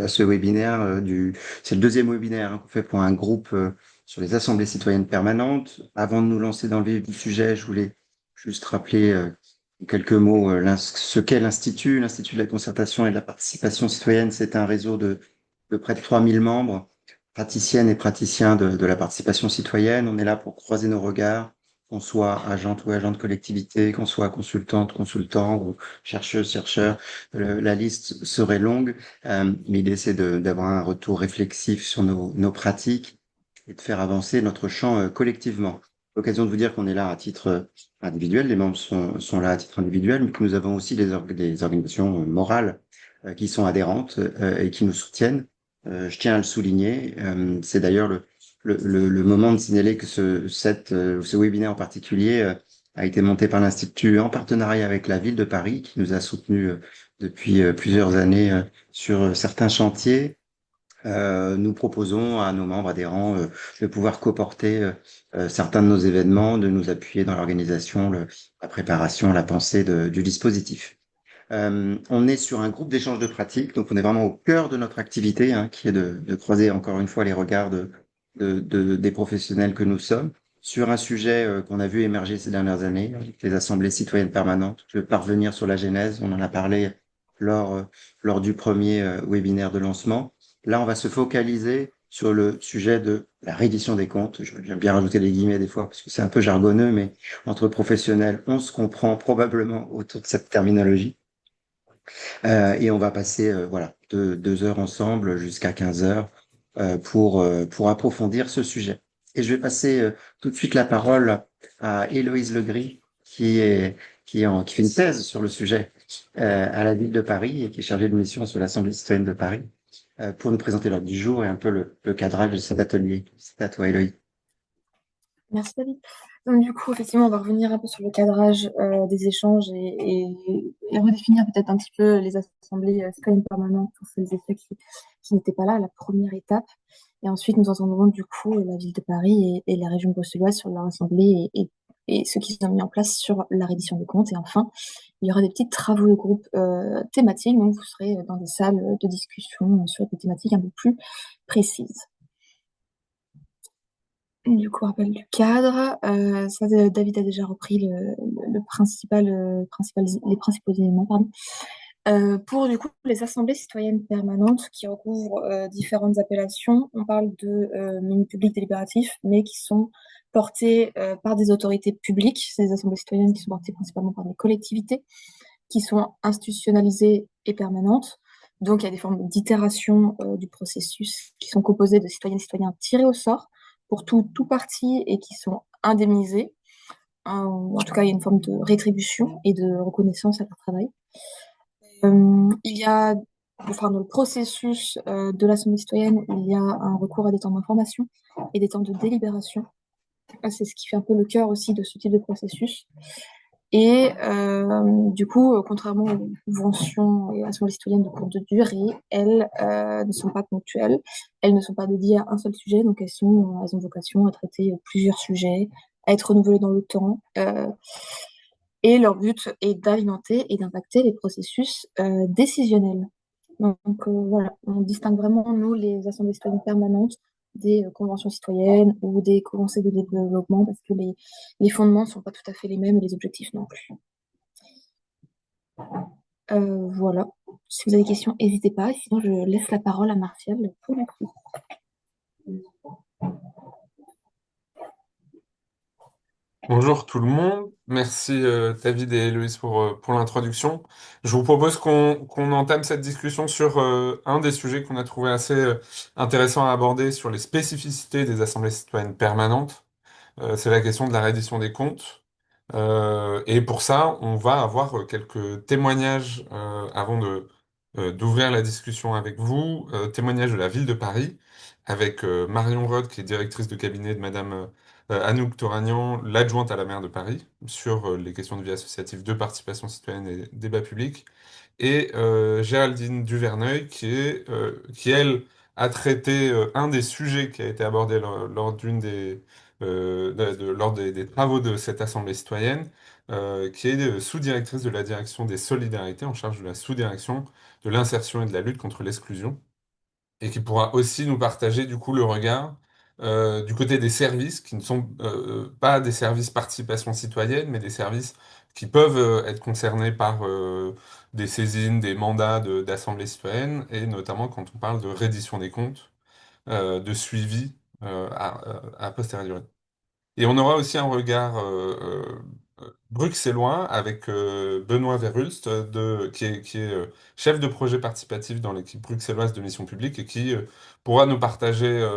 à ce webinaire c'est le deuxième webinaire, hein, qu'on fait pour un groupe sur les assemblées citoyennes permanentes. Avant de nous lancer dans le vif du sujet, je voulais juste rappeler en quelques mots ce qu'est l'Institut. L'Institut de la concertation et de la participation citoyenne, c'est un réseau de près de 3000 membres, praticiennes et praticiens de la participation citoyenne. On est là pour croiser nos regards, qu'on soit agente ou agent de collectivité, qu'on soit consultante, consultant ou chercheuse, chercheur. La liste serait longue. L'idée, c'est d'avoir un retour réflexif sur nos pratiques et de faire avancer notre champ collectivement. L'occasion de vous dire qu'on est là à titre individuel, les membres sont là à titre individuel, mais que nous avons aussi des organisations morales qui sont adhérentes et qui nous soutiennent. Je tiens à le souligner. C'est d'ailleurs le moment de signaler que ce webinaire en particulier a été monté par l'Institut en partenariat avec la ville de Paris, qui nous a soutenus depuis plusieurs années sur certains chantiers. Nous proposons à nos membres adhérents de pouvoir coporter certains de nos événements, de nous appuyer dans l'organisation, la préparation, la pensée du dispositif. On est sur un groupe d'échange de pratiques, donc on est vraiment au cœur de notre activité, hein, qui est de croiser encore une fois les regards des professionnels que nous sommes sur un sujet qu'on a vu émerger ces dernières années, avec les assemblées citoyennes permanentes. Je vais parvenir sur la genèse, on en a parlé lors, euh, lors du premier webinaire de lancement. Là, on va se focaliser sur le sujet de la reddition des comptes. J'aime bien rajouter les guillemets des fois parce que c'est un peu jargonneux, mais entre professionnels, on se comprend probablement autour de cette terminologie. Et on va passer voilà, 2 heures ensemble jusqu'à 15 heures pour approfondir ce sujet. Et je vais passer tout de suite la parole à Héloïse Legris, qui fait une thèse sur le sujet à la ville de Paris et qui est chargée de mission sur l'Assemblée citoyenne de Paris, pour nous présenter l'ordre du jour et un peu le cadrage de cet atelier. C'est à toi, Héloïse. Merci David. Donc, du coup, effectivement, on va revenir un peu sur le cadrage des échanges et redéfinir peut-être un petit peu les assemblées citoyennes permanentes pour celles et ceux qui n'étaient pas là à la première étape. Et ensuite, nous entendrons du coup la ville de Paris et la région bruxelloise sur leur assemblée et ceux qui ont mis en place sur la reddition des comptes. Et enfin, il y aura des petits travaux de groupe thématiques, donc vous serez dans des salles de discussion sur des thématiques un peu plus précises. Du coup, rappel du cadre. Ça, David a déjà repris les principaux éléments, pardon. Pour du coup les assemblées citoyennes permanentes qui recouvrent différentes appellations, on parle de mini-publics délibératifs, mais qui sont portés par des autorités publiques. C'est des assemblées citoyennes qui sont portées principalement par des collectivités, qui sont institutionnalisées et permanentes. Donc, il y a des formes d'itération du processus qui sont composées de citoyennes et citoyens tirés au sort pour tout parti et qui sont indemnisés. En tout cas, il y a une forme de rétribution et de reconnaissance à leur travail. Il y a, enfin, dans le processus de l'Assemblée citoyenne, il y a un recours à des temps d'information et des temps de délibération. C'est ce qui fait un peu le cœur aussi de ce type de processus. Et du coup, contrairement aux conventions et assemblées citoyennes de courte durée, elles ne sont pas ponctuelles, elles ne sont pas dédiées à un seul sujet, donc elles ont vocation à traiter plusieurs sujets, à être renouvelées dans le temps. Et leur but est d'alimenter et d'impacter les processus décisionnels. Donc voilà, on distingue vraiment, nous, les assemblées citoyennes permanentes des conventions citoyennes ou des conseils de développement parce que les fondements ne sont pas tout à fait les mêmes et les objectifs non plus. Voilà. Si vous avez des questions, n'hésitez pas. Sinon, je laisse la parole à Martial pour le coup. Bonjour tout le monde, merci David et Héloïse pour l'introduction. Je vous propose qu'on entame cette discussion sur un des sujets qu'on a trouvé assez intéressant à aborder sur les spécificités des assemblées citoyennes permanentes. C'est la question de la reddition des comptes. Et pour ça, on va avoir quelques témoignages avant d'ouvrir la discussion avec vous. Témoignages de la ville de Paris, avec Marion Rode, qui est directrice de cabinet de Madame Anouk Toragnan, l'adjointe à la maire de Paris, sur les questions de vie associative, de participation citoyenne et débat public. Et Géraldine Duverneuil, qui elle, a traité un des sujets qui a été abordé lors d'une lors des travaux de cette assemblée citoyenne, qui est sous-directrice de la direction des solidarités, en charge de la sous-direction de l'insertion et de la lutte contre l'exclusion. et qui pourra aussi nous partager du coup le regard du côté des services qui ne sont pas des services participation citoyenne, mais des services qui peuvent être concernés par des saisines, des mandats d'assemblée citoyenne, et notamment quand on parle de reddition des comptes, de suivi à posteriori. Et on aura aussi un regard bruxellois avec Benoît Verhulst, qui est chef de projet participatif dans l'équipe bruxelloise de Mission Publique et qui pourra nous partager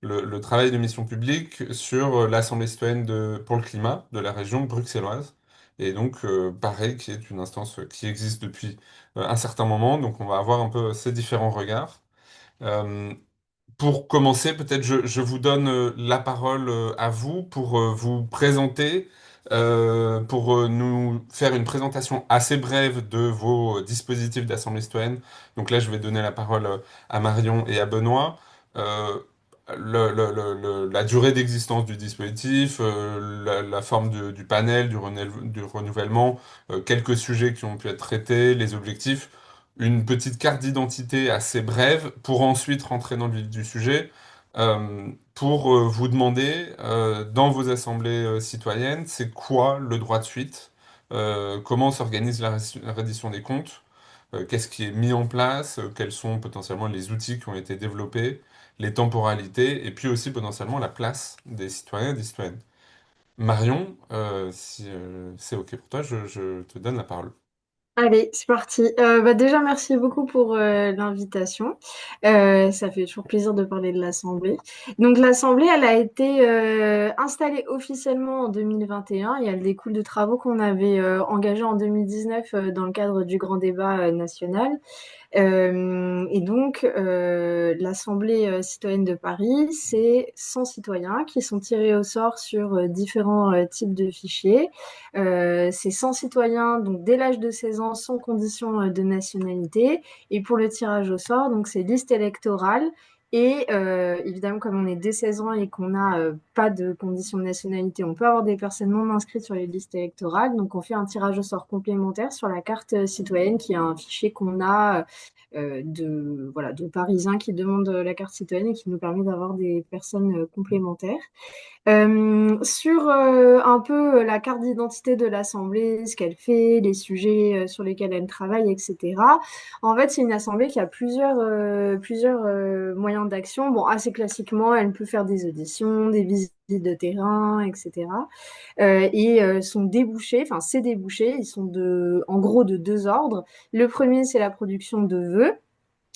le travail de Mission Publique sur l'Assemblée citoyenne pour le climat de la région bruxelloise. Et donc, pareil, qui est une instance qui existe depuis un certain moment. Donc, on va avoir un peu ces différents regards. Euh, pour commencer, peut-être je vous donne la parole à vous pour vous présenter, pour nous faire une présentation assez brève de vos dispositifs d'Assemblée citoyenne. Donc là, je vais donner la parole à Marion et à Benoît. Euh, la durée d'existence du dispositif, la forme du panel, du renouvellement, quelques sujets qui ont pu être traités, les objectifs, une petite carte d'identité assez brève pour ensuite rentrer dans le vif du sujet, pour vous demander dans vos assemblées citoyennes, c'est quoi le droit de suite, comment s'organise la reddition des comptes, qu'est-ce qui est mis en place, quels sont potentiellement les outils qui ont été développés, les temporalités, et puis aussi potentiellement la place des citoyens et des citoyennes. Marion, si c'est OK pour toi, je te donne la parole. Allez, c'est parti. Déjà, merci beaucoup pour l'invitation. Ça fait toujours plaisir de parler de l'Assemblée. Donc, l'Assemblée, elle a été installée officiellement en 2021 et elle découle de travaux qu'on avait engagés en 2019 dans le cadre du grand débat national. L'Assemblée citoyenne de Paris, c'est 100 citoyens qui sont tirés au sort sur différents types de fichiers. C'est 100 citoyens, donc dès l'âge de 16 ans, sans condition de nationalité. Et pour le tirage au sort, donc c'est liste électorale. Et évidemment, comme on est dès 16 ans et qu'on n'a pas de condition de nationalité, on peut avoir des personnes non inscrites sur les listes électorales. Donc, on fait un tirage au sort complémentaire sur la carte citoyenne, qui est un fichier qu'on a de Parisiens qui demandent la carte citoyenne et qui nous permet d'avoir des personnes complémentaires. Sur un peu la carte d'identité de l'Assemblée, ce qu'elle fait, les sujets sur lesquels elle travaille, etc. En fait, c'est une assemblée qui a plusieurs moyens d'action. Bon, assez classiquement, elle peut faire des auditions, des visites de terrain, etc. Son débouché, enfin ses débouchés, ils sont en gros de deux ordres. Le premier, c'est la production de vœux.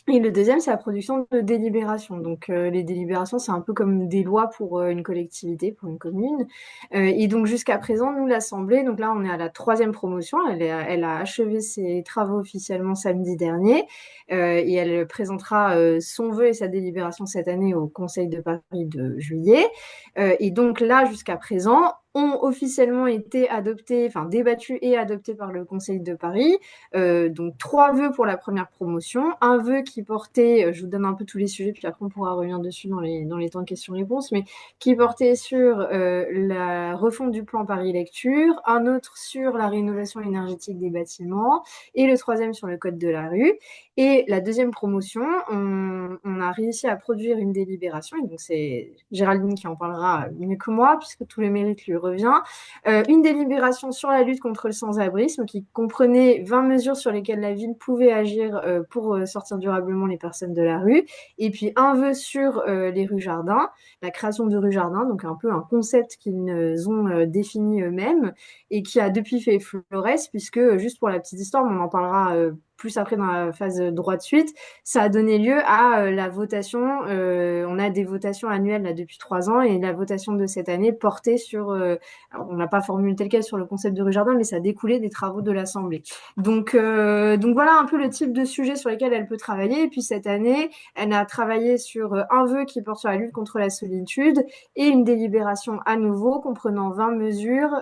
Et le deuxième, c'est la production de délibérations. Donc, les délibérations, c'est un peu comme des lois pour une collectivité, pour une commune. Et donc, jusqu'à présent, nous, l'Assemblée, donc là, on est à la troisième promotion. Elle a achevé ses travaux officiellement samedi dernier. Et elle présentera son vœu et sa délibération cette année au Conseil de Paris de juillet. Et donc là, jusqu'à présent, ont officiellement été adoptés, enfin débattus et adoptés par le Conseil de Paris. Donc 3 vœux pour la première promotion, un vœu qui portait, je vous donne un peu tous les sujets, puis après on pourra revenir dessus dans les temps de questions-réponses, mais qui portait sur la refonte du plan Paris Lecture, un autre sur la rénovation énergétique des bâtiments, et le troisième sur le code de la rue. Et la deuxième promotion, on a réussi à produire une délibération, et donc c'est Géraldine qui en parlera mieux que moi, puisque tout le mérite lui revient. Une délibération sur la lutte contre le sans-abrisme qui comprenait 20 mesures sur lesquelles la ville pouvait agir pour sortir durablement les personnes de la rue. Et puis un vœu sur les rues jardins, la création de rues jardins, donc un peu un concept qu'ils ont défini eux-mêmes et qui a depuis fait florès, puisque juste pour la petite histoire, on en parlera plus après dans la phase droit de suite, ça a donné lieu à la votation. On a des votations annuelles là, depuis 3 ans et la votation de cette année portait sur, alors on n'a pas formulé tel quel sur le concept de rue jardin, mais ça découlait des travaux de l'Assemblée. Donc voilà un peu le type de sujet sur lesquels elle peut travailler. Et puis cette année, elle a travaillé sur un vœu qui porte sur la lutte contre la solitude et une délibération à nouveau comprenant 20 mesures,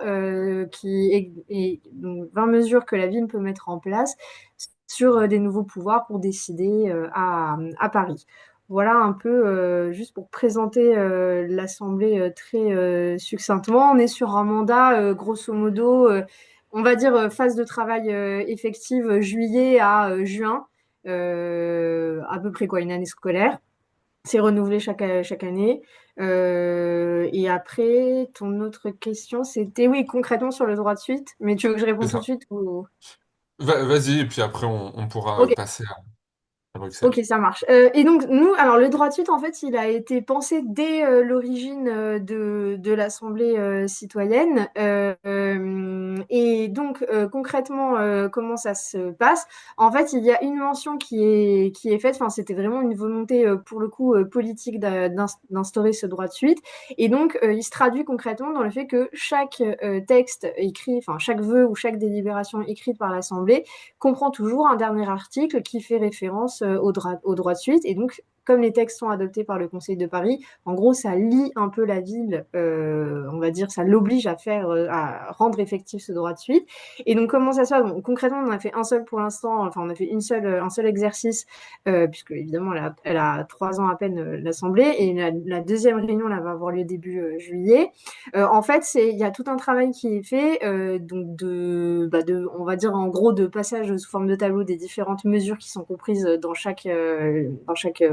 donc 20 mesures que la ville peut mettre en place sur des nouveaux pouvoirs pour décider à Paris. Voilà un peu juste pour présenter l'Assemblée très succinctement. On est sur un mandat, grosso modo, on va dire phase de travail effective juillet à juin, à peu près quoi, une année scolaire. C'est renouvelé chaque année. Et après, ton autre question, c'était, oui, concrètement sur le droit de suite, mais tu veux que je C'est réponde tout de ça. suite ou... Vas-y, et puis après, on pourra Ok. passer à Bruxelles. Ok, ça marche. Et donc, nous, alors le droit de suite, en fait, il a été pensé dès l'origine de l'Assemblée citoyenne. Et donc, concrètement, comment ça se passe? En fait, il y a une mention qui est faite, enfin, c'était vraiment une volonté, pour le coup, politique d'instaurer ce droit de suite. Et donc, il se traduit concrètement dans le fait que chaque texte écrit, enfin, chaque vœu ou chaque délibération écrite par l'Assemblée comprend toujours un dernier article qui fait référence au droit de suite. Et donc, comme les textes sont adoptés par le Conseil de Paris, en gros, ça lie un peu la ville, on va dire, ça l'oblige à rendre effectif ce droit de suite. Et donc, comment ça se passe? Bon, concrètement, on en a fait un seul pour l'instant, enfin, on a fait un seul exercice, puisque évidemment, elle a 3 ans à peine, l'Assemblée, et la deuxième réunion, là, va avoir lieu début juillet. En fait, il y a tout un travail qui est fait, donc on va dire en gros de passage sous forme de tableau des différentes mesures qui sont comprises dans chaque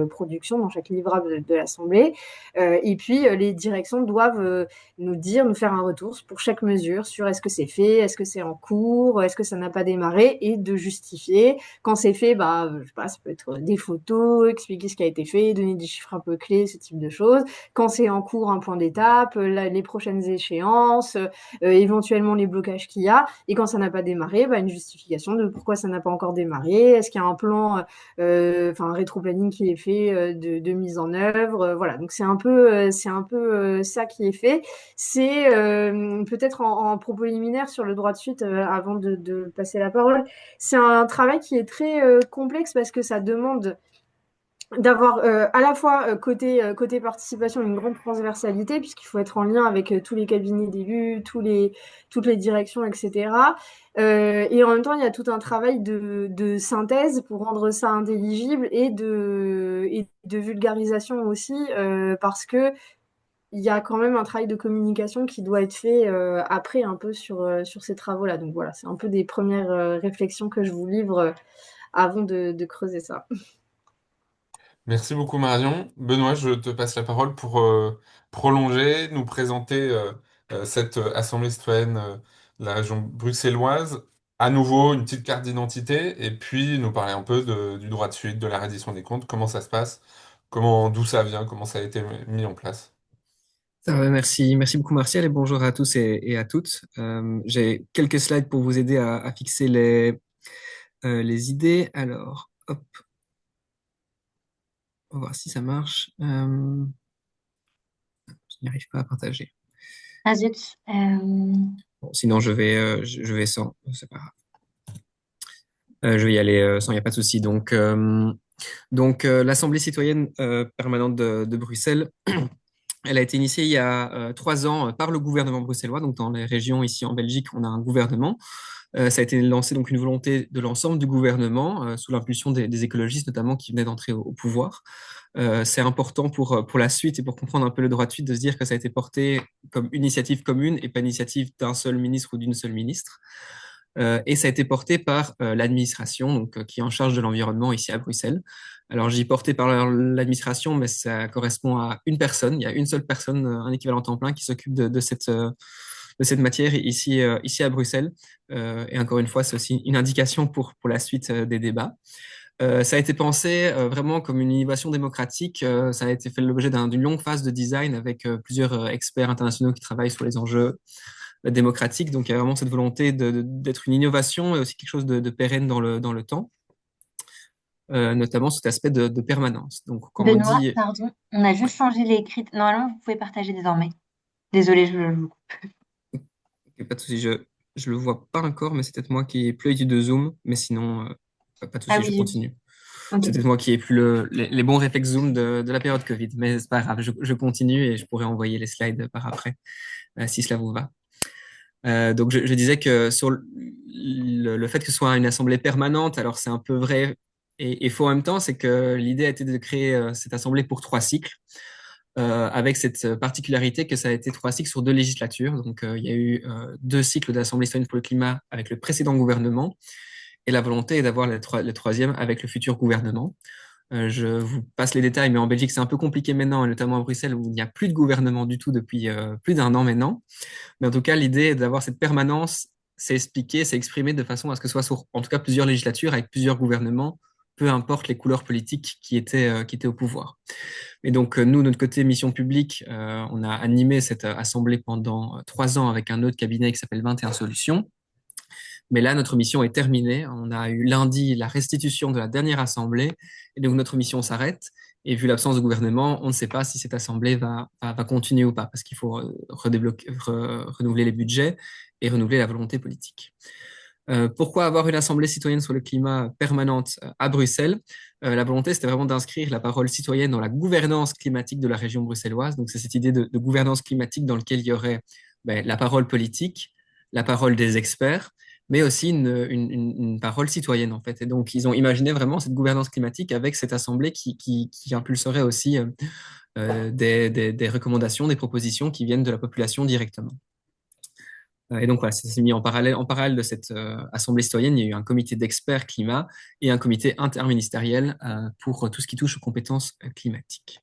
production, dans chaque livrable de l'Assemblée. Et puis les directions doivent nous faire un retour pour chaque mesure sur est-ce que c'est fait, est-ce que c'est en cours, est-ce que ça n'a pas démarré, et de justifier. Quand c'est fait, je sais pas, ça peut être des photos, expliquer ce qui a été fait, donner des chiffres un peu clés, ce type de choses. Quand c'est en cours, un point d'étape, les prochaines échéances, éventuellement les blocages qu'il y a. Et quand ça n'a pas démarré, une justification de pourquoi ça n'a pas encore démarré. Est-ce qu'il y a un plan, un rétro-planning qui est fait de mise en œuvre. Voilà, donc c'est un peu ça qui est fait. C'est peut-être en propos liminaire sur le droit de suite, avant de passer la parole. C'est un travail qui est très complexe parce que ça demande d'avoir à la fois côté participation une grande transversalité puisqu'il faut être en lien avec tous les cabinets d'élus, toutes les directions, etc. Et en même temps, il y a tout un travail de synthèse pour rendre ça intelligible et de vulgarisation aussi, parce que il y a quand même un travail de communication qui doit être fait après un peu sur ces travaux-là. Donc voilà, c'est un peu des premières réflexions que je vous livre avant de creuser ça. Merci beaucoup Marion. Benoît, je te passe la parole pour prolonger, nous présenter cette Assemblée citoyenne de la région bruxelloise. À nouveau, une petite carte d'identité et puis nous parler un peu du droit de suite, de la reddition des comptes, comment ça se passe, d'où ça vient, comment ça a été mis en place. Merci beaucoup Martial et bonjour à tous et à toutes. J'ai quelques slides pour vous aider à fixer les idées. Alors, hop, on va voir si ça marche. Je n'y arrive pas à partager. Ah zut. Bon, sinon, je vais sans, c'est pas grave. Je vais y aller sans, il n'y a pas de souci. Donc, l'Assemblée citoyenne permanente de Bruxelles, elle a été initiée il y a 3 ans par le gouvernement bruxellois. Donc, dans les régions ici en Belgique, on a un gouvernement. Ça a été lancé donc une volonté de l'ensemble du gouvernement, sous l'impulsion des écologistes notamment qui venaient d'entrer au pouvoir. C'est important pour la suite et pour comprendre un peu le droit de suite de se dire que ça a été porté comme initiative commune et pas initiative d'un seul ministre ou d'une seule ministre. Et ça a été porté par l'administration, donc qui est en charge de l'environnement ici à Bruxelles. Alors, j'y porté par l'administration, mais ça correspond à une personne. Il y a une seule personne, un équivalent temps plein, qui s'occupe de cette matière ici à Bruxelles. Et encore une fois, c'est aussi une indication pour la suite des débats. Ça a été pensé vraiment comme une innovation démocratique. Ça a été fait l'objet d'une longue phase de design avec plusieurs experts internationaux qui travaillent sur les enjeux démocratiques. Donc, il y a vraiment cette volonté d'être une innovation et aussi quelque chose de pérenne dans le temps, notamment cet aspect de permanence. Donc, comme on Benoît, dit, pardon, on a ouais, juste changé les critères. Normalement, vous pouvez partager désormais. Désolée, je... pas de souci, je le vois pas encore, mais c'est peut-être moi qui ai plus l'habitude de Zoom, mais sinon, pas de Ah souci, je oui, continue. ok. C'est peut-être moi qui ai plus les bons réflexes Zoom de la période Covid, mais c'est pas grave, je continue et je pourrai envoyer les slides par après, si cela vous va. Donc, je disais que sur le fait que ce soit une assemblée permanente, alors c'est un peu vrai et faux en même temps, c'est que l'idée a été de créer cette assemblée pour 3 cycles, avec cette particularité que ça a été 3 cycles sur 2 législatures. Donc, il y a eu 2 cycles d'Assemblée citoyenne pour le climat avec le précédent gouvernement et la volonté est d'avoir le troisième avec le futur gouvernement. Je vous passe les détails, mais en Belgique, c'est un peu compliqué maintenant, et notamment à Bruxelles, où il n'y a plus de gouvernement du tout depuis plus d'un an maintenant. Mais en tout cas, l'idée d'avoir cette permanence, c'est expliqué, c'est exprimé de façon à ce que ce soit sur, en tout cas, plusieurs législatures avec plusieurs gouvernements, peu importe les couleurs politiques qui étaient au pouvoir. Et donc, nous, de notre côté, mission publique, on a animé cette assemblée pendant 3 ans avec un autre cabinet qui s'appelle 21 Solutions. Mais là, notre mission est terminée. On a eu lundi la restitution de la dernière assemblée. Et donc, notre mission s'arrête. Et vu l'absence de gouvernement, on ne sait pas si cette assemblée va continuer ou pas, parce qu'il faut renouveler les budgets et renouveler la volonté politique. Pourquoi avoir une assemblée citoyenne sur le climat permanente à Bruxelles? La volonté, c'était vraiment d'inscrire la parole citoyenne dans la gouvernance climatique de la région bruxelloise. Donc, c'est cette idée de gouvernance climatique dans laquelle il y aurait la parole politique, la parole des experts, mais aussi une parole citoyenne, en fait. Et donc, ils ont imaginé vraiment cette gouvernance climatique avec cette assemblée qui impulserait aussi des recommandations, des propositions qui viennent de la population directement. Et donc voilà, ça s'est mis en parallèle de cette assemblée citoyenne, il y a eu un comité d'experts climat et un comité interministériel pour tout ce qui touche aux compétences climatiques.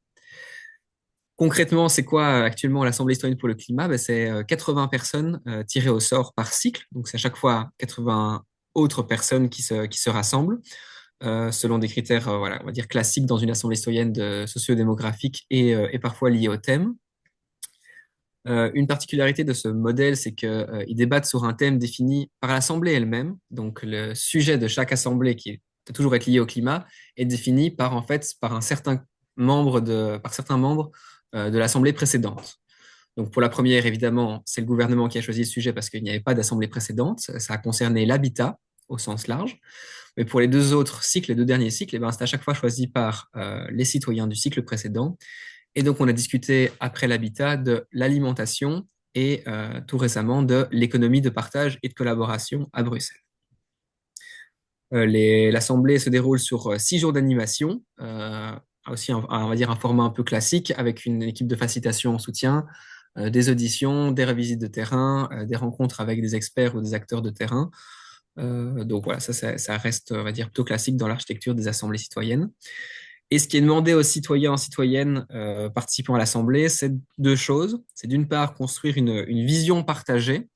Concrètement, c'est quoi actuellement l'Assemblée citoyenne pour le climat? C'est 80 personnes tirées au sort par cycle. Donc, c'est à chaque fois 80 autres personnes qui se rassemblent selon des critères, voilà, on va dire classiques dans une assemblée citoyenne sociodémographique et parfois liés au thème. Une particularité de ce modèle, c'est qu'ils débattent sur un thème défini par l'Assemblée elle-même. Donc, le sujet de chaque assemblée, qui peut toujours être lié au climat, est défini par certains membres de l'Assemblée précédente. Donc, pour la première, évidemment, c'est le gouvernement qui a choisi le sujet parce qu'il n'y avait pas d'assemblée précédente. Ça a concerné l'habitat au sens large. Mais pour les deux autres cycles, les deux derniers cycles, c'est à chaque fois choisi par les citoyens du cycle précédent. Et donc, on a discuté après l'habitat de l'alimentation et tout récemment de l'économie de partage et de collaboration à Bruxelles. L'assemblée se déroule sur 6 jours d'animation, aussi on va dire un format un peu classique avec une équipe de facilitation en soutien, des auditions, des revisites de terrain, des rencontres avec des experts ou des acteurs de terrain. Donc voilà, ça reste, on va dire, plutôt classique dans l'architecture des assemblées citoyennes. Et ce qui est demandé aux citoyens et citoyennes participant à l'Assemblée, c'est deux choses. C'est d'une part construire une vision partagée,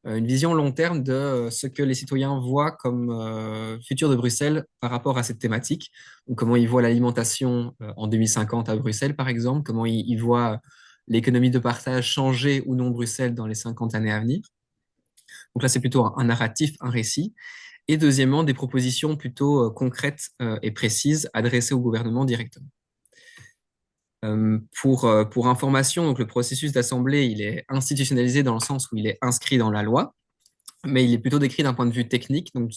une vision long terme de ce que les citoyens voient comme futur de Bruxelles par rapport à cette thématique. Donc, comment ils voient l'alimentation en 2050 à Bruxelles, par exemple, comment ils voient l'économie de partage changer ou non Bruxelles dans les 50 années à venir. Donc là, c'est plutôt un narratif, un récit. Et deuxièmement, des propositions plutôt concrètes et précises adressées au gouvernement directement. Pour information, donc le processus d'assemblée, il est institutionnalisé dans le sens où il est inscrit dans la loi, mais il est plutôt décrit d'un point de vue technique. Donc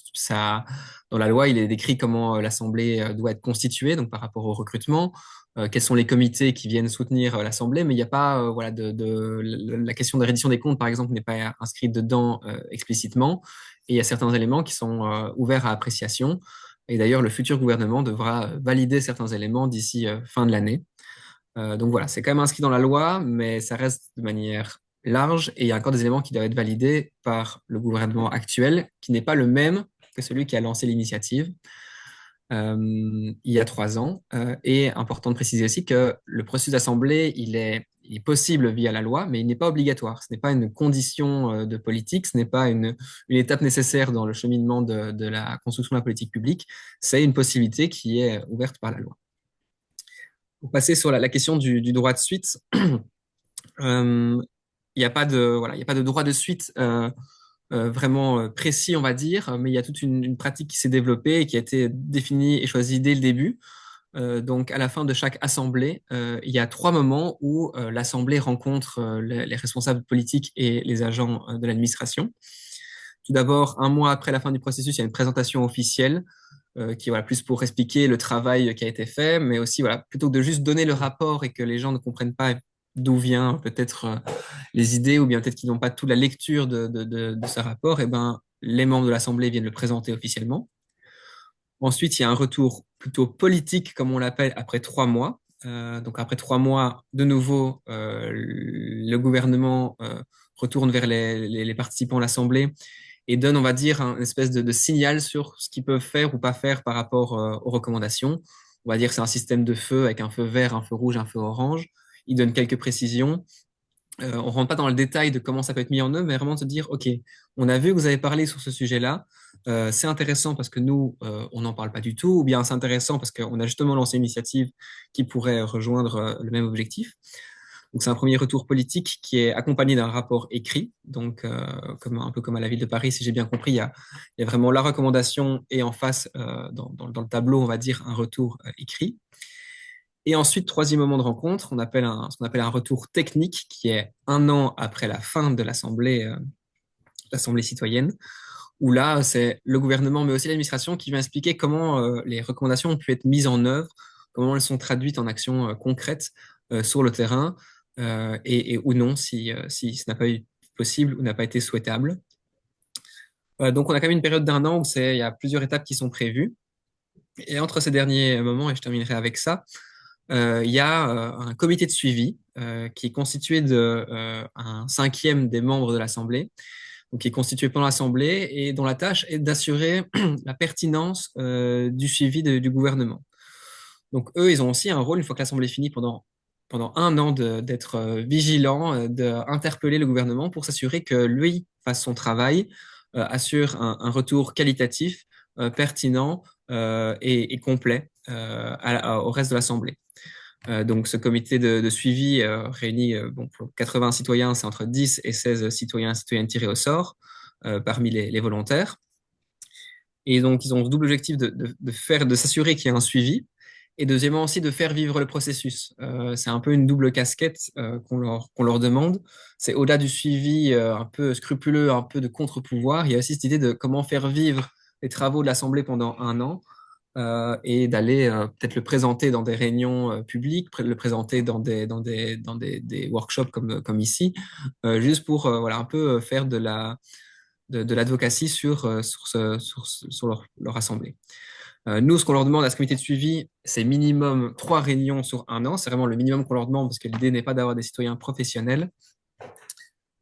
dans la loi, il est décrit comment l'assemblée doit être constituée, donc par rapport au recrutement, quels sont les comités qui viennent soutenir l'assemblée, mais il n'y a pas, voilà, la question de reddition des comptes, par exemple, n'est pas inscrite dedans explicitement. Et il y a certains éléments qui sont ouverts à appréciation. Et d'ailleurs, le futur gouvernement devra valider certains éléments d'ici fin de l'année. Donc voilà, c'est quand même inscrit dans la loi, mais ça reste de manière large et il y a encore des éléments qui doivent être validés par le gouvernement actuel, qui n'est pas le même que celui qui a lancé l'initiative il y a 3 ans. Et important de préciser aussi que le processus d'assemblée, il est possible via la loi, mais il n'est pas obligatoire. Ce n'est pas une condition de politique, ce n'est pas une étape nécessaire dans le cheminement de la construction de la politique publique. C'est une possibilité qui est ouverte par la loi. Pour passer sur la question du droit de suite, il n'y a pas de droit de suite vraiment précis, on va dire, mais il y a toute une pratique qui s'est développée et qui a été définie et choisie dès le début. Donc, à la fin de chaque assemblée, il y a 3 moments où l'assemblée rencontre les responsables politiques et les agents de l'administration. Tout d'abord, un mois après la fin du processus, il y a une présentation officielle qui est voilà, plus pour expliquer le travail qui a été fait, mais aussi voilà, plutôt que de juste donner le rapport et que les gens ne comprennent pas d'où vient peut-être les idées ou bien peut-être qu'ils n'ont pas toute la lecture de ce rapport, et ben, les membres de l'Assemblée viennent le présenter officiellement. Ensuite, il y a un retour plutôt politique, comme on l'appelle, après 3 mois. Donc après 3 mois, de nouveau, le gouvernement retourne vers les participants à l'Assemblée et donne, on va dire, une espèce de signal sur ce qu'ils peuvent faire ou pas faire par rapport aux recommandations. On va dire que c'est un système de feu avec un feu vert, un feu rouge, un feu orange. Il donne quelques précisions. On rentre pas dans le détail de comment ça peut être mis en œuvre, mais vraiment de se dire, OK, on a vu que vous avez parlé sur ce sujet-là. C'est intéressant parce que nous, on n'en parle pas du tout, ou bien c'est intéressant parce qu'on a justement lancé une initiative qui pourrait rejoindre le même objectif. Donc c'est un premier retour politique qui est accompagné d'un rapport écrit, donc un peu comme à la ville de Paris, si j'ai bien compris, il y a vraiment la recommandation et en face, dans le tableau, on va dire un retour écrit. Et ensuite, troisième moment de rencontre, ce qu'on appelle un retour technique, qui est un an après la fin de l'Assemblée citoyenne, où là, c'est le gouvernement, mais aussi l'administration, qui va expliquer comment les recommandations ont pu être mises en œuvre, comment elles sont traduites en actions concrètes sur le terrain, et ou non, si ce n'a pas été possible ou n'a pas été souhaitable. Donc, on a quand même une période d'un an où il y a plusieurs étapes qui sont prévues. Et entre ces derniers moments, et je terminerai avec ça, il y a un comité de suivi qui est constitué de un cinquième des membres de l'Assemblée, donc qui est constitué pendant l'Assemblée et dont la tâche est d'assurer la pertinence du suivi du gouvernement. Donc eux, ils ont aussi un rôle, une fois que l'Assemblée finit pendant un an, d'être vigilant, d'interpeller le gouvernement pour s'assurer que lui fasse son travail, assure un retour qualitatif, pertinent et complet au reste de l'Assemblée. Donc, ce comité de suivi réunit pour 80 citoyens, c'est entre 10 et 16 citoyens et citoyennes tirés au sort parmi les volontaires. Et donc, ils ont ce double objectif de s'assurer qu'il y a un suivi et deuxièmement aussi de faire vivre le processus. C'est un peu une double casquette qu'on leur demande. C'est au-delà du suivi un peu scrupuleux, un peu de contre-pouvoir, il y a aussi cette idée de comment faire vivre les travaux de l'Assemblée pendant un an et d'aller peut-être le présenter dans des réunions publiques, le présenter dans des workshops comme ici, juste pour voilà, un peu faire de l'advocacy sur leur assemblée. Nous, ce qu'on leur demande à ce comité de suivi, c'est minimum 3 réunions sur un an. C'est vraiment le minimum qu'on leur demande parce que l'idée n'est pas d'avoir des citoyens professionnels,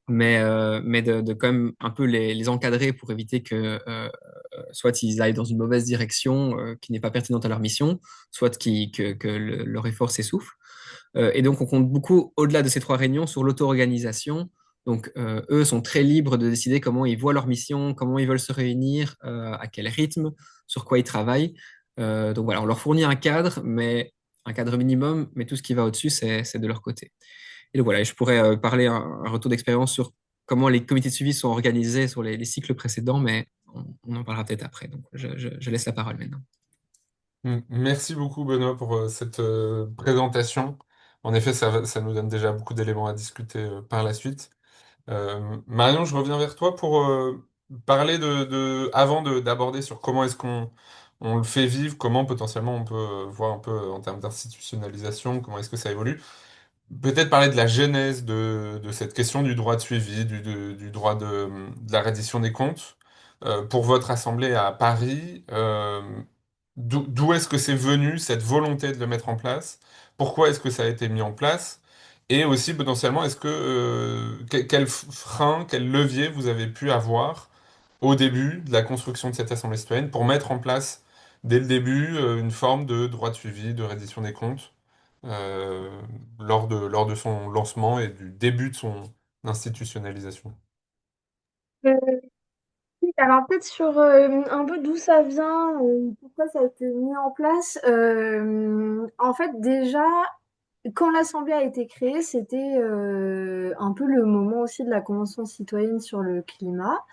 mais de quand même un peu les encadrer pour éviter que soit ils aillent dans une mauvaise direction qui n'est pas pertinente à leur mission, soit leur effort s'essouffle. Et donc, on compte beaucoup, au-delà de ces 3 réunions, sur l'auto-organisation. Donc, eux sont très libres de décider comment ils voient leur mission, comment ils veulent se réunir, à quel rythme, sur quoi ils travaillent. Donc voilà, on leur fournit un cadre, mais un cadre minimum, mais tout ce qui va au-dessus, c'est de leur côté. Et donc voilà, je pourrais parler un retour d'expérience sur comment les comités de suivi sont organisés sur les cycles précédents, mais on en parlera peut-être après. Donc, je laisse la parole maintenant. Merci beaucoup, Benoît, pour cette présentation. En effet, ça nous donne déjà beaucoup d'éléments à discuter par la suite. Marion, je reviens vers toi pour parler avant d'aborder sur comment est-ce qu'on le fait vivre, comment potentiellement on peut voir un peu en termes d'institutionnalisation, comment est-ce que ça évolue. Peut-être parler de la genèse de cette question du droit de suivi, du droit de la reddition des comptes. Pour votre assemblée à Paris, d'où est-ce que c'est venu cette volonté de le mettre en place? Pourquoi est-ce que ça a été mis en place? Et aussi potentiellement, quel frein, quel levier vous avez pu avoir au début de la construction de cette assemblée citoyenne pour mettre en place dès le début une forme de droit de suivi, de reddition des comptes lors de son lancement et du début de son institutionnalisation. Euh, oui, alors peut-être sur un peu d'où ça vient, pourquoi ça a été mis en place. En fait, déjà, quand l'Assemblée a été créée, c'était un peu le moment aussi de la Convention citoyenne sur le climat.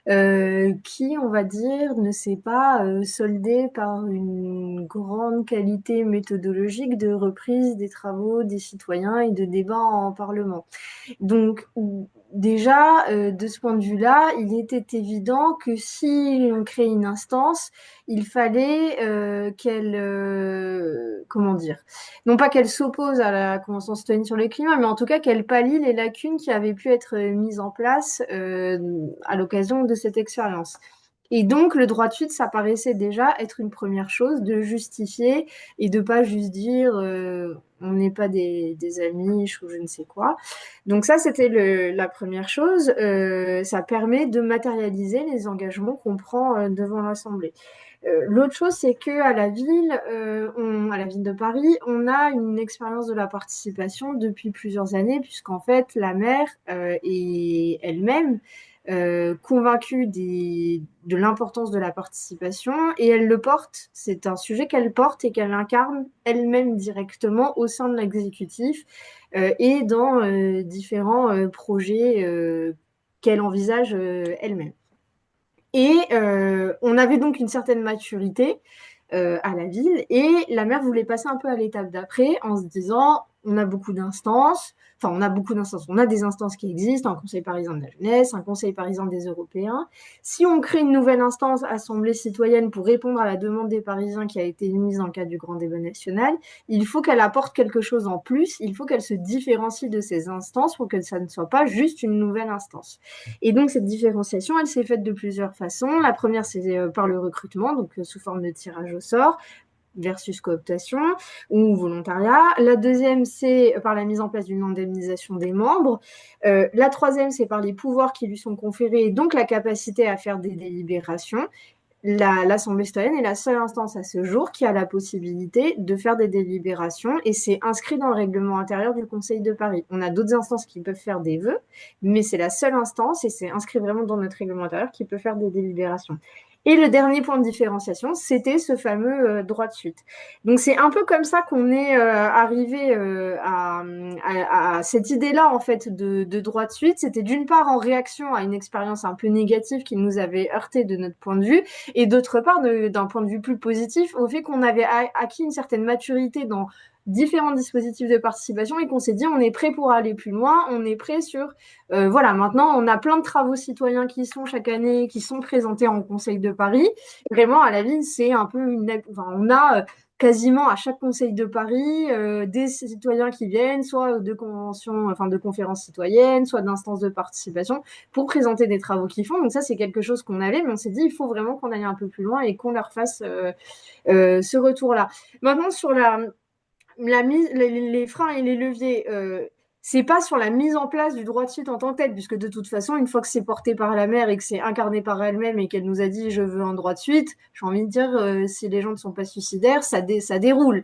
Qui, on va dire, ne s'est pas soldé par une grande qualité méthodologique de reprise des travaux des citoyens et de débat en Parlement. Donc, déjà, de ce point de vue-là, il était évident que si on crée une instance, il fallait qu'elle, comment dire, non pas qu'elle s'oppose à la Convention citoyenne sur le climat, mais en tout cas qu'elle pallie les lacunes qui avaient pu être mises en place à l'occasion de cette expérience. Et donc, le droit de suite, ça paraissait déjà être une première chose de justifier et de pas juste dire on n'est pas des amis ou je ne sais quoi. Donc ça, c'était la première chose. Ça permet de matérialiser les engagements qu'on prend devant l'Assemblée. L'autre chose, c'est que à la ville, à la ville de Paris, on a une expérience de la participation depuis plusieurs années, puisqu'en fait, la maire est elle-même convaincue de l'importance de la participation et elle le porte. C'est un sujet qu'elle porte et qu'elle incarne elle-même directement au sein de l'exécutif et dans différents projets qu'elle envisage elle-même. Et on avait donc une certaine maturité à la ville et la maire voulait passer un peu à l'étape d'après en se disant on a beaucoup d'instances, enfin on a beaucoup d'instances, on a des instances qui existent, un conseil parisien de la jeunesse, un conseil parisien des Européens. Si on crée une nouvelle instance, assemblée citoyenne, pour répondre à la demande des Parisiens qui a été émise dans le cadre du grand débat national, il faut qu'elle apporte quelque chose en plus, il faut qu'elle se différencie de ces instances pour que ça ne soit pas juste une nouvelle instance. Et donc cette différenciation, elle s'est faite de plusieurs façons. La première, c'est par le recrutement, donc sous forme de tirage au sort versus cooptation ou volontariat. La deuxième, c'est par la mise en place d'une indemnisation des membres. La troisième, c'est par les pouvoirs qui lui sont conférés et donc la capacité à faire des délibérations. L'Assemblée citoyenne est la seule instance à ce jour qui a la possibilité de faire des délibérations et c'est inscrit dans le règlement intérieur du Conseil de Paris. On a d'autres instances qui peuvent faire des vœux, mais c'est la seule instance et c'est inscrit vraiment dans notre règlement intérieur qui peut faire des délibérations. Et le dernier point de différenciation, c'était ce fameux droit de suite. Donc c'est un peu comme ça qu'on est arrivé à cette idée-là en fait de droit de suite. C'était d'une part en réaction à une expérience un peu négative qui nous avait heurté de notre point de vue, et d'autre part d'un point de vue plus positif au fait qu'on avait acquis une certaine maturité dans différents dispositifs de participation et qu'on s'est dit on est prêt pour aller plus loin, on est prêt sur voilà, maintenant on a plein de travaux citoyens qui sont chaque année, qui sont présentés en Conseil de Paris. Vraiment à la ville, c'est un peu enfin, on a quasiment à chaque Conseil de Paris des citoyens qui viennent, soit de conventions, enfin de conférences citoyennes, soit d'instances de participation pour présenter des travaux qu'ils font. Donc ça, c'est quelque chose qu'on avait, mais on s'est dit il faut vraiment qu'on aille un peu plus loin et qu'on leur fasse ce retour-là. Maintenant, sur les freins et les leviers, c'est pas sur la mise en place du droit de suite en tant que tel, puisque de toute façon, une fois que c'est porté par la mère et que c'est incarné par elle-même et qu'elle nous a dit je veux un droit de suite, j'ai envie de dire, si les gens ne sont pas suicidaires, ça déroule.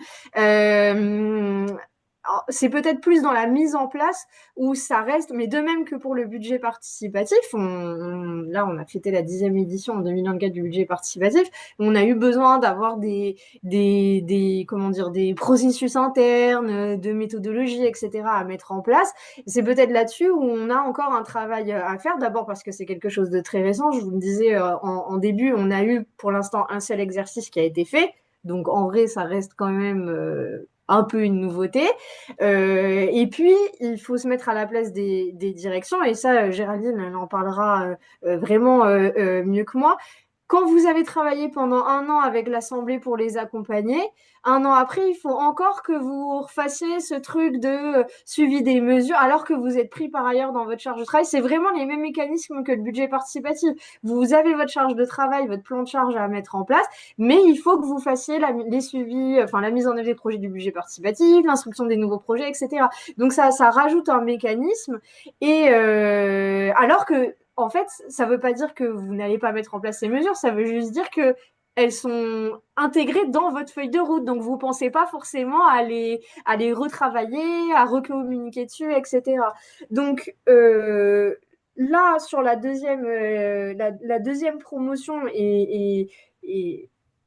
C'est peut-être plus dans la mise en place où ça reste, mais de même que pour le budget participatif, là on a fêté la 10e édition en 2024 du budget participatif, on a eu besoin d'avoir comment dire, des processus internes, de méthodologie, etc. à mettre en place. C'est peut-être là-dessus où on a encore un travail à faire, d'abord parce que c'est quelque chose de très récent. Je vous le disais en début, on a eu pour l'instant un seul exercice qui a été fait. Donc en vrai, ça reste quand même un peu une nouveauté. Et puis, il faut se mettre à la place des directions. Et ça, Géraldine, elle en parlera vraiment mieux que moi. Quand vous avez travaillé pendant un an avec l'Assemblée pour les accompagner, un an après, il faut encore que vous refassiez ce truc de suivi des mesures alors que vous êtes pris par ailleurs dans votre charge de travail. C'est vraiment les mêmes mécanismes que le budget participatif. Vous avez votre charge de travail, votre plan de charge à mettre en place, mais il faut que vous fassiez les suivis, enfin la mise en œuvre des projets du budget participatif, l'instruction des nouveaux projets, etc. Donc ça rajoute un mécanisme et alors que en fait, ça ne veut pas dire que vous n'allez pas mettre en place ces mesures, ça veut juste dire que elles sont intégrées dans votre feuille de route. Donc, vous ne pensez pas forcément à les retravailler, à recommuniquer dessus, etc. Donc, là, sur la deuxième promotion, et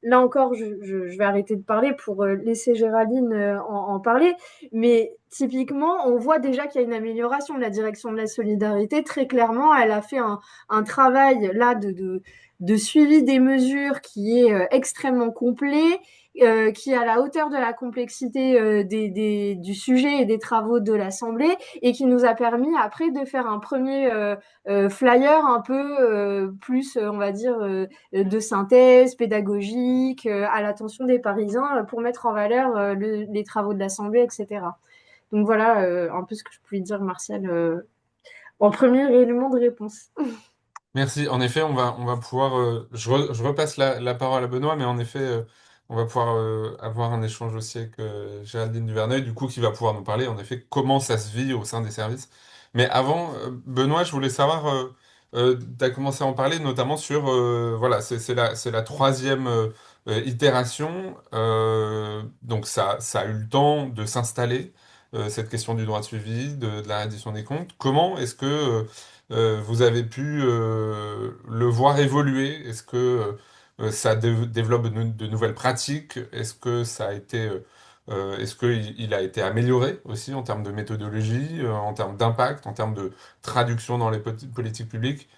là encore, je vais arrêter de parler pour laisser Géraldine en parler, mais typiquement, on voit déjà qu'il y a une amélioration. La direction de la solidarité, très clairement, elle a fait un travail là de suivi des mesures qui est extrêmement complet, qui est à la hauteur de la complexité du sujet et des travaux de l'Assemblée, et qui nous a permis après de faire un premier flyer un peu plus, on va dire, de synthèse pédagogique à l'attention des Parisiens pour mettre en valeur les travaux de l'Assemblée, etc. Donc voilà un peu ce que je pouvais dire, Martial, en premier élément de réponse. Merci. En effet, on va pouvoir. Je repasse la parole à Benoît, mais en effet, on va pouvoir avoir un échange aussi avec Géraldine Duverneuil, du coup, qui va pouvoir nous parler, en effet, comment ça se vit au sein des services. Mais avant, Benoît, je voulais savoir, tu as commencé à en parler, notamment sur, voilà, c'est la troisième itération. Donc ça a eu le temps de s'installer, cette question du droit de suivi, de la reddition des comptes. Comment est-ce que vous avez pu le voir évoluer? Est-ce que ça développe de nouvelles pratiques? Est-ce que ça a été... est-ce qu'il a été amélioré aussi en termes de méthodologie, en termes d'impact, en termes de traduction dans les politiques publiques?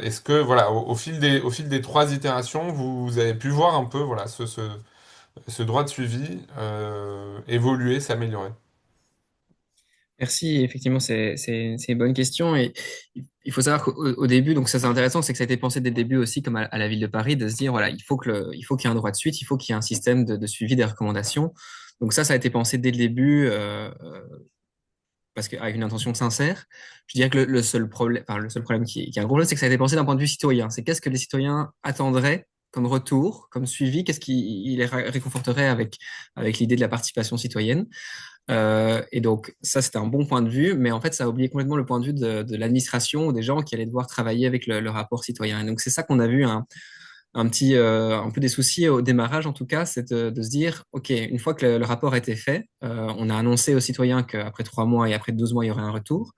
Est-ce que, voilà, au fil des trois itérations, vous avez pu voir un peu, voilà, ce droit de suivi évoluer, s'améliorer? Merci, effectivement, c'est une bonne question. Et il faut savoir qu'au début, donc ça c'est intéressant, c'est que ça a été pensé dès le début aussi, comme à la ville de Paris, de se dire, voilà, il faut qu'il y ait un droit de suite, il faut qu'il y ait un système de suivi des recommandations. Donc ça a été pensé dès le début, parce qu'avec une intention sincère. Je dirais que le seul problème, enfin, le seul problème qui est un gros problème, c'est que ça a été pensé d'un point de vue citoyen. C'est qu'est-ce que les citoyens attendraient comme retour, comme suivi, qu'est-ce qui les réconforterait avec l'idée de la participation citoyenne. Et donc, ça, c'était un bon point de vue, mais en fait, ça a oublié complètement le point de vue de l'administration ou des gens qui allaient devoir travailler avec le rapport citoyen. Et donc, c'est ça qu'on a vu un peu des soucis au démarrage, en tout cas, c'est de se dire, OK, une fois que le rapport a été fait, on a annoncé aux citoyens qu'après 3 mois et après 12 mois, il y aurait un retour.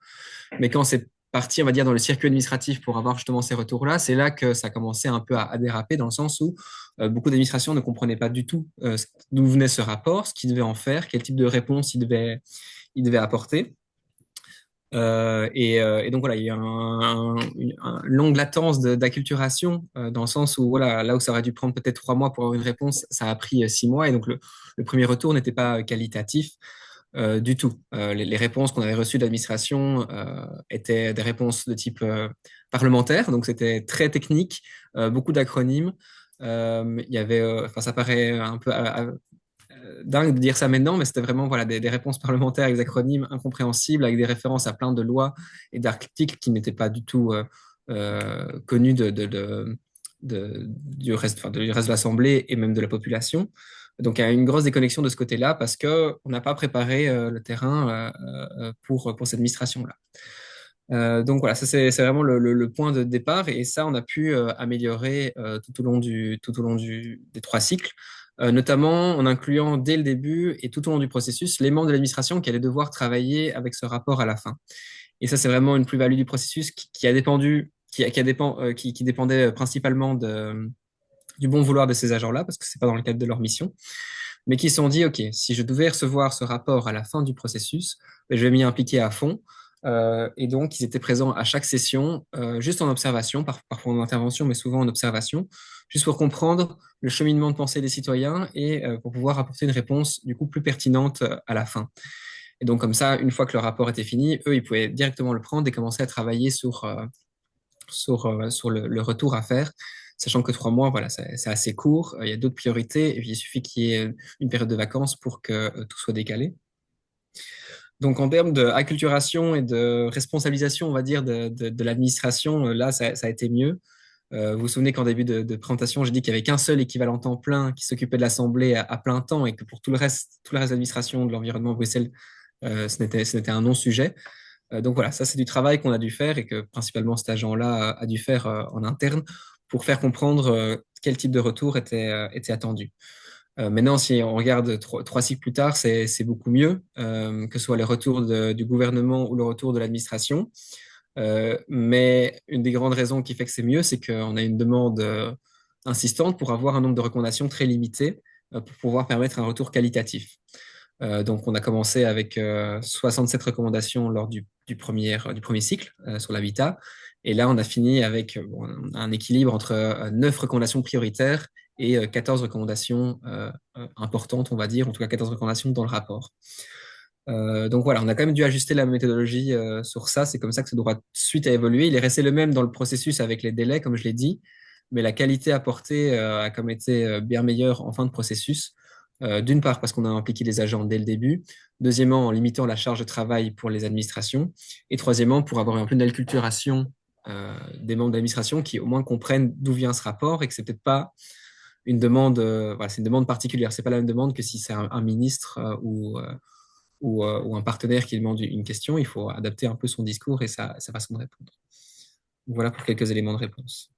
Mais quand c'est parti, on va dire, dans le circuit administratif pour avoir justement ces retours-là, c'est là que ça a commencé un peu à déraper dans le sens où beaucoup d'administrations ne comprenaient pas du tout d'où venait ce rapport, ce qu'il devait en faire, quel type de réponse il devait apporter. Et donc voilà, il y a une longue latence d'acculturation dans le sens où voilà, là où ça aurait dû prendre peut-être 3 mois pour avoir une réponse, ça a pris 6 mois et donc le premier retour n'était pas qualitatif du tout. Les réponses qu'on avait reçues de l'administration étaient des réponses de type parlementaire, donc c'était très technique, beaucoup d'acronymes. Il y avait, enfin ça paraît un peu dingue de dire ça maintenant, mais c'était vraiment voilà, des réponses parlementaires avec des acronymes incompréhensibles, avec des références à plein de lois et d'articles qui n'étaient pas du tout connus du reste, enfin, du reste de l'Assemblée et même de la population. Donc il y a une grosse déconnexion de ce côté-là parce qu'on n'a pas préparé le terrain pour cette administration-là. Donc voilà, ça c'est vraiment le point de départ et ça on a pu améliorer tout au long des 3 cycles, notamment en incluant dès le début et tout au long du processus les membres de l'administration qui allaient devoir travailler avec ce rapport à la fin. Et ça c'est vraiment une plus-value du processus qui a dépendu, qui dépendait principalement du bon vouloir de ces agents-là parce que c'est pas dans le cadre de leur mission, mais qui se sont dit ok, si je devais recevoir ce rapport à la fin du processus, ben, je vais m'y impliquer à fond. Et donc, ils étaient présents à chaque session, juste en observation, parfois en intervention, mais souvent en observation, juste pour comprendre le cheminement de pensée des citoyens et pour pouvoir apporter une réponse du coup plus pertinente à la fin. Et donc, comme ça, une fois que le rapport était fini, eux, ils pouvaient directement le prendre et commencer à travailler sur le retour à faire, sachant que 3 mois, voilà, c'est assez court. Il y a d'autres priorités et puis il suffit qu'il y ait une période de vacances pour que tout soit décalé. Donc, en termes d'acculturation et de responsabilisation, on va dire, de l'administration, là, ça a été mieux. Vous vous souvenez qu'en début de présentation, j'ai dit qu'il n'y avait qu'un seul équivalent temps plein qui s'occupait de l'Assemblée à plein temps et que pour tout le reste de l'administration, de l'environnement Bruxelles, ce n'était un non-sujet. Donc voilà, ça c'est du travail qu'on a dû faire et que principalement cet agent-là a dû faire en interne pour faire comprendre quel type de retour était attendu. Maintenant, si on regarde 3 cycles plus tard, c'est beaucoup mieux, que ce soit les retours du gouvernement ou le retour de l'administration. Mais une des grandes raisons qui fait que c'est mieux, c'est qu'on a une demande insistante pour avoir un nombre de recommandations très limité pour pouvoir permettre un retour qualitatif. Donc, on a commencé avec 67 recommandations lors du premier cycle sur l'habitat. Et là, on a fini avec un équilibre entre 9 recommandations prioritaires et 14 recommandations importantes, on va dire, en tout cas 14 recommandations dans le rapport. Donc voilà, on a quand même dû ajuster la méthodologie sur ça. C'est comme ça que ce droit de suite a évolué. Il est resté le même dans le processus avec les délais, comme je l'ai dit, mais la qualité apportée a comme été bien meilleure en fin de processus. D'une part, parce qu'on a impliqué les agents dès le début. Deuxièmement, en limitant la charge de travail pour les administrations. Et troisièmement, pour avoir un peu une acculturation des membres d'administration qui au moins comprennent d'où vient ce rapport et que c'est peut-être pas une demande, voilà, c'est une demande particulière. C'est pas la même demande que si c'est un ministre ou un partenaire qui demande une question. Il faut adapter un peu son discours et sa façon de répondre. Voilà pour quelques éléments de réponse.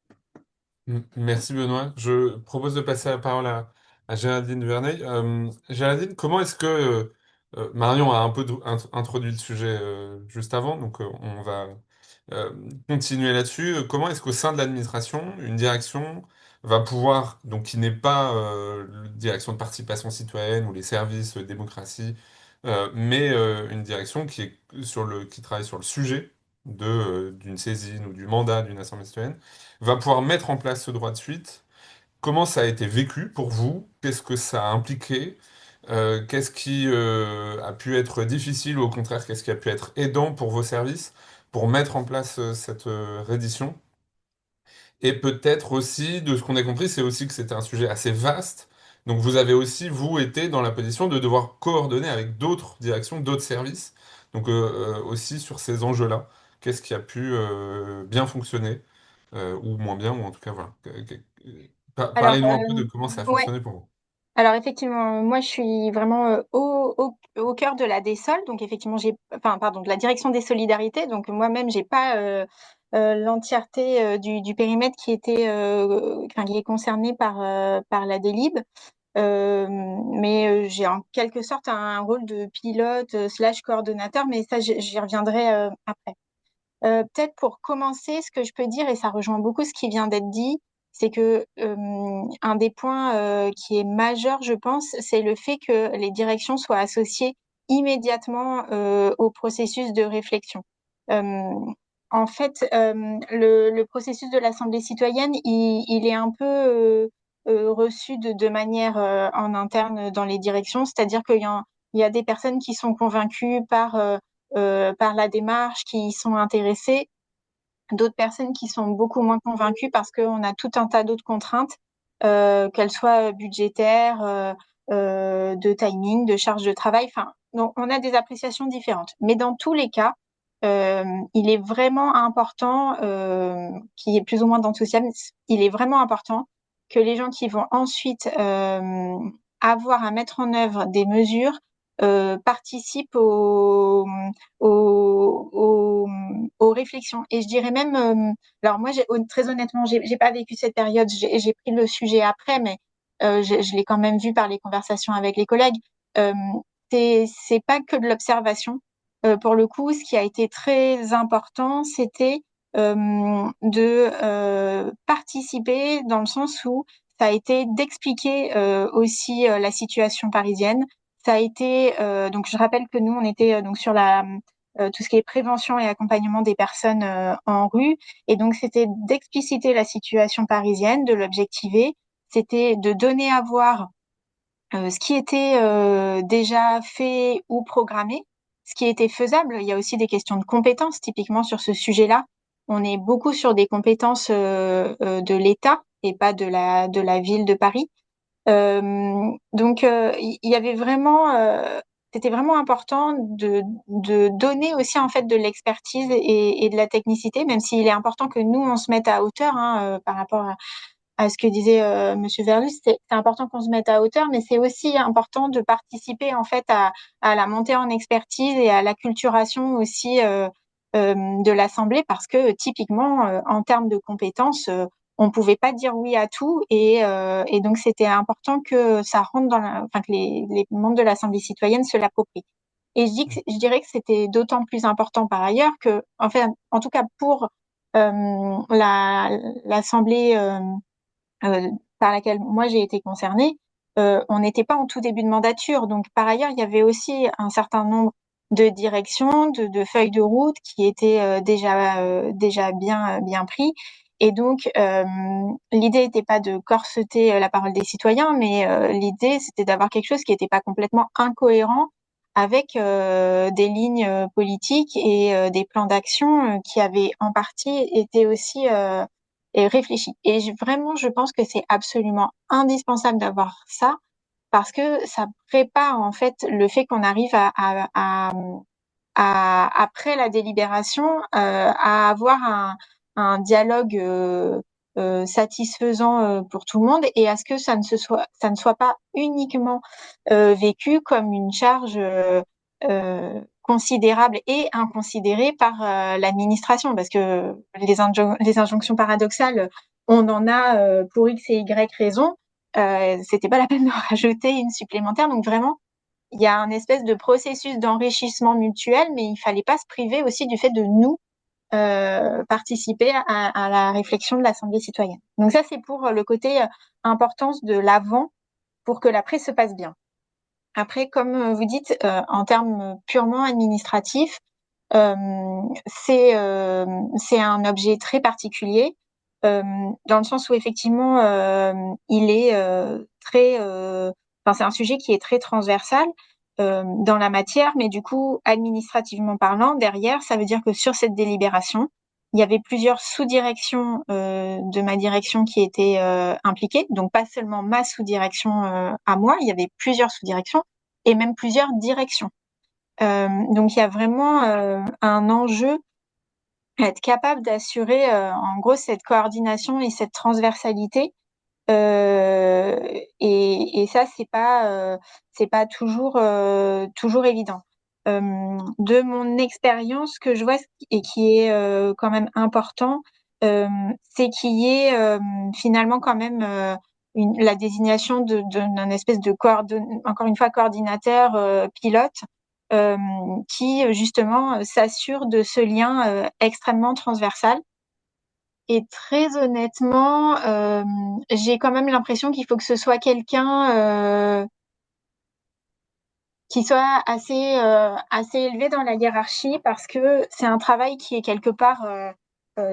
Merci Benoît. Je propose de passer la parole à Géraldine Vernet. Géraldine, comment est-ce que Marion a un peu introduit le sujet juste avant, donc on va euh, continuer là-dessus. Comment est-ce qu'au sein de l'administration, une direction va pouvoir, donc qui n'est pas la direction de participation citoyenne ou les services démocratie, mais une direction qui travaille sur le sujet d'une saisine ou du mandat d'une assemblée citoyenne, va pouvoir mettre en place ce droit de suite. Comment ça a été vécu pour vous? Qu'est-ce que ça a impliqué? Qu'est-ce qui a pu être difficile ou au contraire, qu'est-ce qui a pu être aidant pour vos services pour mettre en place cette reddition? Et peut-être aussi, de ce qu'on a compris, c'est aussi que c'était un sujet assez vaste. Donc vous avez aussi, vous, été dans la position de devoir coordonner avec d'autres directions, d'autres services. Donc aussi sur ces enjeux-là, qu'est-ce qui a pu bien fonctionner, ou moins bien, ou en tout cas, voilà. Alors, Parlez-nous un peu de comment ça a ouais. fonctionné pour vous. Alors effectivement, moi je suis vraiment au cœur de la DESOL, donc effectivement enfin pardon, de la direction des solidarités. Donc moi-même j'ai pas l'entièreté du périmètre enfin, qui est concerné par la Délib. Mais j'ai en quelque sorte un rôle de pilote slash coordonnateur, mais ça j'y reviendrai après. Peut-être pour commencer, ce que je peux dire, et ça rejoint beaucoup ce qui vient d'être dit, c'est que un des points qui est majeur, je pense, c'est le fait que les directions soient associées immédiatement au processus de réflexion. Euh, En fait, le processus de l'Assemblée citoyenne, il est un peu reçu de manière en interne dans les directions, c'est-à-dire il y a des personnes qui sont convaincues par la démarche, qui y sont intéressées, d'autres personnes qui sont beaucoup moins convaincues parce qu'on a tout un tas d'autres contraintes, qu'elles soient budgétaires, de timing, de charge de travail. Enfin, donc on a des appréciations différentes. Mais dans tous les cas, il est vraiment important, qu'il y ait plus ou moins d'enthousiasme, il est vraiment important que les gens qui vont ensuite avoir à mettre en œuvre des mesures participent aux, aux réflexions. Et je dirais même, alors moi, très honnêtement, j'ai pas vécu cette période, j'ai pris le sujet après, mais je l'ai quand même vu par les conversations avec les collègues. Euh, c'est pas que de l'observation. Pour le coup, ce qui a été très important, c'était de participer dans le sens où ça a été d'expliquer aussi la situation parisienne. Ça a été donc je rappelle que nous on était donc sur tout ce qui est prévention et accompagnement des personnes en rue, et donc c'était d'expliciter la situation parisienne, de l'objectiver, c'était de donner à voir ce qui était déjà fait ou programmé, ce qui était faisable. Il y a aussi des questions de compétences, typiquement sur ce sujet-là. On est beaucoup sur des compétences de l'État et pas de la ville de Paris. Donc, il y avait vraiment, c'était vraiment important de donner aussi en fait de l'expertise et de la technicité, même s'il est important que nous on se mette à hauteur par rapport à ce que disait Monsieur Verlus, c'est important qu'on se mette à hauteur, mais c'est aussi important de participer en fait à la montée en expertise et à l'acculturation aussi de l'Assemblée, parce que typiquement en termes de compétences, on pouvait pas dire oui à tout, et donc c'était important que ça rentre enfin que les membres de l'Assemblée citoyenne se l'approprient. Et je dirais que c'était d'autant plus important par ailleurs que, en fait, en tout cas pour l'Assemblée par laquelle moi j'ai été concernée, on n'était pas en tout début de mandature. Donc par ailleurs, il y avait aussi un certain nombre de directions, de feuilles de route qui étaient déjà bien pris. Et donc l'idée n'était pas de corseter la parole des citoyens, mais l'idée c'était d'avoir quelque chose qui n'était pas complètement incohérent avec des lignes politiques et des plans d'action qui avaient en partie été aussi et réfléchi. Et vraiment, je pense que c'est absolument indispensable d'avoir ça parce que ça prépare en fait le fait qu'on arrive après la délibération à avoir un dialogue satisfaisant pour tout le monde, et à ce que ça ne soit pas uniquement vécu comme une charge considérable et inconsidéré par l'administration, parce que les injonctions paradoxales, on en a pour X et Y raisons. C'était pas la peine de rajouter une supplémentaire. Donc vraiment, il y a un espèce de processus d'enrichissement mutuel, mais il fallait pas se priver aussi du fait de nous participer à la réflexion de l'Assemblée citoyenne. Donc ça, c'est pour le côté importance de l'avant pour que l'après se passe bien. Après, comme vous dites, en termes purement administratifs, c'est un objet très particulier, dans le sens où effectivement, il est très, enfin, c'est un sujet qui est très transversal dans la matière, mais du coup, administrativement parlant, derrière, ça veut dire que sur cette délibération, il y avait plusieurs sous-directions de ma direction qui étaient impliquées, donc pas seulement ma sous-direction à moi, il y avait plusieurs sous-directions et même plusieurs directions. Donc il y a vraiment un enjeu à être capable d'assurer en gros cette coordination et cette transversalité. Et ça c'est pas toujours évident. De mon expérience, que je vois et qui est quand même important, c'est qu'il y ait finalement quand même la désignation d'un espèce de encore une fois coordinateur pilote qui justement s'assure de ce lien extrêmement transversal. Et très honnêtement, j'ai quand même l'impression qu'il faut que ce soit quelqu'un qui soit assez élevé dans la hiérarchie, parce que c'est un travail qui est quelque part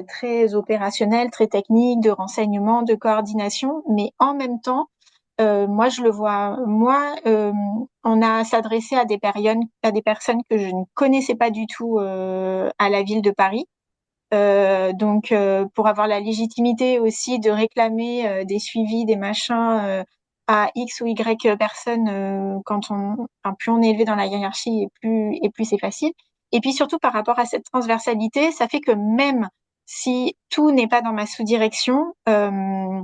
très opérationnel, très technique, de renseignement, de coordination, mais en même temps, moi je le vois, on a à s'adresser à des personnes que je ne connaissais pas du tout à la ville de Paris. Donc, pour avoir la légitimité aussi de réclamer des suivis, des machins à X ou Y personnes, plus on est élevé dans la hiérarchie et plus c'est facile. Et puis surtout par rapport à cette transversalité, ça fait que même si tout n'est pas dans ma sous-direction, euh,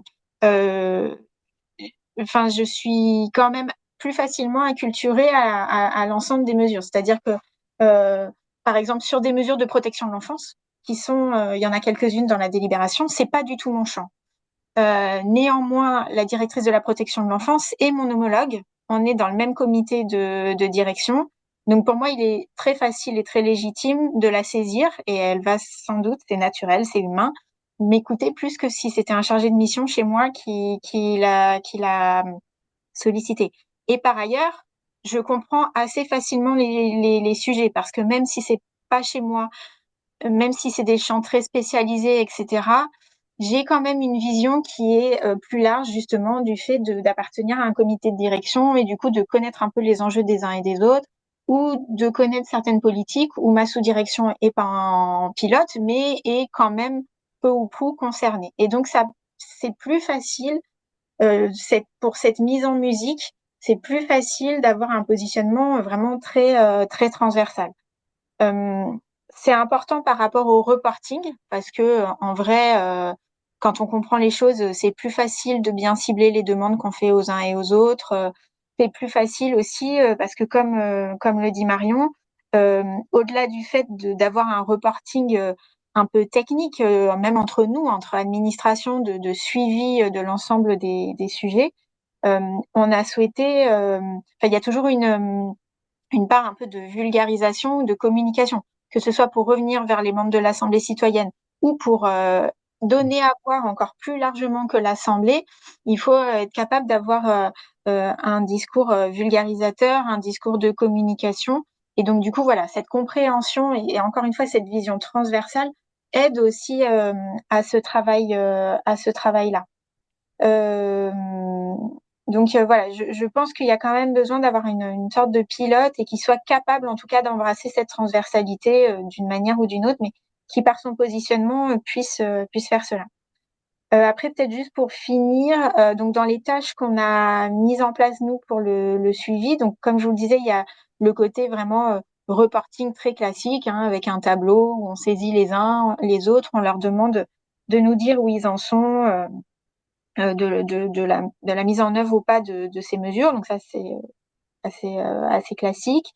enfin, je suis quand même plus facilement acculturée à l'ensemble des mesures. C'est-à-dire que, par exemple, sur des mesures de protection de l'enfance, qui sont, il y en a quelques-unes dans la délibération, c'est pas du tout mon champ. Néanmoins, la directrice de la protection de l'enfance et mon homologue, on est dans le même comité de direction. Donc pour moi, il est très facile et très légitime de la saisir, et elle va sans doute, c'est naturel, c'est humain, m'écouter plus que si c'était un chargé de mission chez moi qui l'a sollicité. Et par ailleurs, je comprends assez facilement les sujets, parce que même si c'est pas chez moi, même si c'est des champs très spécialisés, etc., j'ai quand même une vision qui est plus large, justement, du fait d'appartenir à un comité de direction et du coup de connaître un peu les enjeux des uns et des autres, ou de connaître certaines politiques où ma sous-direction est pas en pilote, mais est quand même peu ou prou concernée. Et donc ça, c'est plus facile pour cette mise en musique, c'est plus facile d'avoir un positionnement vraiment très transversal. Euh, c'est important par rapport au reporting, parce que en vrai, quand on comprend les choses, c'est plus facile de bien cibler les demandes qu'on fait aux uns et aux autres. C'est plus facile aussi parce que comme le dit Marion, au-delà du fait d'avoir un reporting un peu technique, même entre nous, entre administration, de suivi de l'ensemble des sujets, on a souhaité, il y a toujours une part un peu de vulgarisation ou de communication, que ce soit pour revenir vers les membres de l'Assemblée citoyenne ou pour donner à voir encore plus largement que l'Assemblée. Il faut être capable d'avoir un discours vulgarisateur, un discours de communication. Et donc, du coup, voilà, cette compréhension et encore une fois, cette vision transversale aide aussi à ce travail-là. Euh, donc voilà, je pense qu'il y a quand même besoin d'avoir une sorte de pilote et qui soit capable en tout cas d'embrasser cette transversalité d'une manière ou d'une autre, mais qui par son positionnement puisse faire cela. Après, peut-être juste pour finir, donc dans les tâches qu'on a mises en place nous pour le suivi, donc comme je vous le disais, il y a le côté vraiment reporting très classique, hein, avec un tableau où on saisit les uns les autres, on leur demande de nous dire où ils en sont. De la mise en œuvre ou pas de ces mesures. Donc ça, assez classique.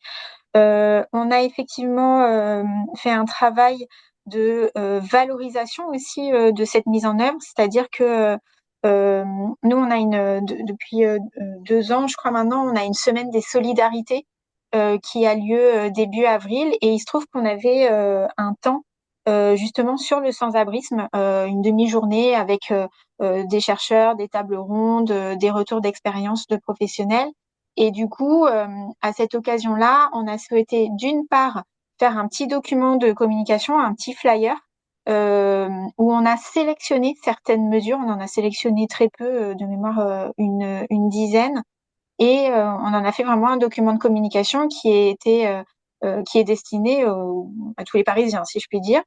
On a effectivement fait un travail de valorisation aussi de cette mise en œuvre, c'est-à-dire que nous, on a depuis 2 ans, je crois maintenant, on a une semaine des solidarités qui a lieu début avril, et il se trouve qu'on avait un temps justement sur le sans-abrisme, une demi-journée avec des chercheurs, des tables rondes, des retours d'expérience de professionnels. Et du coup, à cette occasion-là, on a souhaité d'une part faire un petit document de communication, un petit flyer, où on a sélectionné certaines mesures. On en a sélectionné très peu, de mémoire, une dizaine, et on en a fait vraiment un document de communication qui est destiné à tous les Parisiens, si je puis dire.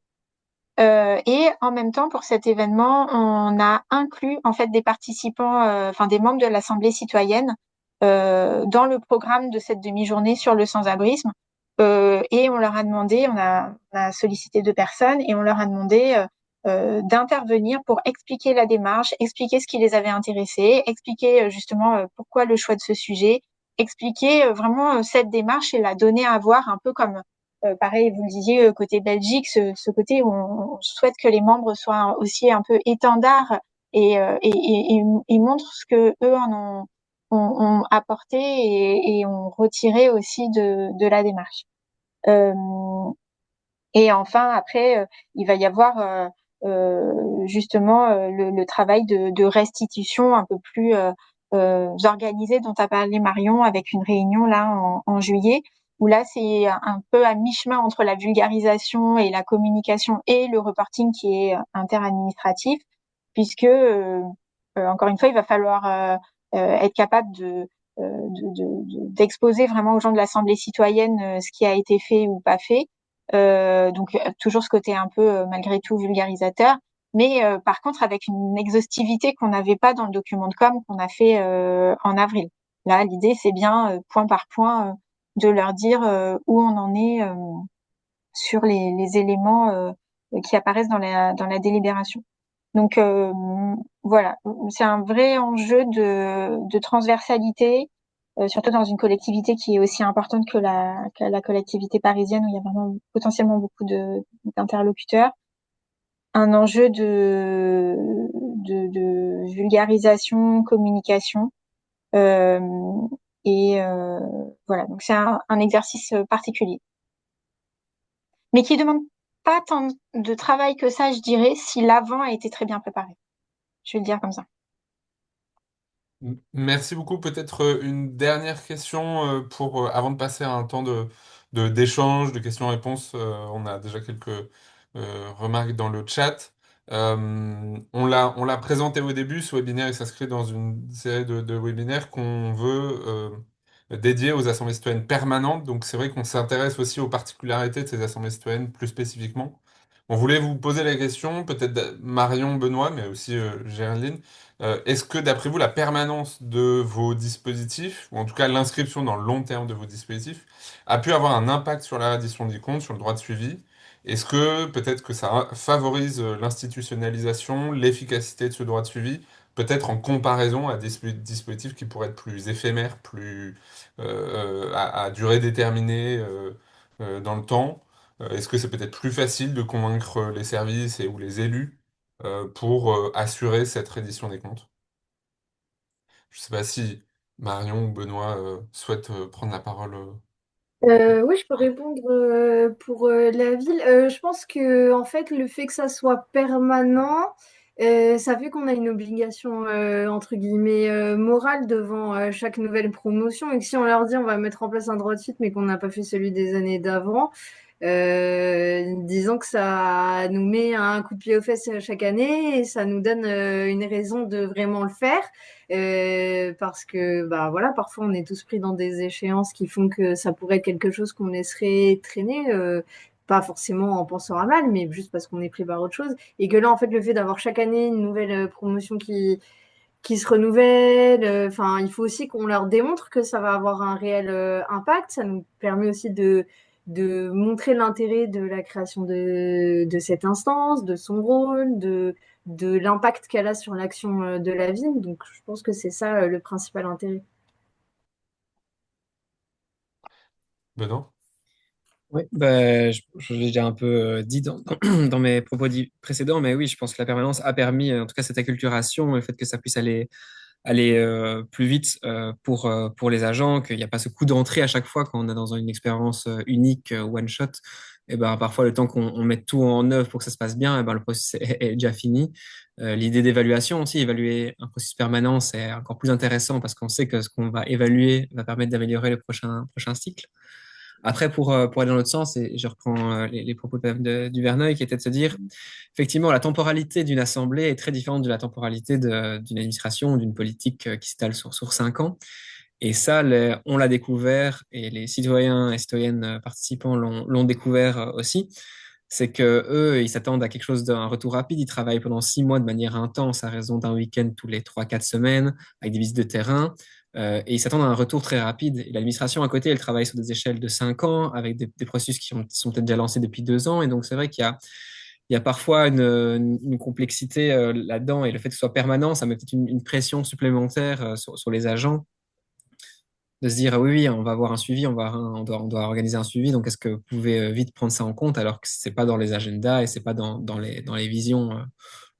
Et en même temps, pour cet événement, on a inclus en fait des participants, enfin des membres de l'Assemblée citoyenne, dans le programme de cette demi-journée sur le sans-abrisme. Et on leur a demandé, on a sollicité 2 personnes, et on leur a demandé d'intervenir pour expliquer la démarche, expliquer ce qui les avait intéressés, expliquer justement pourquoi le choix de ce sujet, expliquer vraiment cette démarche et la donner à voir un peu comme pareil, vous le disiez, côté Belgique, ce côté où on souhaite que les membres soient aussi un peu étendards et montrent ce que eux ont apporté et ont retiré aussi de la démarche. Et enfin, après, il va y avoir justement le travail de restitution un peu plus organisé dont a parlé Marion, avec une réunion là en juillet, où là c'est un peu à mi-chemin entre la vulgarisation et la communication et le reporting qui est interadministratif, puisque encore une fois, il va falloir être capable d'exposer vraiment aux gens de l'Assemblée citoyenne ce qui a été fait ou pas fait. Donc toujours ce côté un peu malgré tout vulgarisateur, mais par contre avec une exhaustivité qu'on n'avait pas dans le document de com qu'on a fait en avril. Là, l'idée c'est bien point par point de leur dire où on en est sur les éléments qui apparaissent dans la délibération. Donc voilà, c'est un vrai enjeu de transversalité, surtout dans une collectivité qui est aussi importante que la collectivité parisienne, où il y a vraiment potentiellement beaucoup d'interlocuteurs. Un enjeu de vulgarisation, communication. Euh, voilà, donc c'est un exercice particulier, mais qui demande pas tant de travail que ça, je dirais, si l'avant a été très bien préparé. Je vais le dire comme ça. Merci beaucoup. Peut-être une dernière question avant de passer à un temps d'échange, de questions-réponses. On a déjà quelques remarques dans le chat. On l'a présenté au début, ce webinaire, il s'inscrit dans une série de webinaires qu'on veut dédier aux assemblées citoyennes permanentes. Donc c'est vrai qu'on s'intéresse aussi aux particularités de ces assemblées citoyennes plus spécifiquement. On voulait vous poser la question, peut-être Marion, Benoît, mais aussi Géraldine. Est-ce que, d'après vous, la permanence de vos dispositifs, ou en tout cas l'inscription dans le long terme de vos dispositifs, a pu avoir un impact sur la reddition des comptes, sur le droit de suivi? Est-ce que peut-être que ça favorise l'institutionnalisation, l'efficacité de ce droit de suivi, peut-être en comparaison à des dispositifs qui pourraient être plus éphémères, plus à durée déterminée dans le temps? Est-ce que c'est peut-être plus facile de convaincre les services ou les élus pour assurer cette reddition des comptes? Je ne sais pas si Marion ou Benoît souhaitent prendre la parole. Oui, je peux répondre pour la ville. Je pense que en fait, le fait que ça soit permanent, ça fait qu'on a une obligation entre guillemets morale devant chaque nouvelle promotion. Et que si on leur dit on va mettre en place un droit de suite, mais qu'on n'a pas fait celui des années d'avant, disons que ça nous met un coup de pied aux fesses chaque année et ça nous donne une raison de vraiment le faire. Parce que bah voilà, parfois on est tous pris dans des échéances qui font que ça pourrait être quelque chose qu'on laisserait traîner, pas forcément en pensant à mal, mais juste parce qu'on est pris par autre chose. Et que là, en fait, le fait d'avoir chaque année une nouvelle promotion qui se renouvelle, enfin, il faut aussi qu'on leur démontre que ça va avoir un réel impact. Ça nous permet aussi de montrer l'intérêt de la création de cette instance, de son rôle, de l'impact qu'elle a sur l'action de la ville. Donc, je pense que c'est ça le principal intérêt. Benoît? Oui, je l'ai déjà un peu dit dans mes propos précédents, mais oui, je pense que la permanence a permis, en tout cas cette acculturation, le fait que ça puisse aller plus vite pour les agents, qu'il n'y a pas ce coup d'entrée à chaque fois quand on est dans une expérience unique, one shot. Et ben parfois le temps qu'on mette tout en œuvre pour que ça se passe bien, et ben le processus est déjà fini. L'idée d'évaluation aussi, évaluer un processus permanent, c'est encore plus intéressant parce qu'on sait que ce qu'on va évaluer va permettre d'améliorer le prochain cycle. Après, pour aller dans l'autre sens, et je reprends les propos du Verneuil, qui était de se dire, effectivement, la temporalité d'une assemblée est très différente de la temporalité d'une administration ou d'une politique qui s'étale sur 5 ans. Et ça, on l'a découvert, et les citoyens et citoyennes participants l'ont découvert aussi. C'est que eux, ils s'attendent à quelque chose d'un retour rapide. Ils travaillent pendant 6 mois de manière intense, à raison d'un week-end tous les 3, 4 semaines, avec des visites de terrain. Et ils s'attendent à un retour très rapide. Et l'administration à côté, elle travaille sur des échelles de 5 ans, avec des processus qui sont peut-être déjà lancés depuis 2 ans. Et donc, c'est vrai qu'il y a parfois une complexité là-dedans. Et le fait que ce soit permanent, ça met peut-être une pression supplémentaire sur les agents de se dire, ah oui, oui, on va avoir un suivi, on doit organiser un suivi. Donc, est-ce que vous pouvez vite prendre ça en compte alors que c'est pas dans les agendas et c'est pas dans les visions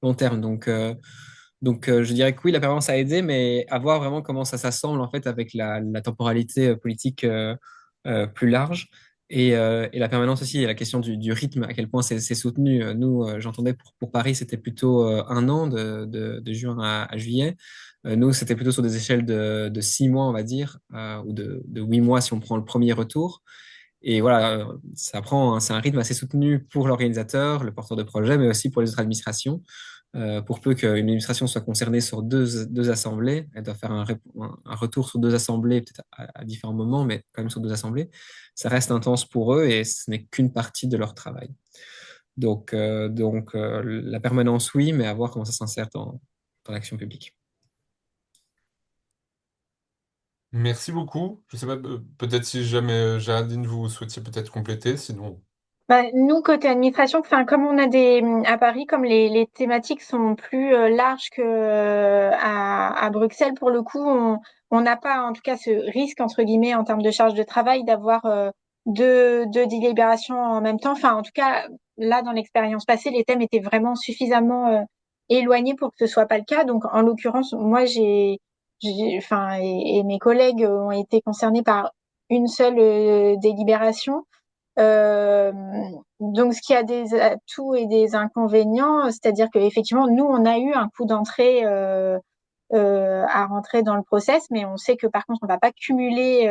long terme. Donc, je dirais que oui, la permanence a aidé, mais à voir vraiment comment ça s'assemble en fait avec la temporalité politique plus large. Et la permanence aussi, et la question du rythme, à quel point c'est soutenu. Nous, j'entendais pour Paris, c'était plutôt 1 an de juin à juillet. Nous, c'était plutôt sur des échelles de 6 mois, on va dire, ou de 8 mois si on prend le premier retour. Et voilà, c'est un rythme assez soutenu pour l'organisateur, le porteur de projet, mais aussi pour les autres administrations. Pour peu qu'une administration soit concernée sur deux assemblées, elle doit faire un retour sur 2 assemblées, peut-être à différents moments, mais quand même sur 2 assemblées. Ça reste intense pour eux et ce n'est qu'une partie de leur travail. Donc, la permanence, oui, mais à voir comment ça s'insère dans l'action publique. Merci beaucoup. Je sais pas, peut-être si jamais Géraldine, vous souhaitiez peut-être compléter, sinon. Bah, nous, côté administration, enfin, comme on a à Paris, comme les thématiques sont plus larges que à Bruxelles, pour le coup, on n'a pas, en tout cas, ce risque, entre guillemets, en termes de charge de travail, d'avoir deux délibérations en même temps. Enfin, en tout cas, là, dans l'expérience passée, les thèmes étaient vraiment suffisamment éloignés pour que ce soit pas le cas. Donc, en l'occurrence, moi, enfin, et mes collègues ont été concernés par une seule délibération. Euh, donc, ce qui a des atouts et des inconvénients, c'est-à-dire qu'effectivement, nous, on a eu un coup d'entrée à rentrer dans le process, mais on sait que par contre, on va pas cumuler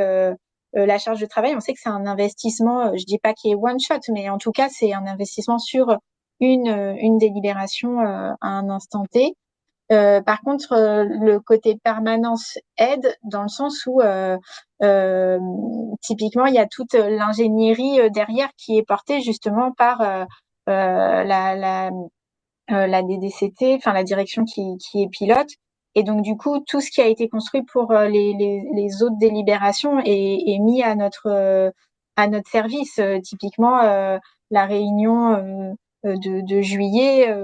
la charge de travail. On sait que c'est un investissement, je dis pas qu'il est one shot, mais en tout cas, c'est un investissement sur une délibération à un instant T. Par contre, le côté permanence aide dans le sens où typiquement il y a toute l'ingénierie derrière qui est portée justement par la DDCT, enfin la direction qui est pilote. Et donc du coup, tout ce qui a été construit pour les autres délibérations est mis à notre service. Typiquement, la réunion de juillet,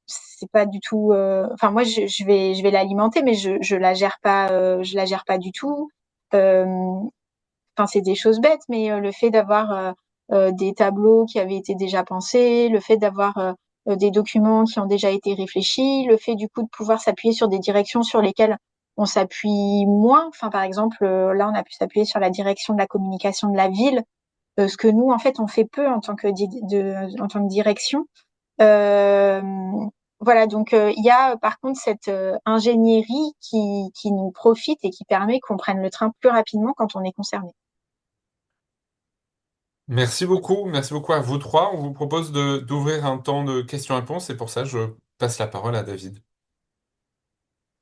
c'est pas du tout. Enfin moi, je vais l'alimenter, mais je la gère pas. Je la gère pas du tout. Enfin, c'est des choses bêtes, mais le fait d'avoir des tableaux qui avaient été déjà pensés, le fait d'avoir des documents qui ont déjà été réfléchis, le fait du coup de pouvoir s'appuyer sur des directions sur lesquelles on s'appuie moins. Enfin, par exemple, là, on a pu s'appuyer sur la direction de la communication de la ville, ce que nous, en fait, on fait peu en tant que direction. Euh, voilà, donc il y a par contre cette ingénierie qui nous profite et qui permet qu'on prenne le train plus rapidement quand on est concerné. Merci beaucoup à vous trois. On vous propose d'ouvrir un temps de questions-réponses et pour ça, je passe la parole à David.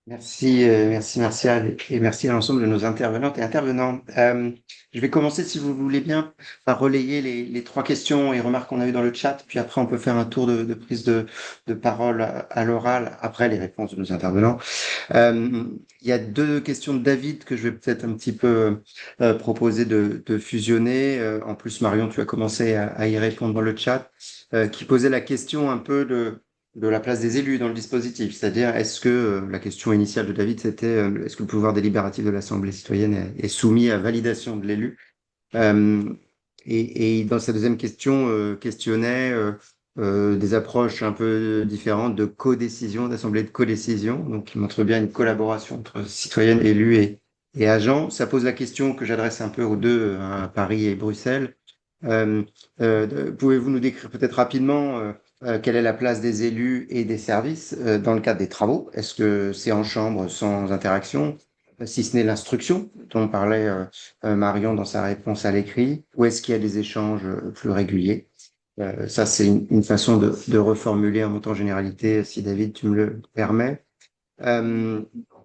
Merci, merci Martial et merci à l'ensemble de nos intervenantes et intervenants. Je vais commencer, si vous voulez bien, par relayer les 3 questions et remarques qu'on a eues dans le chat, puis après on peut faire un tour de prise de parole à l'oral après les réponses de nos intervenants. Il y a 2 questions de David que je vais peut-être un petit peu proposer de fusionner. En plus, Marion, tu as commencé à y répondre dans le chat, qui posait la question un peu de la place des élus dans le dispositif. C'est-à-dire, est-ce que la question initiale de David, c'était est-ce que le pouvoir délibératif de l'Assemblée citoyenne est soumis à validation de l'élu? Euh, et dans sa deuxième question, questionnait des approches un peu différentes de codécision, d'assemblée de codécision, donc qui montre bien une collaboration entre citoyennes, élus et agents. Ça pose la question que j'adresse un peu aux deux, à Paris et Bruxelles. Euh, Pouvez-vous nous décrire peut-être rapidement quelle est la place des élus et des services dans le cadre des travaux? Est-ce que c'est en chambre sans interaction, si ce n'est l'instruction dont parlait Marion dans sa réponse à l'écrit, ou est-ce qu'il y a des échanges plus réguliers? Ça, c'est une façon de reformuler en montant en généralité, si David, tu me le permets. Euh,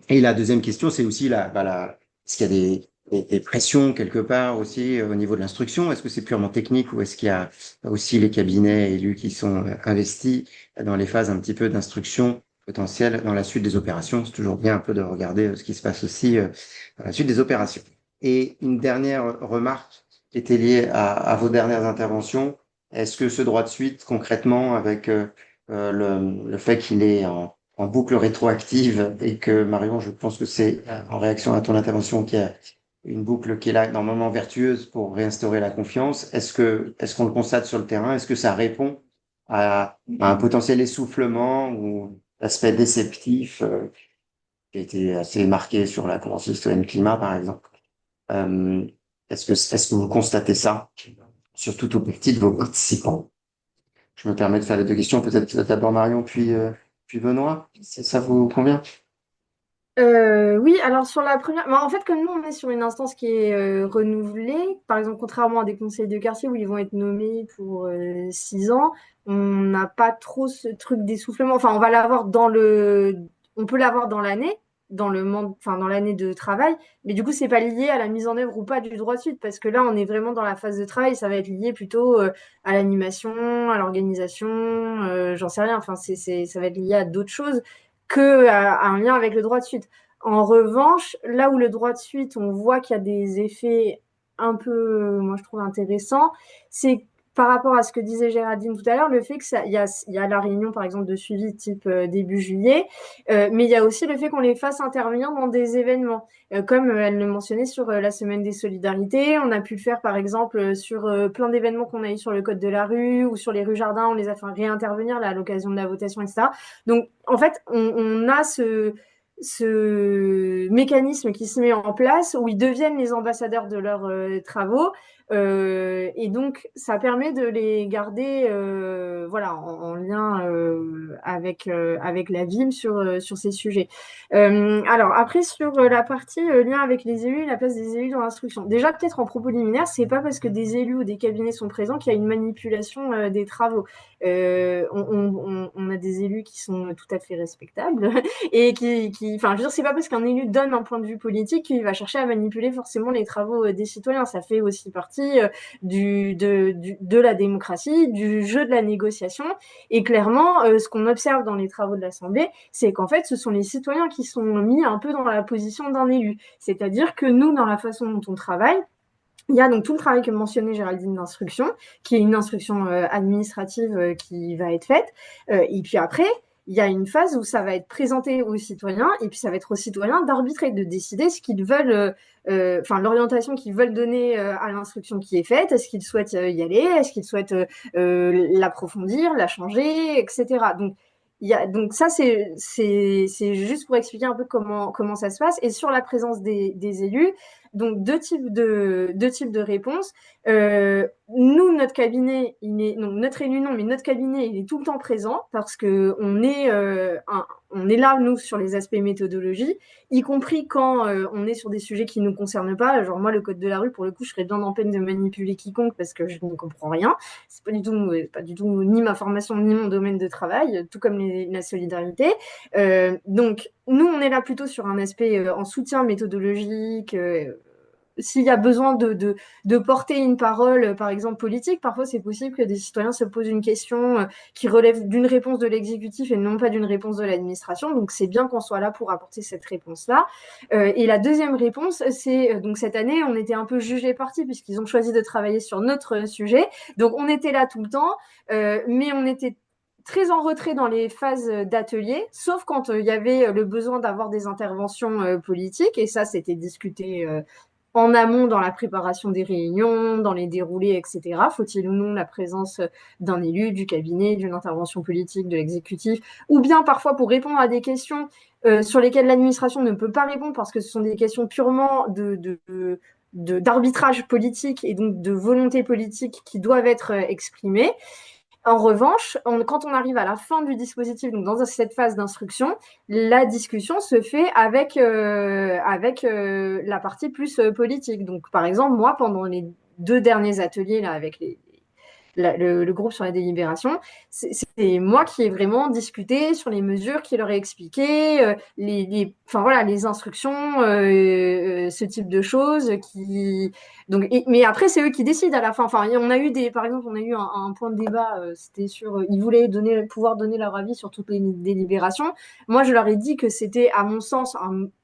et la deuxième question, c'est aussi est-ce qu'il y a des pressions quelque part aussi au niveau de l'instruction? Est-ce que c'est purement technique ou est-ce qu'il y a aussi les cabinets élus qui sont investis dans les phases un petit peu d'instruction potentielle dans la suite des opérations? C'est toujours bien un peu de regarder ce qui se passe aussi dans la suite des opérations. Et une dernière remarque qui était liée à vos dernières interventions. Est-ce que ce droit de suite, concrètement, avec le fait qu'il est en boucle rétroactive et que Marion, je pense que c'est en réaction à ton intervention qu'il y a une boucle qui est là normalement vertueuse pour réinstaurer la confiance. Est-ce qu'on le constate sur le terrain? Est-ce que ça répond à un potentiel essoufflement ou aspect déceptif qui a été assez marqué sur la Convention citoyenne climat, par exemple? Euh, est-ce que vous constatez ça sur toute ou partie de vos participants? Je me permets de faire les deux questions, peut-être d'abord Marion, puis Benoît, si ça vous convient. Oui, alors sur la première, en fait, comme nous, on est sur une instance qui est renouvelée, par exemple, contrairement à des conseils de quartier où ils vont être nommés pour 6 ans, on n'a pas trop ce truc d'essoufflement. Enfin, on va l'avoir on peut l'avoir dans l'année, enfin, dans l'année de travail, mais du coup, c'est pas lié à la mise en œuvre ou pas du droit de suite, parce que là, on est vraiment dans la phase de travail, ça va être lié plutôt à l'animation, à l'organisation, j'en sais rien. Enfin, ça va être lié à d'autres choses à un lien avec le droit de suite. En revanche, là où le droit de suite, on voit qu'il y a des effets un peu, moi je trouve intéressants, c'est par rapport à ce que disait Géraldine tout à l'heure, le fait qu'il y a la réunion par exemple de suivi type début juillet, mais il y a aussi le fait qu'on les fasse intervenir dans des événements. Comme elle le mentionnait sur la semaine des solidarités, on a pu le faire par exemple sur plein d'événements qu'on a eu sur le code de la rue ou sur les rues jardins, on les a fait réintervenir là, à l'occasion de la votation, etc. Donc en fait, on a ce mécanisme qui se met en place où ils deviennent les ambassadeurs de leurs travaux. Et donc, ça permet de les garder voilà, en lien avec la ville sur ces sujets. Alors, après, sur la partie lien avec les élus et la place des élus dans l'instruction. Déjà, peut-être en propos liminaire, c'est pas parce que des élus ou des cabinets sont présents qu'il y a une manipulation des travaux. On a des élus qui sont tout à fait respectables et enfin, je veux dire, c'est pas parce qu'un élu donne un point de vue politique qu'il va chercher à manipuler forcément les travaux des citoyens. Ça fait aussi partie de la démocratie, du jeu de la négociation. Et clairement, ce qu'on observe dans les travaux de l'Assemblée, c'est qu'en fait, ce sont les citoyens qui sont mis un peu dans la position d'un élu. C'est-à-dire que nous, dans la façon dont on travaille, il y a donc tout le travail que mentionnait Géraldine d'instruction, qui est une instruction administrative qui va être faite. Et puis après, il y a une phase où ça va être présenté aux citoyens, et puis ça va être aux citoyens d'arbitrer, de décider ce qu'ils veulent, enfin l'orientation qu'ils veulent donner à l'instruction qui est faite. Est-ce qu'ils souhaitent y aller? Est-ce qu'ils souhaitent l'approfondir, la changer, etc. Donc ça, c'est juste pour expliquer un peu comment ça se passe. Et sur la présence des élus, donc deux types de réponses. Nous, notre cabinet, notre élu non, mais notre cabinet, il est tout le temps présent parce que on est là, nous, sur les aspects méthodologie, y compris quand on est sur des sujets qui nous concernent pas. Genre moi, le code de la rue, pour le coup, je serais bien en peine de manipuler quiconque parce que je ne comprends rien. C'est pas du tout ni ma formation ni mon domaine de travail, tout comme la solidarité. Donc nous, on est là plutôt sur un aspect en soutien méthodologique. S'il y a besoin de porter une parole, par exemple politique, parfois c'est possible que des citoyens se posent une question qui relève d'une réponse de l'exécutif et non pas d'une réponse de l'administration. Donc c'est bien qu'on soit là pour apporter cette réponse-là. Et la deuxième réponse, c'est donc cette année, on était un peu jugés partis puisqu'ils ont choisi de travailler sur notre sujet. Donc on était là tout le temps, mais on était très en retrait dans les phases d'atelier, sauf quand il y avait le besoin d'avoir des interventions politiques, et ça, c'était discuté en amont dans la préparation des réunions, dans les déroulés, etc. Faut-il ou non la présence d'un élu, du cabinet, d'une intervention politique, de l'exécutif, ou bien parfois pour répondre à des questions sur lesquelles l'administration ne peut pas répondre parce que ce sont des questions purement d'arbitrage politique et donc de volonté politique qui doivent être exprimées. En revanche, quand on arrive à la fin du dispositif, donc dans cette phase d'instruction, la discussion se fait avec la partie plus politique. Donc, par exemple, moi, pendant les 2 derniers ateliers là, avec le groupe sur la délibération, c'est moi qui ai vraiment discuté sur les mesures, qui leur ai expliqué enfin voilà, les instructions, ce type de choses. Mais après, c'est eux qui décident à la fin. Enfin, par exemple, on a eu un point de débat, c'était sur, ils voulaient pouvoir donner leur avis sur toutes les délibérations. Moi, je leur ai dit que c'était, à mon sens,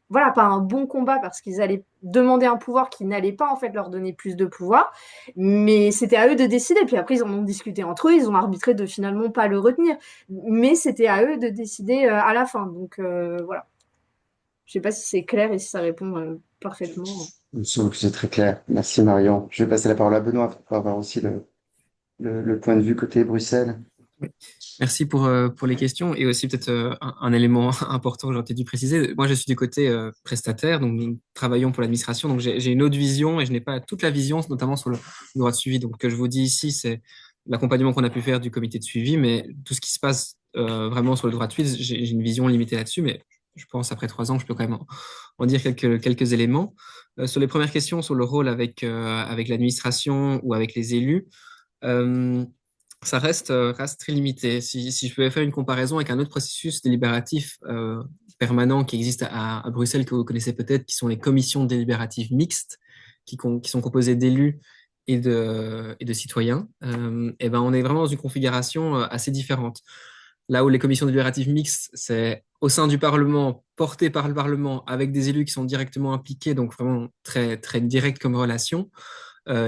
voilà, pas un bon combat parce qu'ils allaient demander un pouvoir qui n'allait pas en fait leur donner plus de pouvoir, mais c'était à eux de décider. Puis après, ils en ont discuté entre eux, ils ont arbitré de finalement pas le retenir, mais c'était à eux de décider à la fin. Donc voilà. Je sais pas si c'est clair et si ça répond parfaitement. Il me semble que c'est très clair. Merci Marion. Je vais passer la parole à Benoît pour avoir aussi le point de vue côté Bruxelles. Merci pour les questions et aussi peut-être un élément important que j'aurais dû préciser. Moi, je suis du côté prestataire, donc nous travaillons pour l'administration, donc j'ai une autre vision et je n'ai pas toute la vision, notamment sur le droit de suivi. Donc, ce que je vous dis ici, c'est l'accompagnement qu'on a pu faire du comité de suivi, mais tout ce qui se passe vraiment sur le droit de suivi, j'ai une vision limitée là-dessus, mais je pense après 3 ans, je peux quand même en dire quelques éléments. Sur les premières questions, sur le rôle avec l'administration ou avec les élus, ça reste très limité. Si je pouvais faire une comparaison avec un autre processus délibératif permanent qui existe à Bruxelles, que vous connaissez peut-être, qui sont les commissions délibératives mixtes, qui sont composées d'élus et de citoyens, et ben on est vraiment dans une configuration assez différente. Là où les commissions délibératives mixtes, c'est au sein du Parlement, porté par le Parlement, avec des élus qui sont directement impliqués, donc vraiment très, très direct comme relation.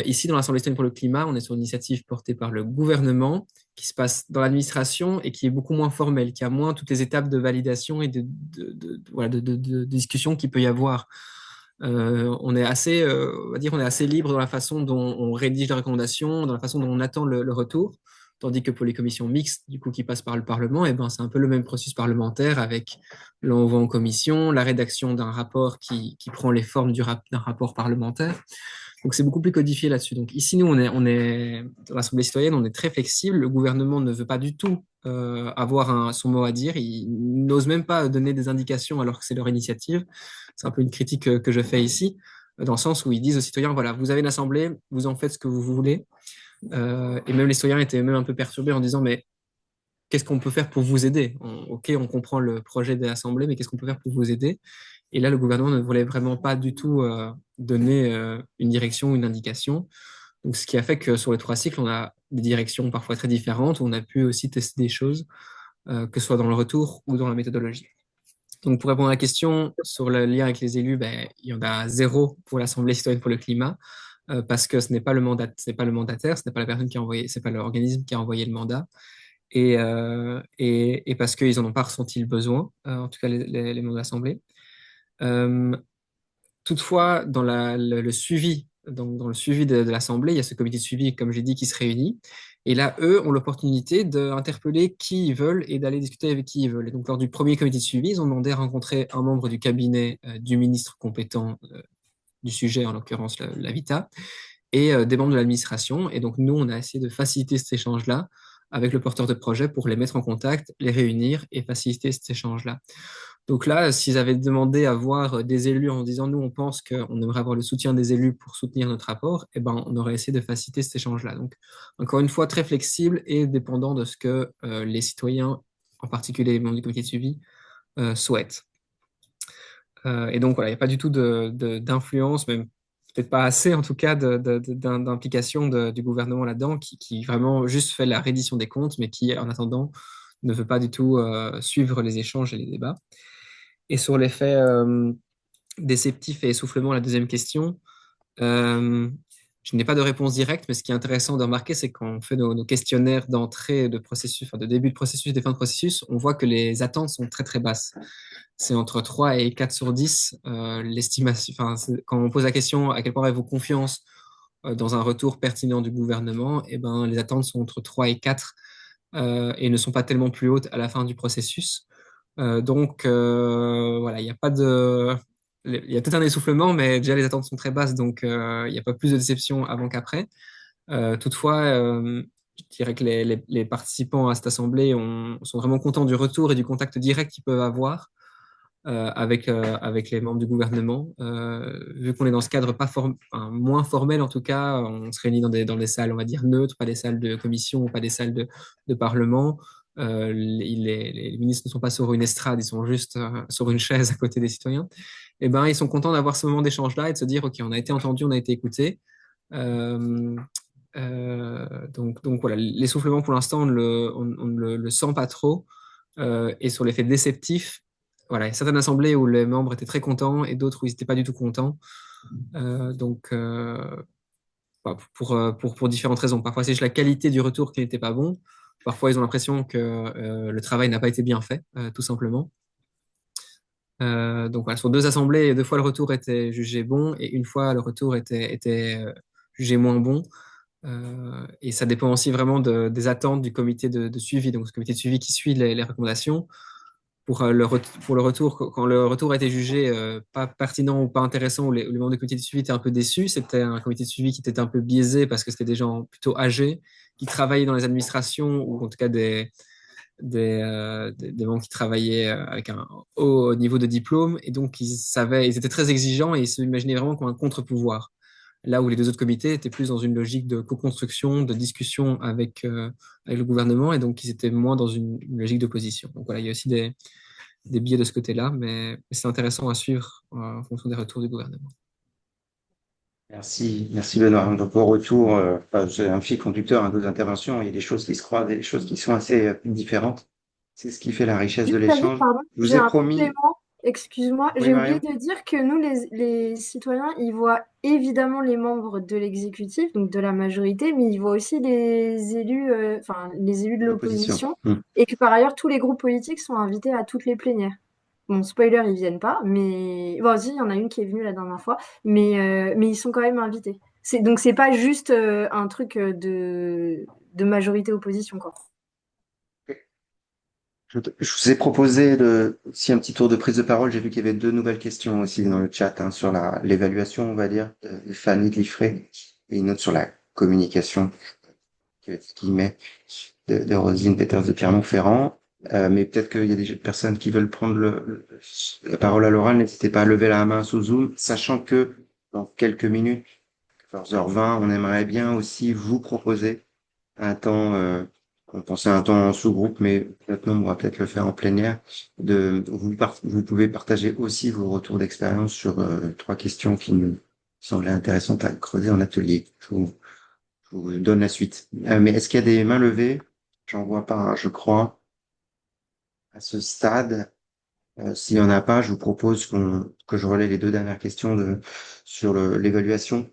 Ici, dans l'Assemblée citoyenne pour le climat, on est sur une initiative portée par le gouvernement qui se passe dans l'administration et qui est beaucoup moins formelle, qui a moins toutes les étapes de validation et voilà, de discussion qu'il peut y avoir. On est assez, on va dire, on est assez libre dans la façon dont on rédige les recommandations, dans la façon dont on attend le retour. Tandis que pour les commissions mixtes, du coup, qui passent par le Parlement, eh ben, c'est un peu le même processus parlementaire avec l'envoi en commission, la rédaction d'un rapport qui prend les formes d'un rapport parlementaire. Donc, c'est beaucoup plus codifié là-dessus. Donc, ici, nous, on est dans l'Assemblée citoyenne, on est très flexible. Le gouvernement ne veut pas du tout avoir son mot à dire. Il n'ose même pas donner des indications alors que c'est leur initiative. C'est un peu une critique que je fais ici, dans le sens où ils disent aux citoyens, voilà, vous avez une assemblée, vous en faites ce que vous voulez. Et même les citoyens étaient même un peu perturbés en disant, mais qu'est-ce qu'on peut faire pour vous aider? Ok, on comprend le projet de l'Assemblée, mais qu'est-ce qu'on peut faire pour vous aider? Et là, le gouvernement ne voulait vraiment pas du tout donner une direction ou une indication. Donc, ce qui a fait que sur les 3 cycles, on a des directions parfois très différentes, où on a pu aussi tester des choses, que ce soit dans le retour ou dans la méthodologie. Donc, pour répondre à la question sur le lien avec les élus, ben, il y en a 0 pour l'Assemblée citoyenne pour le climat, parce que ce n'est pas le mandataire, ce n'est pas la personne qui a envoyé, c'est pas l'organisme qui a envoyé le mandat, et parce qu'ils n'en ont pas ressenti le besoin, en tout cas les membres de l'Assemblée. Toutefois, dans le suivi, dans le suivi de l'Assemblée, il y a ce comité de suivi, comme j'ai dit, qui se réunit. Et là, eux ont l'opportunité d'interpeller qui ils veulent et d'aller discuter avec qui ils veulent. Et donc, lors du premier comité de suivi, ils ont demandé à rencontrer un membre du cabinet du ministre compétent du sujet, en l'occurrence l'habitat, et des membres de l'administration. Et donc, nous, on a essayé de faciliter cet échange-là avec le porteur de projet pour les mettre en contact, les réunir et faciliter cet échange-là. Donc là, s'ils avaient demandé à voir des élus en disant, nous, on pense qu'on aimerait avoir le soutien des élus pour soutenir notre rapport, eh ben, on aurait essayé de faciliter cet échange-là. Donc, encore une fois, très flexible et dépendant de ce que les citoyens, en particulier les membres du comité de suivi, souhaitent. Et donc, voilà, il n'y a pas du tout d'influence, même peut-être pas assez en tout cas, d'implication du gouvernement là-dedans, qui vraiment juste fait la reddition des comptes, mais qui, en attendant, ne veut pas du tout suivre les échanges et les débats. Et sur l'effet déceptif et essoufflement, la deuxième question, je n'ai pas de réponse directe, mais ce qui est intéressant de remarquer, c'est quand on fait nos questionnaires d'entrée de processus, enfin de début de processus, de fin de processus, on voit que les attentes sont très très basses. c'est entre 3 et 4 sur 10. L'estimation, quand on pose la question à quel point avez-vous confiance dans un retour pertinent du gouvernement, eh ben, les attentes sont entre 3 et 4 et ne sont pas tellement plus hautes à la fin du processus. Voilà, il n'y a pas de... Il y a peut-être un essoufflement, mais déjà les attentes sont très basses, donc il n'y a pas plus de déception avant qu'après. Toutefois, je dirais que les participants à cette assemblée sont vraiment contents du retour et du contact direct qu'ils peuvent avoir avec les membres du gouvernement. Vu qu'on est dans ce cadre moins formel, en tout cas, on se réunit dans des salles, on va dire, neutres, pas des salles de commission, pas des salles de parlement. Les ministres ne sont pas sur une estrade, ils sont juste sur une chaise à côté des citoyens. Et ben, ils sont contents d'avoir ce moment d'échange-là et de se dire, OK, on a été entendu, on a été écouté. Euh, donc voilà, l'essoufflement pour l'instant, on ne le sent pas trop. Et sur l'effet déceptif, voilà, il y a certaines assemblées où les membres étaient très contents et d'autres où ils n'étaient pas du tout contents. Bah, pour différentes raisons. Parfois, c'est juste la qualité du retour qui n'était pas bon. Parfois, ils ont l'impression que le travail n'a pas été bien fait, tout simplement. Donc voilà, sur 2 assemblées, 2 fois le retour était jugé bon et une fois le retour était jugé moins bon. Et ça dépend aussi vraiment des attentes du comité de suivi. Donc, ce comité de suivi qui suit les recommandations. Pour le retour, quand le retour a été jugé pas pertinent ou pas intéressant, où les membres du comité de suivi étaient un peu déçus, c'était un comité de suivi qui était un peu biaisé parce que c'était des gens plutôt âgés qui travaillaient dans les administrations ou en tout cas des membres qui travaillaient avec un haut niveau de diplôme et donc ils étaient très exigeants et ils s'imaginaient vraiment comme un contre-pouvoir. Là où les 2 autres comités étaient plus dans une logique de co-construction, de discussion avec le gouvernement, et donc ils étaient moins dans une logique d'opposition. Donc voilà, il y a aussi des biais de ce côté-là, mais c'est intéressant à suivre en fonction des retours du gouvernement. Merci Benoît. Donc au retour, j'ai un fil conducteur à nos interventions. Il y a des choses qui se croisent et des choses qui sont assez différentes. C'est ce qui fait la richesse de Juste, David, l'échange. pardon, Je vous j'ai ai un promis. complément. Excuse-moi, Oui, j'ai oublié Marion? de dire que nous, les citoyens, ils voient évidemment les membres de l'exécutif, donc de la majorité, mais ils voient aussi les élus, enfin les élus de L'opposition. l'opposition, et que par ailleurs, tous les groupes politiques sont invités à toutes les plénières. Bon, spoiler, ils viennent pas, mais bon, si, il y en a une qui est venue la dernière fois, mais ils sont quand même invités. Donc c'est pas juste un truc de majorité opposition, quoi. Je vous ai proposé aussi un petit tour de prise de parole. J'ai vu qu'il y avait 2 nouvelles questions aussi dans le chat, hein, sur l'évaluation, on va dire, de Fanny de Liffré, et une autre sur la communication, guillemets, de Roselyne Peters de Clermont-Ferrand. Mais peut-être qu'il y a des personnes qui veulent prendre la parole à l'oral. N'hésitez pas à lever la main sous Zoom, sachant que dans quelques minutes, 14h20, on aimerait bien aussi vous proposer un temps, on pensait à un temps en sous-groupe, mais maintenant on va peut-être le faire en plénière. Vous pouvez partager aussi vos retours d'expérience sur 3 questions qui nous semblaient intéressantes à creuser en atelier. Je vous donne la suite. Mais est-ce qu'il y a des mains levées? J'en vois pas, hein, je crois, à ce stade. S'il y en a pas, je vous propose que je relaie les 2 dernières questions sur l'évaluation.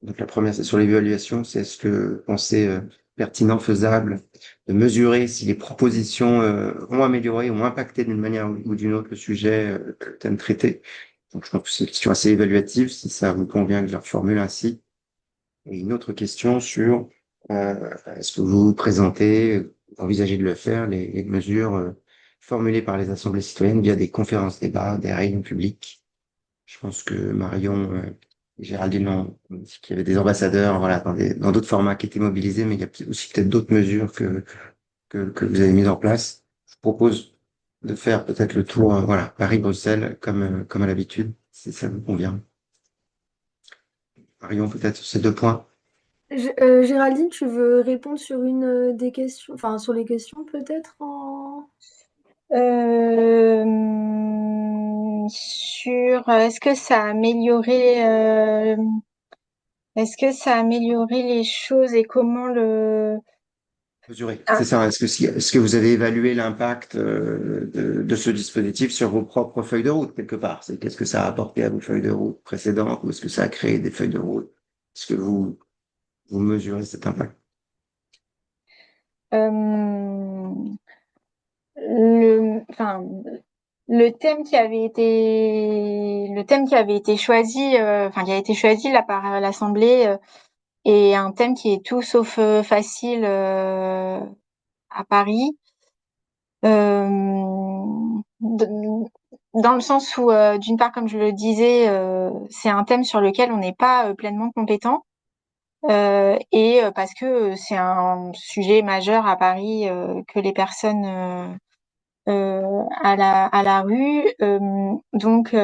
Donc la première, c'est sur l'évaluation, c'est est-ce que vous pensez pertinent, faisable de mesurer si les propositions ont amélioré, ont impacté d'une manière ou d'une autre le sujet, le thème traité. Donc je pense que c'est une question assez évaluative, si ça vous convient que je la reformule ainsi. Et une autre question sur est-ce que vous présentez, envisagez de le faire, les mesures formulées par les assemblées citoyennes via des conférences débats, des réunions publiques. Je pense que Marion et Géraldine ont dit qu'il y avait des ambassadeurs, voilà, dans d'autres formats qui étaient mobilisés, mais il y a aussi peut-être d'autres mesures que vous avez mises en place. Je propose de faire peut-être le tour, voilà, Paris-Bruxelles, comme à l'habitude, si ça vous convient. Marion, peut-être sur ces 2 points. Géraldine, tu veux répondre sur une des questions, enfin sur les questions peut-être en... Sur est-ce que ça a amélioré les choses et comment le Mesurer, ah, c'est ça. Est-ce que vous avez évalué l'impact de ce dispositif sur vos propres feuilles de route quelque part? C'est qu'est-ce que ça a apporté à vos feuilles de route précédentes ou est-ce que ça a créé des feuilles de route? Est-ce que vous mesurez cet impact? enfin le thème qui avait été choisi, enfin qui a été choisi là par l'Assemblée, est un thème qui est tout sauf facile à Paris. Dans le sens où, d'une part, comme je le disais, c'est un thème sur lequel on n'est pas pleinement compétent, et parce que c'est un sujet majeur à Paris, que les personnes à la rue. Donc,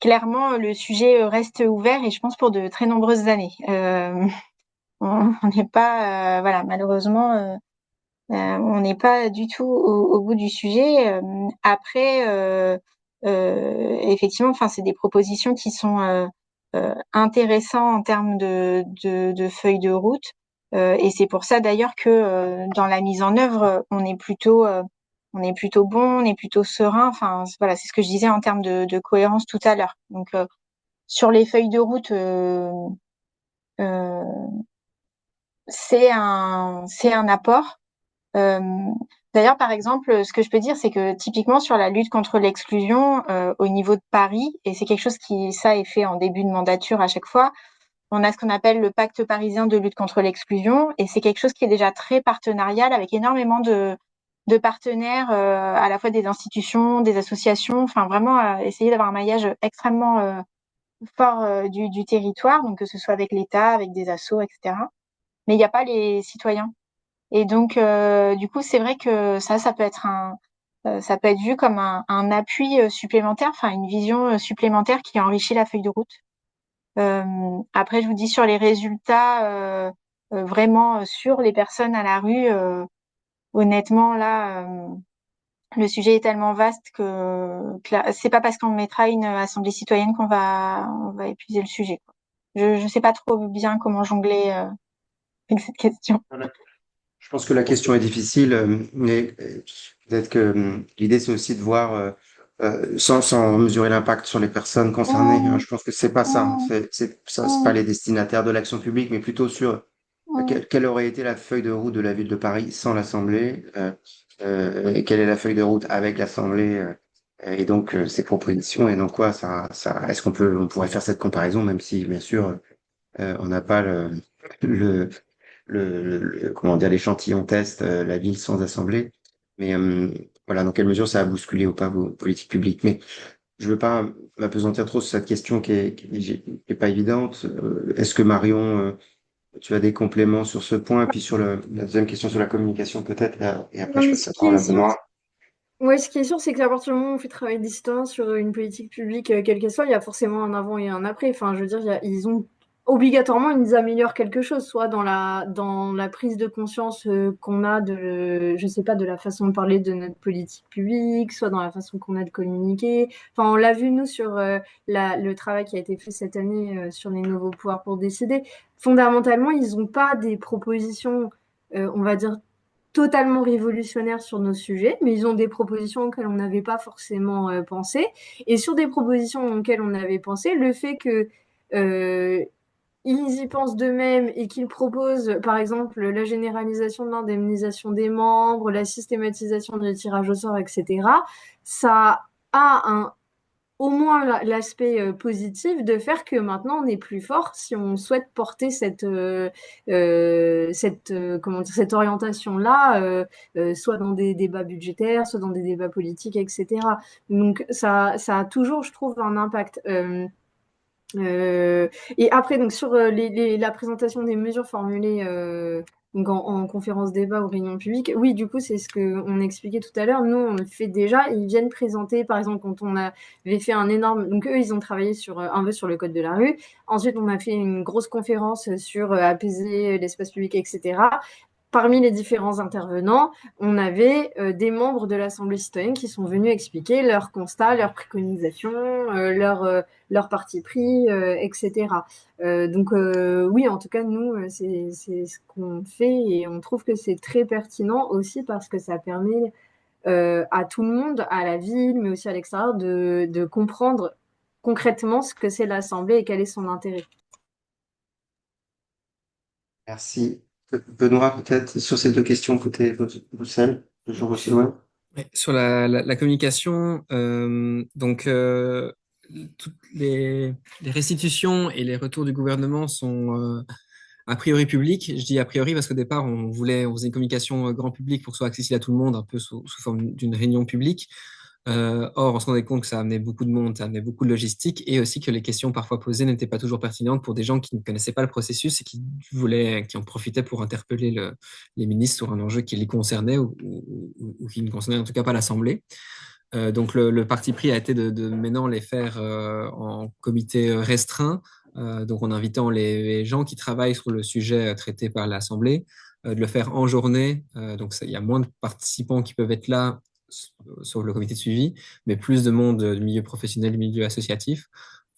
clairement, le sujet reste ouvert et je pense pour de très nombreuses années. On n'est pas, voilà, malheureusement, on n'est pas du tout au bout du sujet. Après, effectivement, enfin, c'est des propositions qui sont intéressantes en termes de feuilles de route. Et c'est pour ça d'ailleurs que dans la mise en œuvre, on est plutôt bon, on est plutôt serein. Enfin, voilà, c'est ce que je disais en termes de cohérence tout à l'heure. Donc, sur les feuilles de route, euh, c'est un apport. Euh, D'ailleurs, par exemple, ce que je peux dire, c'est que typiquement sur la lutte contre l'exclusion au niveau de Paris, et c'est quelque chose qui, ça, est fait en début de mandature à chaque fois, on a ce qu'on appelle le pacte parisien de lutte contre l'exclusion, et c'est quelque chose qui est déjà très partenarial avec énormément de partenaires, à la fois des institutions, des associations, enfin vraiment essayer d'avoir un maillage extrêmement fort du territoire, donc que ce soit avec l'État, avec des assos, etc. Mais il n'y a pas les citoyens. Et donc, du coup, c'est vrai que ça peut être ça peut être vu comme un appui supplémentaire, enfin une vision supplémentaire qui enrichit la feuille de route. Après, je vous dis sur les résultats, vraiment sur les personnes à la rue, honnêtement, là, le sujet est tellement vaste que là, c'est pas parce qu'on mettra une assemblée citoyenne on va épuiser le sujet, quoi. Je sais pas trop bien comment jongler avec cette question. Voilà. Je pense que la question est difficile, mais peut-être que l'idée, c'est aussi de voir, sans mesurer l'impact sur les personnes concernées, hein. Je pense que c'est pas ça. C'est pas les destinataires de l'action publique, mais plutôt sur quelle aurait été la feuille de route de la ville de Paris sans l'Assemblée, et quelle est la feuille de route avec l'Assemblée, et donc ces propositions, et donc quoi, est-ce on pourrait faire cette comparaison, même si, bien sûr, on n'a pas le, comment dire, l'échantillon test, la ville sans assemblée. Mais voilà, dans quelle mesure ça a bousculé ou pas vos politiques publiques. Mais je veux pas m'apesantir trop sur cette question qui est pas évidente. Est-ce que Marion, tu as des compléments sur ce point? Et puis sur la deuxième question sur la communication peut-être, et après Non, je mais passe la parole à Benoît. ouais, ce qui est sûr, c'est qu'à partir du moment où on fait travailler des citoyens sur une politique publique, quelle qu'elle soit, il y a forcément un avant et un après. Enfin, je veux dire, ils ont obligatoirement, ils améliorent quelque chose, soit dans la prise de conscience qu'on a je sais pas, de la façon de parler de notre politique publique, soit dans la façon qu'on a de communiquer. Enfin, on l'a vu, nous, sur le travail qui a été fait cette année sur les nouveaux pouvoirs pour décider. Fondamentalement, ils n'ont pas des propositions, on va dire, totalement révolutionnaires sur nos sujets, mais ils ont des propositions auxquelles on n'avait pas forcément pensé. Et sur des propositions auxquelles on avait pensé, le fait que ils y pensent d'eux-mêmes et qu'ils proposent, par exemple, la généralisation de l'indemnisation des membres, la systématisation du tirage au sort, etc., ça a au moins l'aspect positif de faire que maintenant on est plus fort si on souhaite porter comment dire, cette orientation-là, soit dans des débats budgétaires, soit dans des débats politiques, etc. Donc ça a toujours, je trouve, un impact. Et après, donc sur la présentation des mesures formulées donc en conférence débat ou réunion publique, oui, du coup, c'est ce qu'on expliquait tout à l'heure. Nous, on le fait déjà. Ils viennent présenter, par exemple, quand on avait fait un énorme. Donc, eux, ils ont travaillé sur un peu sur le code de la rue. Ensuite, on a fait une grosse conférence sur apaiser l'espace public, etc. Parmi les différents intervenants, on avait des membres de l'Assemblée citoyenne qui sont venus expliquer leurs constats, leurs préconisations, leur parti pris, etc. Donc oui, en tout cas, nous, c'est ce qu'on fait et on trouve que c'est très pertinent aussi parce que ça permet à tout le monde, à la ville, mais aussi à l'extérieur, de comprendre concrètement ce que c'est l'Assemblée et quel est son intérêt. Merci. Benoît, peut-être sur ces deux questions côté Bruxelles, toujours aussi loin. Ouais, sur la communication, toutes les restitutions et les retours du gouvernement sont a priori publics. Je dis a priori parce qu'au départ, on faisait une communication grand public pour que ce soit accessible à tout le monde, un peu sous forme d'une réunion publique. Or, on se rendait compte que ça amenait beaucoup de monde, ça amenait beaucoup de logistique et aussi que les questions parfois posées n'étaient pas toujours pertinentes pour des gens qui ne connaissaient pas le processus et qui en profitaient pour interpeller les ministres sur un enjeu qui les concernait ou qui ne concernait en tout cas pas l'Assemblée. Donc, le parti pris a été de maintenant les faire en comité restreint, donc en invitant les gens qui travaillent sur le sujet traité par l'Assemblée, de le faire en journée. Donc, il y a moins de participants qui peuvent être là sur le comité de suivi, mais plus de monde du milieu professionnel, du milieu associatif.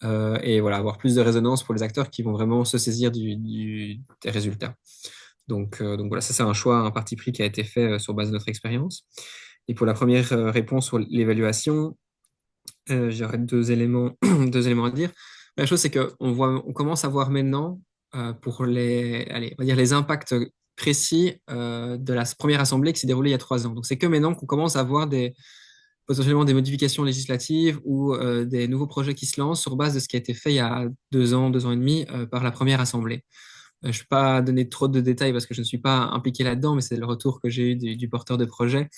Et voilà, avoir plus de résonance pour les acteurs qui vont vraiment se saisir des résultats. Donc voilà, ça c'est un choix, un parti pris qui a été fait sur base de notre expérience. Et pour la première réponse sur l'évaluation, j'aurais deux éléments, deux éléments à dire. La chose, c'est on commence à voir maintenant pour allez, on va dire les impacts précis de la première assemblée qui s'est déroulée il y a 3 ans. Donc, c'est que maintenant qu'on commence à voir potentiellement des modifications législatives ou des nouveaux projets qui se lancent sur base de ce qui a été fait il y a 2 ans, 2 ans et demi par la première assemblée. Je ne vais pas donner trop de détails parce que je ne suis pas impliqué là-dedans, mais c'est le retour que j'ai eu du porteur de projet.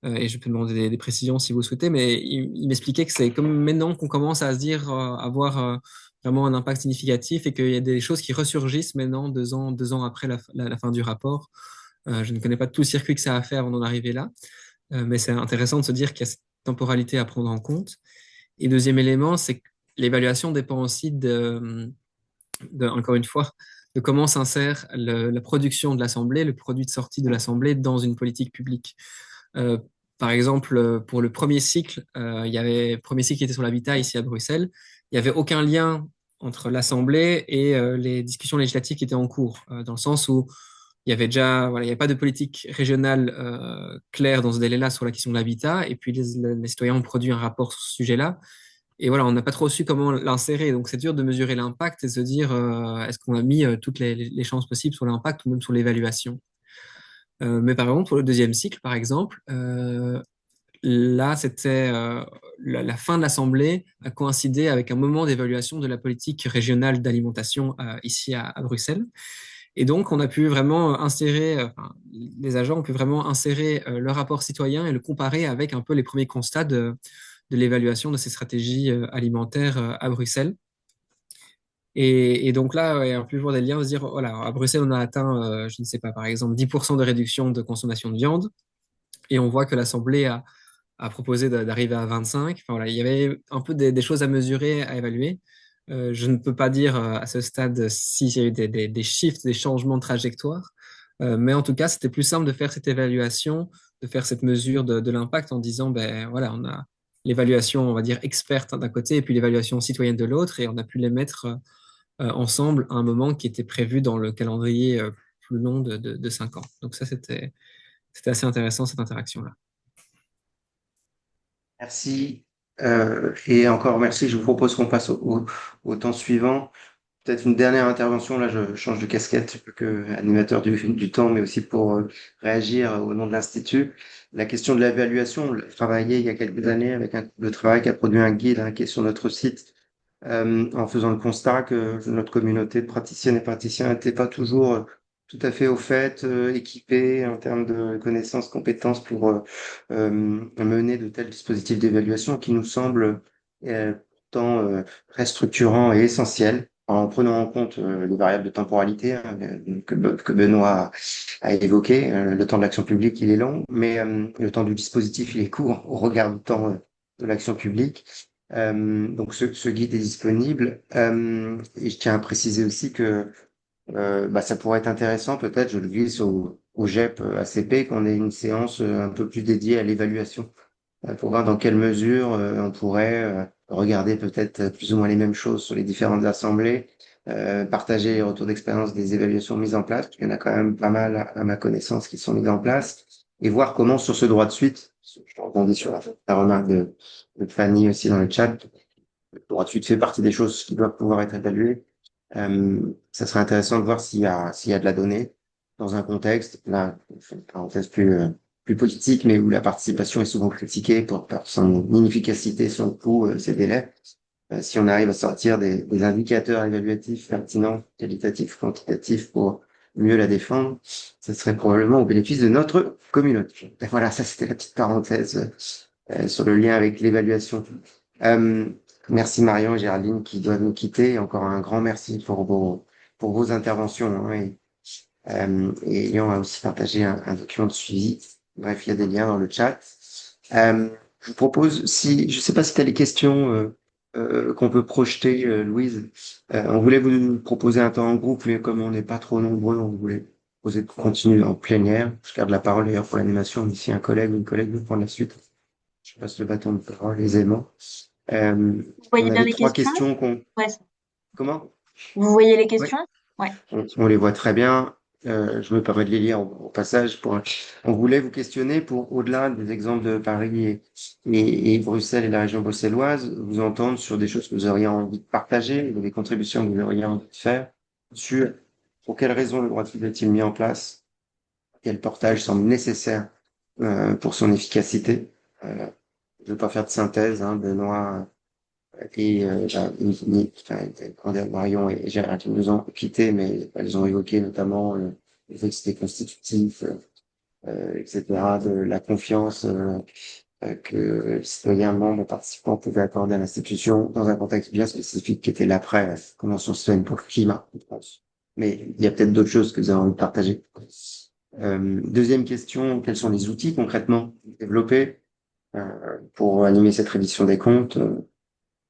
Et je peux demander des précisions si vous souhaitez, mais il m'expliquait que c'est comme maintenant qu'on commence à se dire avoir vraiment un impact significatif et qu'il y a des choses qui ressurgissent maintenant, 2 ans après la fin du rapport. Je ne connais pas tout le circuit que ça a à faire avant d'en arriver là, mais c'est intéressant de se dire qu'il y a cette temporalité à prendre en compte. Et deuxième élément, c'est que l'évaluation dépend aussi encore une fois, de comment s'insère la production de l'Assemblée, le produit de sortie de l'Assemblée dans une politique publique. Euh, Par exemple, pour le premier cycle, il y avait le premier cycle qui était sur l'habitat ici à Bruxelles. Il n'y avait aucun lien entre l'Assemblée et les discussions législatives qui étaient en cours, dans le sens où il y avait déjà, voilà, il n'y avait pas de politique régionale claire dans ce délai-là sur la question de l'habitat. Et puis les citoyens ont produit un rapport sur ce sujet-là. Et voilà, on n'a pas trop su comment l'insérer. Donc, c'est dur de mesurer l'impact et de se dire, est-ce qu'on a mis toutes les chances possibles sur l'impact ou même sur l'évaluation. Mais par exemple, pour le deuxième cycle, par exemple, là, c'était la fin de l'Assemblée a coïncidé avec un moment d'évaluation de la politique régionale d'alimentation ici à Bruxelles. Et donc, on a pu vraiment insérer, enfin, les agents ont pu vraiment insérer le rapport citoyen et le comparer avec un peu les premiers constats de l'évaluation de ces stratégies alimentaires à Bruxelles. Et donc là, ouais, on peut voir des liens, se dire, voilà, à Bruxelles, on a atteint, je ne sais pas, par exemple, 10% de réduction de consommation de viande. Et on voit que l'Assemblée a proposé d'arriver à 25. Enfin, voilà, il y avait un peu des choses à mesurer, à évaluer. Je ne peux pas dire à ce stade s'il y a eu des shifts, des changements de trajectoire. Mais en tout cas, c'était plus simple de faire cette évaluation, de faire cette mesure de l'impact en disant, ben voilà, on a l'évaluation, on va dire, experte d'un côté et puis l'évaluation citoyenne de l'autre, et on a pu les mettre ensemble à un moment qui était prévu dans le calendrier plus long de 5 ans. Donc ça, c'était assez intéressant, cette interaction-là. Merci. Et encore merci. Je vous propose qu'on passe au temps suivant. Peut-être une dernière intervention. Là, je change de casquette que animateur du temps, mais aussi pour réagir au nom de l'Institut. La question de l'évaluation, on l'a travaillé il y a quelques années avec un groupe de travail qui a produit un guide qui est sur notre site, en faisant le constat que notre communauté de praticiennes et praticiens n'était pas toujours tout à fait au fait, équipée en termes de connaissances, compétences pour mener de tels dispositifs d'évaluation qui nous semblent pourtant très structurants et essentiels, en prenant en compte les variables de temporalité que Benoît a évoqué. Le temps de l'action publique, il est long, mais le temps du dispositif, il est court au regard du temps de l'action publique. Donc ce guide est disponible, et je tiens à préciser aussi que ça pourrait être intéressant, peut-être, je le glisse au GEP ACP, qu'on ait une séance un peu plus dédiée à l'évaluation, pour voir dans quelle mesure on pourrait regarder peut-être plus ou moins les mêmes choses sur les différentes assemblées, partager les retours d'expérience des évaluations mises en place, parce qu'il y en a quand même pas mal à ma connaissance qui sont mises en place, et voir comment sur ce droit de suite, je rebondis sur la remarque de Fanny aussi dans le chat, le droit de suite fait partie des choses qui doivent pouvoir être évaluées. Ça serait intéressant de voir s'il y a de la donnée dans un contexte, là, je fais une parenthèse plus plus politique, mais où la participation est souvent critiquée par son inefficacité, son coût, ses délais. Si on arrive à sortir des indicateurs évaluatifs pertinents, qualitatifs, quantitatifs pour mieux la défendre, ce serait probablement au bénéfice de notre communauté. Et voilà, ça c'était la petite parenthèse sur le lien avec l'évaluation. Merci Marion et Géraldine qui doivent nous quitter. Encore un grand merci pour vos interventions. Hein, et Elian a aussi partagé un document de suivi. Bref, il y a des liens dans le chat. Je vous propose, si je sais pas si tu as les questions qu'on peut projeter, Louise. On voulait vous proposer un temps en groupe, mais comme on n'est pas trop nombreux, on voulait proposer de continuer en plénière. Je garde la parole d'ailleurs pour l'animation, mais si un collègue ou une collègue veut prendre la suite, je passe le bâton de parole aisément. Vous voyez On bien avait les 3 questions? questions qu'on... Ouais. Comment? Vous voyez les Ouais. questions? Ouais. On les voit très bien. Je me permets de les lire au passage. On voulait vous questionner pour, au-delà des exemples de Paris et Bruxelles et la région bruxelloise, vous entendre sur des choses que vous auriez envie de partager, ou des contributions que vous auriez envie de faire, sur pour quelles raisons le droit de suite est-il mis en place, quel portage semble nécessaire pour son efficacité. Je ne veux pas faire de synthèse, hein, Benoît et comment dire, Marion et Gérard qui nous ont quittés, mais elles ont évoqué notamment le fait que c'était constitutif, etc., de la confiance que les citoyens membres participants pouvaient accorder à l'institution dans un contexte bien spécifique qui était l'après la Convention citoyenne pour le climat, je pense. Mais il y a peut-être d'autres choses que vous avez envie de partager. Deuxième question, quels sont les outils concrètement développés pour animer cette reddition des comptes?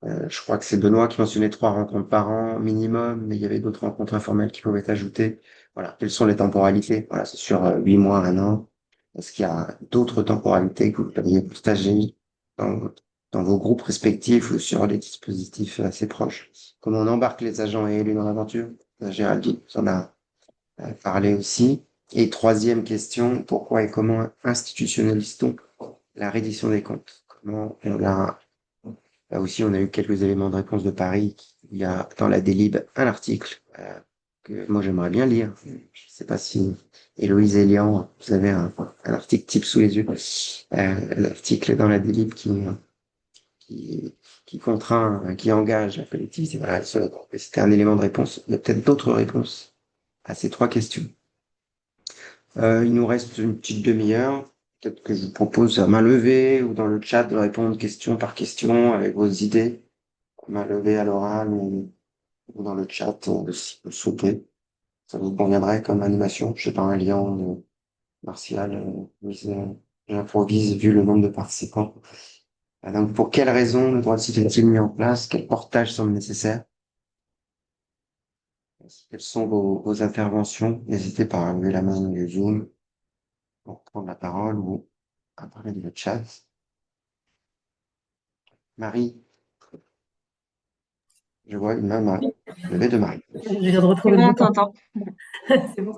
Je crois que c'est Benoît qui mentionnait 3 rencontres par an minimum, mais il y avait d'autres rencontres informelles qui pouvaient être ajoutées. Voilà. Quelles sont les temporalités? Voilà, c'est sur 8 mois, 1 an. Est-ce qu'il y a d'autres temporalités que vous pourriez partager dans, dans vos groupes respectifs ou sur des dispositifs assez proches? Comment on embarque les agents et élus dans l'aventure? Géraldine, vous en a parlé aussi. Et troisième question, pourquoi et comment institutionnalise-t-on la reddition des comptes? Comment on la Là aussi, on a eu quelques éléments de réponse de Paris. Il y a dans la Délib un article que moi j'aimerais bien lire. Je ne sais pas si Héloïse et Elian, vous avez un article type sous les yeux. L'article dans la Délib qui contraint, qui engage la collectivité. Voilà, c'était un élément de réponse. Il y a peut-être d'autres réponses à ces 3 questions. Il nous reste une petite demi-heure. Peut-être que je vous propose à main levée ou dans le chat de répondre question par question avec vos idées. Main levée à l'oral ou dans le chat si vous le souhaitez. Ça vous conviendrait comme animation. Je sais pas, un lien Martial, j'improvise vu le nombre de participants. Donc, pour quelles raisons le droit de cite est-il mis en place? Quel portage semble nécessaire? Quelles sont vos interventions? N'hésitez pas à lever la main du Zoom pour prendre la parole ou à parler dans le chat. Marie, je vois une main levée de Marie. Je viens de C'est retrouver bon, le on bouton. t'entend. C'est bon.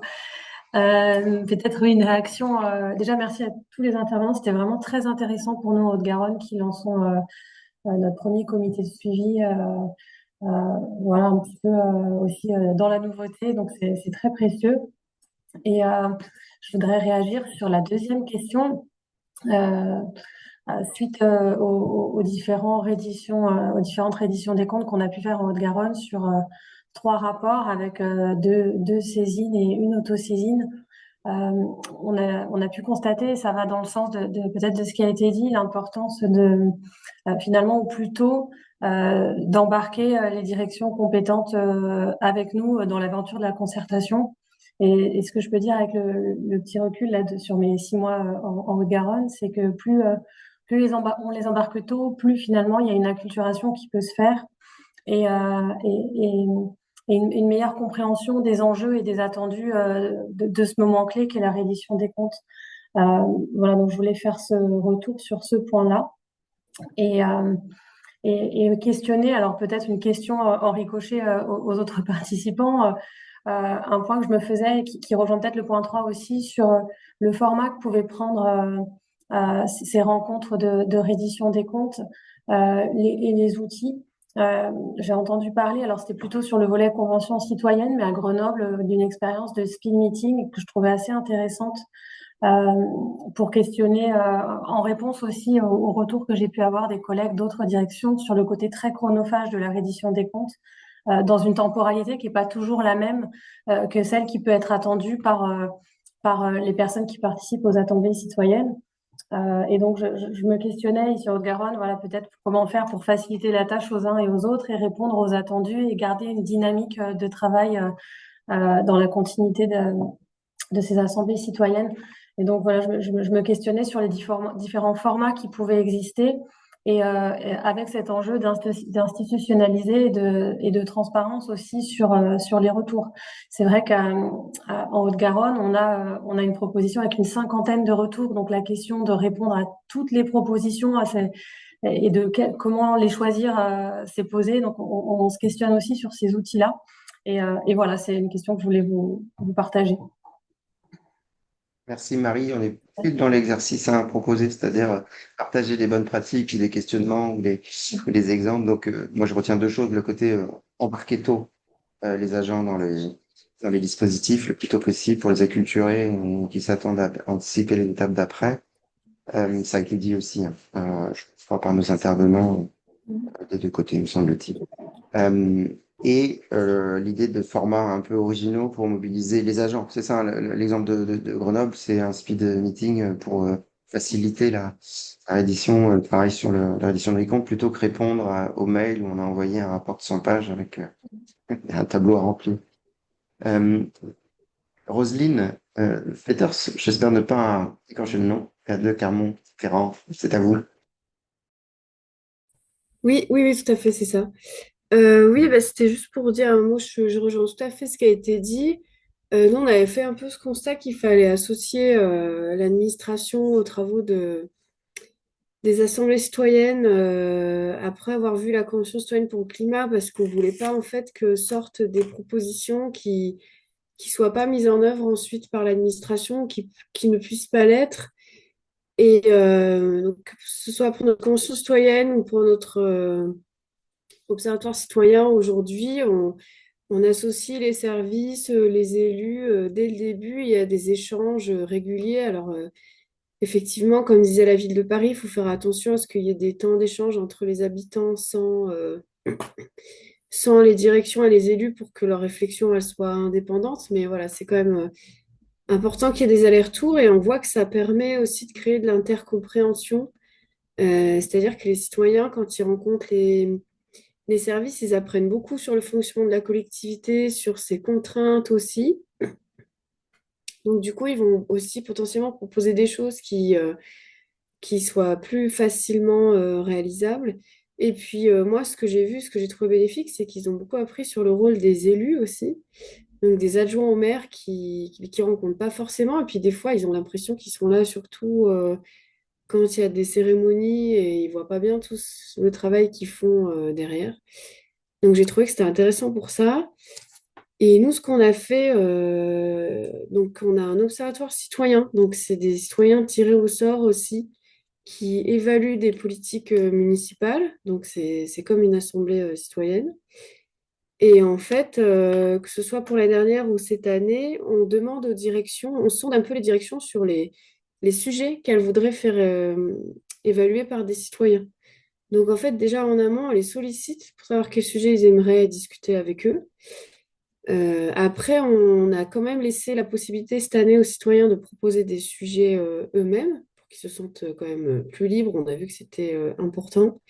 Peut-être oui, une réaction. Déjà, merci à tous les intervenants. C'était vraiment très intéressant pour nous en Haute-Garonne qui lançons notre premier comité de suivi. Voilà, un petit peu aussi dans la nouveauté. Donc, c'est très précieux. Et je voudrais réagir sur la deuxième question. Suite aux différentes redditions des comptes qu'on a pu faire en Haute-Garonne sur 3 rapports avec 2 saisines et une autosaisine. On a pu constater, ça va dans le sens peut-être de ce qui a été dit, l'importance de finalement au plus tôt d'embarquer les directions compétentes avec nous dans l'aventure de la concertation. Et ce que je peux dire avec le petit recul là sur mes 6 mois en Haute-Garonne, c'est que plus on les embarque tôt, plus finalement il y a une acculturation qui peut se faire et, une meilleure compréhension des enjeux et des attendus de ce moment clé qu'est la reddition des comptes. Voilà, donc je voulais faire ce retour sur ce point-là et, questionner, alors peut-être une question en ricochet aux autres participants, un point que je me faisais et qui rejoint peut-être le point 3 aussi sur le format que pouvaient prendre ces rencontres de reddition des comptes et les outils. J'ai entendu parler, alors c'était plutôt sur le volet convention citoyenne, mais à Grenoble, d'une expérience de speed meeting que je trouvais assez intéressante euh, pour questionner, en réponse aussi aux retours que j'ai pu avoir des collègues d'autres directions sur le côté très chronophage de la reddition des comptes, dans une temporalité qui n'est pas toujours la même que celle qui peut être attendue par les personnes qui participent aux assemblées citoyennes. Et donc, je me questionnais ici en Haute-Garonne, voilà, peut-être comment faire pour faciliter la tâche aux uns et aux autres et répondre aux attendus et garder une dynamique de travail dans la continuité de ces assemblées citoyennes. Et donc, voilà, je me questionnais sur les différents formats qui pouvaient exister et avec cet enjeu d'institutionnaliser et de transparence aussi sur les retours. C'est vrai qu'en Haute-Garonne, on a une proposition avec une cinquantaine de retours. Donc, la question de répondre à toutes les propositions et comment les choisir s'est posée. Donc, on se questionne aussi sur ces outils-là. Et voilà, c'est une question que je voulais vous partager. Merci Marie. On est plus dans l'exercice à proposer, c'est-à-dire partager les bonnes pratiques, les questionnements ou les exemples. Donc, moi, je retiens deux choses. Le côté embarquer tôt les agents dans les dispositifs le plus tôt possible pour les acculturer et qui s'attendent à anticiper les étapes d'après. Ça a été dit aussi, hein, je crois, par nos intervenants des deux côtés, me semble-t-il. Euh, L'idée de formats un peu originaux pour mobiliser les agents. C'est ça, l'exemple de Grenoble, c'est un speed meeting pour faciliter la reddition, le travail sur la reddition des comptes, plutôt que répondre au mail où on a envoyé un rapport de 100 pages avec un tableau à remplir. Roselyne Peters, j'espère ne pas écorcher le nom, de Carmon-Ferrand, c'est à vous. Oui, oui, oui, tout à fait, c'est ça. Oui, bah, c'était juste pour dire, moi, je rejoins tout à fait ce qui a été dit. Nous, on avait fait un peu ce constat qu'il fallait associer l'administration aux travaux des assemblées citoyennes après avoir vu la Convention citoyenne pour le climat, parce qu'on voulait pas en fait que sortent des propositions qui soient pas mises en œuvre ensuite par l'administration, qui ne puissent pas l'être. Et donc, que ce soit pour notre Convention citoyenne ou pour notre observatoire citoyen aujourd'hui, on associe les services, les élus dès le début. Il y a des échanges réguliers. Alors, effectivement, comme disait la ville de Paris, il faut faire attention à ce qu'il y ait des temps d'échange entre les habitants sans les directions et les élus pour que leur réflexion elle soit indépendante. Mais voilà, c'est quand même important qu'il y ait des allers-retours et on voit que ça permet aussi de créer de l'intercompréhension. C'est-à-dire que les citoyens, quand ils rencontrent les services, ils apprennent beaucoup sur le fonctionnement de la collectivité, sur ses contraintes aussi. Donc, du coup, ils vont aussi potentiellement proposer des choses qui soient plus facilement réalisables. Et puis, moi, ce que j'ai vu, ce que j'ai trouvé bénéfique, c'est qu'ils ont beaucoup appris sur le rôle des élus aussi. Donc, des adjoints au maire qui rencontrent pas forcément. Et puis, des fois, ils ont l'impression qu'ils sont là surtout quand il y a des cérémonies et ils voient pas bien tout le travail qu'ils font derrière. Donc, j'ai trouvé que c'était intéressant pour ça. Et nous, ce qu'on a fait, donc on a un observatoire citoyen, donc c'est des citoyens tirés au sort aussi, qui évaluent des politiques municipales, donc c'est comme une assemblée citoyenne. Et en fait, que ce soit pour la dernière ou cette année, on demande aux directions, on sonde un peu les directions sur les sujets qu'elles voudraient faire évaluer par des citoyens. Donc en fait, déjà en amont, on les sollicite pour savoir quels sujets ils aimeraient discuter avec eux. Après, on a quand même laissé la possibilité cette année aux citoyens de proposer des sujets eux-mêmes pour qu'ils se sentent quand même plus libres. On a vu que c'était important.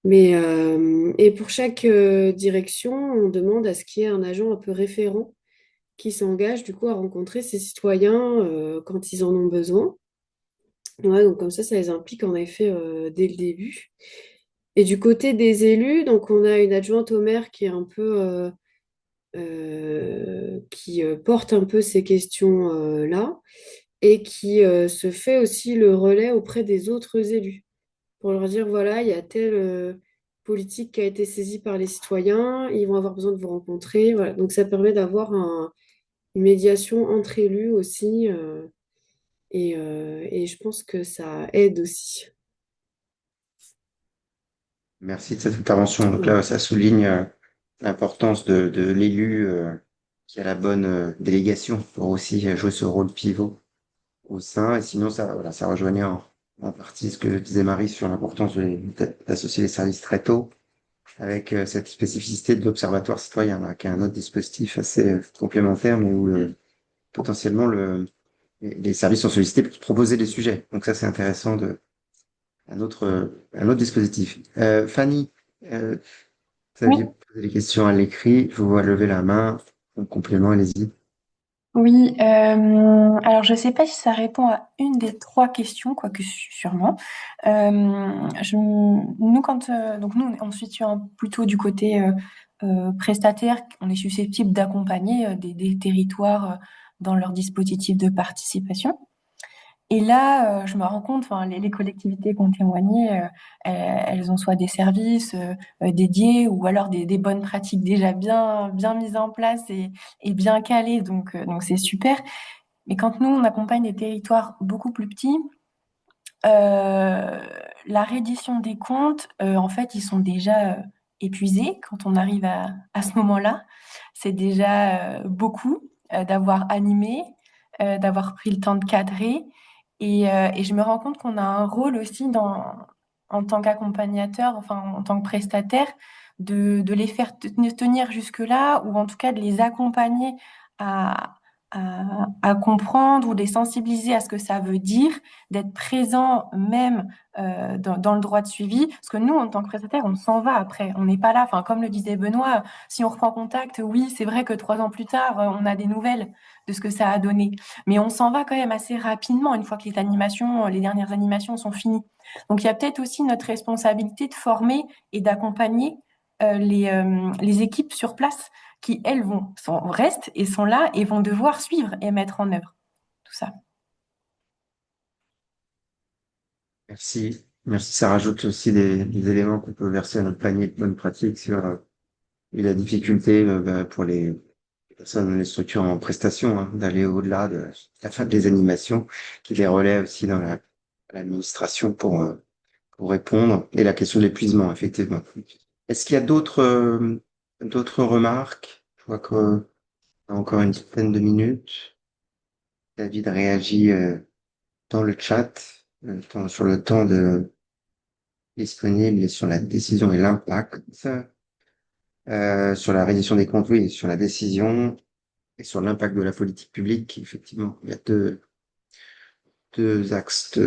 Mais, et pour chaque direction, on demande à ce qu'il y ait un agent un peu référent qui s'engage du coup à rencontrer ces citoyens quand ils en ont besoin. Ouais, donc comme ça les implique en effet dès le début. Et du côté des élus, donc on a une adjointe au maire qui est un peu qui porte un peu ces questions-là et qui se fait aussi le relais auprès des autres élus pour leur dire, voilà, il y a telle politique qui a été saisie par les citoyens, ils vont avoir besoin de vous rencontrer. Voilà. Donc ça permet d'avoir une médiation entre élus aussi et je pense que ça aide aussi. Merci de cette intervention. Donc là, ça souligne l'importance de l'élu qui a la bonne délégation pour aussi jouer ce rôle pivot au sein. Et sinon, ça rejoignait en partie ce que disait Marie sur l'importance d'associer les services très tôt, avec cette spécificité de l'observatoire citoyen, là, qui est un autre dispositif assez complémentaire, mais où potentiellement les services sont sollicités pour proposer des sujets. Donc ça, c'est intéressant un autre dispositif. Fanny, vous Oui, aviez posé des questions à l'écrit, je vous vois lever la main. En complément, allez-y. oui. Alors, je ne sais pas si ça répond à une des trois questions, quoique sûrement. Nous, donc nous, on se situe plutôt du côté prestataire. On est susceptible d'accompagner des territoires dans leur dispositif de participation. Et là, je me rends compte, enfin, les collectivités qui ont témoigné, elles ont soit des services dédiés ou alors des bonnes pratiques déjà bien mises en place et bien calées. Donc c'est super. Mais quand nous, on accompagne des territoires beaucoup plus petits, euh, la reddition des comptes, en fait, ils sont déjà épuisés quand on arrive à ce moment-là. C'est déjà beaucoup d'avoir animé, d'avoir pris le temps de cadrer. Et je me rends compte qu'on a un rôle aussi en tant qu'accompagnateur, enfin en tant que prestataire, de les faire tenir jusque-là, ou en tout cas de les accompagner à comprendre ou les sensibiliser à ce que ça veut dire, d'être présent même dans le droit de suivi. Parce que nous, en tant que prestataire, on s'en va après. On n'est pas là. Enfin, comme le disait Benoît, si on reprend contact, oui, c'est vrai que 3 ans plus tard, on a des nouvelles de ce que ça a donné. Mais on s'en va quand même assez rapidement une fois que les dernières animations sont finies. Donc il y a peut-être aussi notre responsabilité de former et d'accompagner les équipes sur place qui, elles, restent et sont là et vont devoir suivre et mettre en œuvre tout ça. Merci. Merci. Ça rajoute aussi des éléments qu'on peut verser à notre panier de bonnes pratiques sur la difficulté pour les personnes, les structures en prestation, hein, d'aller au-delà de la fin des animations, qui les relaient aussi dans l'administration pour répondre. Et la question de l'épuisement, effectivement. Est-ce qu'il y a d'autres remarques? Je vois qu'on a encore une dizaine de minutes. David réagit dans le chat, sur le temps disponible et sur la décision et l'impact. Sur la reddition des comptes, oui, et sur la décision et sur l'impact de la politique publique, effectivement, il y a deux axes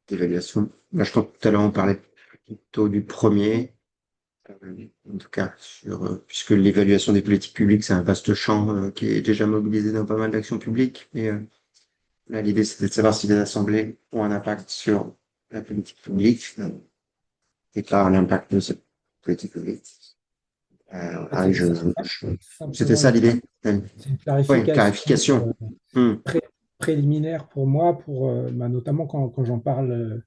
d'évaluation. Là, je pense que tout à l'heure, on parlait plutôt du premier, en tout cas, puisque l'évaluation des politiques publiques, c'est un vaste champ qui est déjà mobilisé dans pas mal d'actions publiques. Mais là, l'idée, c'était de savoir si les assemblées ont un impact sur la politique publique et pas l'impact de cette politique publique. C'est C'était simplement ça l'idée. c'est une Oui, une clarification clarification. Hmm. préliminaire pour moi, notamment quand j'en parle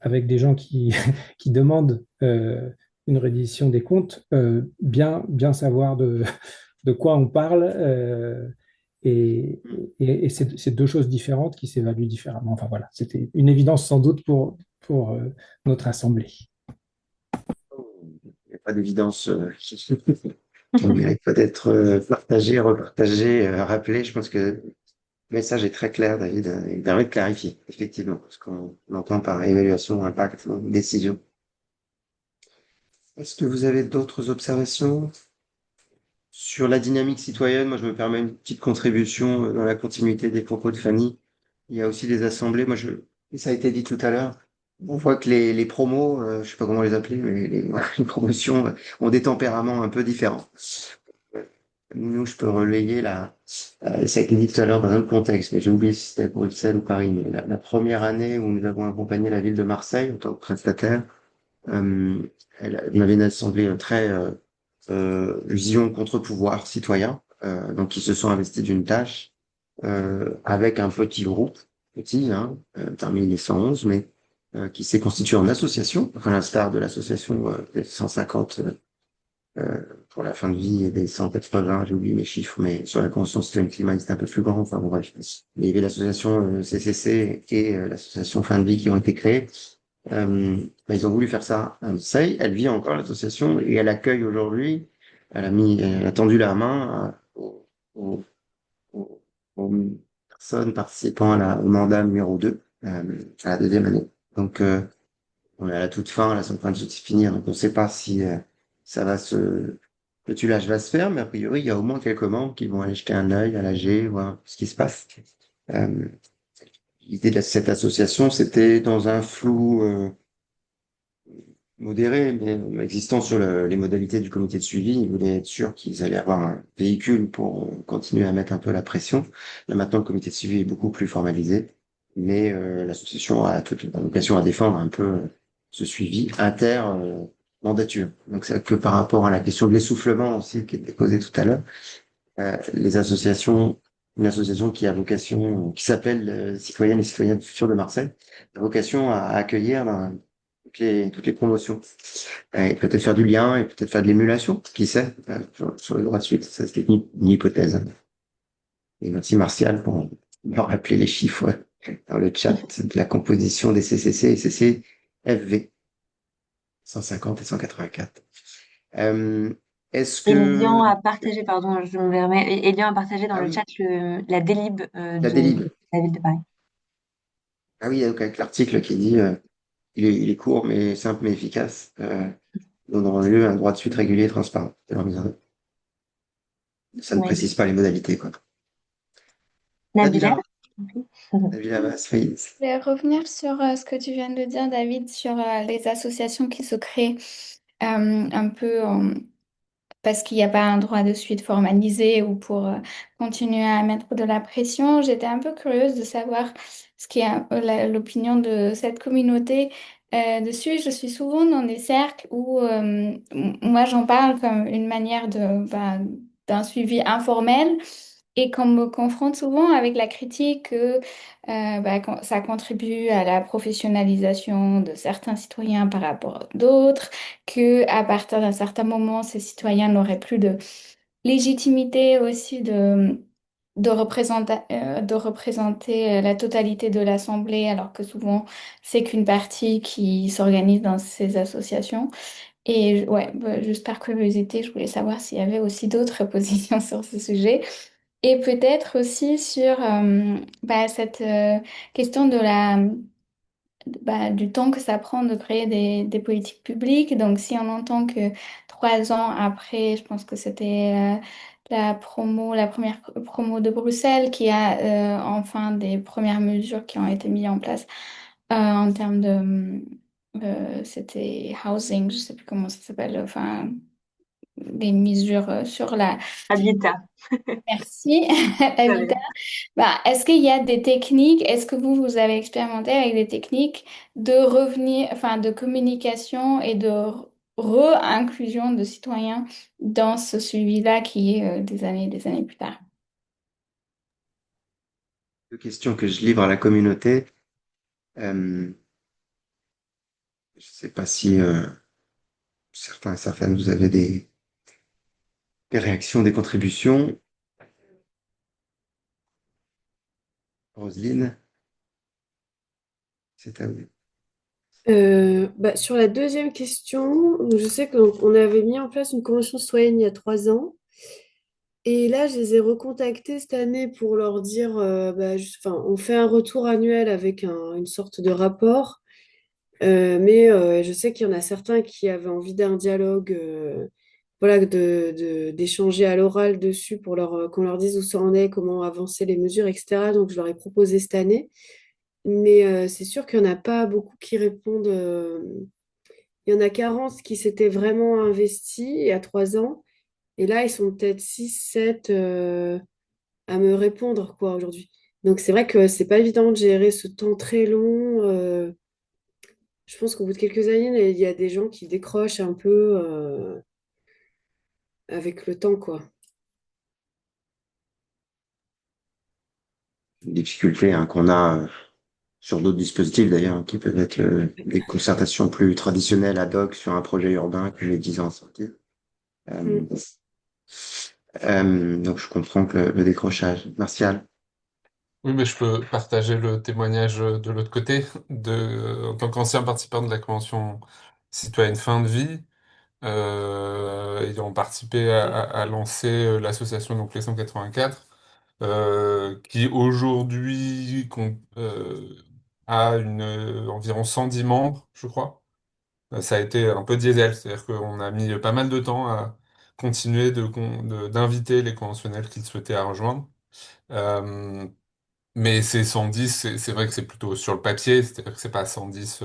avec des gens qui, qui demandent une reddition des comptes, bien savoir de quoi on parle. Et c'est deux choses différentes qui s'évaluent différemment. Enfin voilà, c'était une évidence sans doute pour notre assemblée. Il n'y a pas d'évidence qui mérite peut-être partagée, repartagée, rappelée. Je pense que le message est très clair, David. Il permet de clarifier, effectivement, ce qu'on entend par évaluation, impact, décision. Est-ce que vous avez d'autres observations sur la dynamique citoyenne? Moi, je me permets une petite contribution dans la continuité des propos de Fanny. Il y a aussi des assemblées. Et ça a été dit tout à l'heure. On voit que les promos, je sais pas comment les appeler, mais les promotions ont des tempéraments un peu différents. Nous, je peux relayer ça a été dit tout à l'heure dans un autre contexte, mais j'ai oublié si c'était Bruxelles ou Paris. Mais la première année où nous avons accompagné la ville de Marseille en tant que prestataire, euh, on avait une assemblée très vision contre-pouvoir citoyen, donc qui se sont investis d'une tâche avec un petit groupe, petit, hein, parmi les 111, mais qui s'est constitué en association, à l'instar de l'association des 150 pour la fin de vie et des 180, j'ai oublié mes chiffres, mais sur la Convention citoyenne climat, c'était un peu plus grand. Enfin bon, bref, il y avait l'association CCC et l'association fin de vie qui ont été créées. Ils ont voulu faire ça à Marseille. Elle vit encore l'association et elle accueille aujourd'hui. Elle a tendu la main aux personnes participant au mandat numéro 2, à la deuxième année. Donc, on est à la toute fin, là, c'est en train de se finir, donc on ne sait pas si ça va le tuilage va se faire, mais a priori, il y a au moins quelques membres qui vont aller jeter un œil à l'AG, voir ce qui se passe. Euh, L'idée de cette association, c'était dans un flou modéré, mais existant sur les modalités du comité de suivi. Ils voulaient être sûrs qu'ils allaient avoir un véhicule pour continuer à mettre un peu la pression. Là, maintenant, le comité de suivi est beaucoup plus formalisé, mais l'association a toute la vocation à défendre un peu ce suivi mandature. Donc, c'est que par rapport à la question de l'essoufflement aussi qui était posée tout à l'heure, les associations, une association qui a vocation, qui s'appelle Citoyennes et Citoyens du Futur de Marseille, a vocation à accueillir toutes les promotions. Et peut-être faire du lien et peut-être faire de l'émulation, qui sait, sur le droit de suite. Ça, c'était une hypothèse. Et merci Martial pour me rappeler les chiffres dans le chat de la composition des CCC et CCFV, 150 et 184. Est-ce Elian que a partagé, pardon, je me permets, Elian a partagé dans ah le oui, chat la délib la de délib. la ville de Paris. Ah oui, donc avec l'article qui dit il est court mais simple mais efficace, donnant lieu à un droit de suite régulier et transparent. C'est leur mise en œuvre. Ça ne Oui. précise pas les modalités, quoi. Nabila? Nabila Abbas, oui. Je vais revenir sur ce que tu viens de dire, David, sur les associations qui se créent un peu parce qu'il n'y a pas un droit de suite formalisé ou pour continuer à mettre de la pression. J'étais un peu curieuse de savoir ce qui est un peu l'opinion de cette communauté dessus. Je suis souvent dans des cercles où moi j'en parle comme une manière d'un suivi informel. Et qu'on me confronte souvent avec la critique que ça contribue à la professionnalisation de certains citoyens par rapport à d'autres, que à partir d'un certain moment, ces citoyens n'auraient plus de légitimité aussi de représenter la totalité de l'Assemblée, alors que souvent c'est qu'une partie qui s'organise dans ces associations. Et ouais, juste par curiosité, je voulais savoir s'il y avait aussi d'autres positions sur ce sujet. Et peut-être aussi sur cette question du temps que ça prend de créer des politiques publiques. Donc, si on entend que 3 ans après, je pense que c'était la première promo de Bruxelles, qui a enfin des premières mesures qui ont été mises en place en termes de, c'était housing, je sais plus comment ça s'appelle, enfin, des mesures sur la... Habitat. Merci, Habitat. Est-ce qu'il y a des techniques, est-ce que vous avez expérimenté avec des techniques de revenir, enfin de communication et de re-inclusion de citoyens dans ce suivi-là qui est des années plus tard? Deux questions que je livre à la communauté. Je ne sais pas si certains et certaines, vous avez des réactions, des contributions. Roselyne, c'est à vous. Sur la deuxième question, je sais qu'on avait mis en place une convention citoyenne il y a 3 ans. Et là, je les ai recontactés cette année pour leur dire, on fait un retour annuel avec une sorte de rapport. Mais je sais qu'il y en a certains qui avaient envie d'un dialogue, voilà, d'échanger à l'oral dessus pour qu'on leur dise où ça en est, comment avancer les mesures, etc. Donc, je leur ai proposé cette année. Mais c'est sûr qu'il n'y en a pas beaucoup qui répondent. Il y en a 40 qui s'étaient vraiment investis il y a 3 ans. Et là, ils sont peut-être 6 7 à me répondre quoi aujourd'hui. Donc c'est vrai que c'est pas évident de gérer ce temps très long. Je pense qu'au bout de quelques années, il y a des gens qui décrochent un peu avec le temps, quoi. Une difficulté qu'on a sur d'autres dispositifs d'ailleurs, qui peuvent être des concertations plus traditionnelles ad hoc sur un projet urbain que les 10 ans à sortir. Donc je comprends que le décrochage. Martial. Oui, mais je peux partager le témoignage de l'autre côté, en tant qu'ancien participant de la Convention citoyenne fin de vie, ayant participé à lancer l'association donc les 184. qui aujourd'hui a environ 110 membres, je crois. Ça a été un peu diesel, c'est-à-dire qu'on a mis pas mal de temps à continuer d'inviter les conventionnels qui le souhaitaient à rejoindre. Euh, mais ces 110, c'est vrai que c'est plutôt sur le papier, c'est-à-dire que c'est pas 110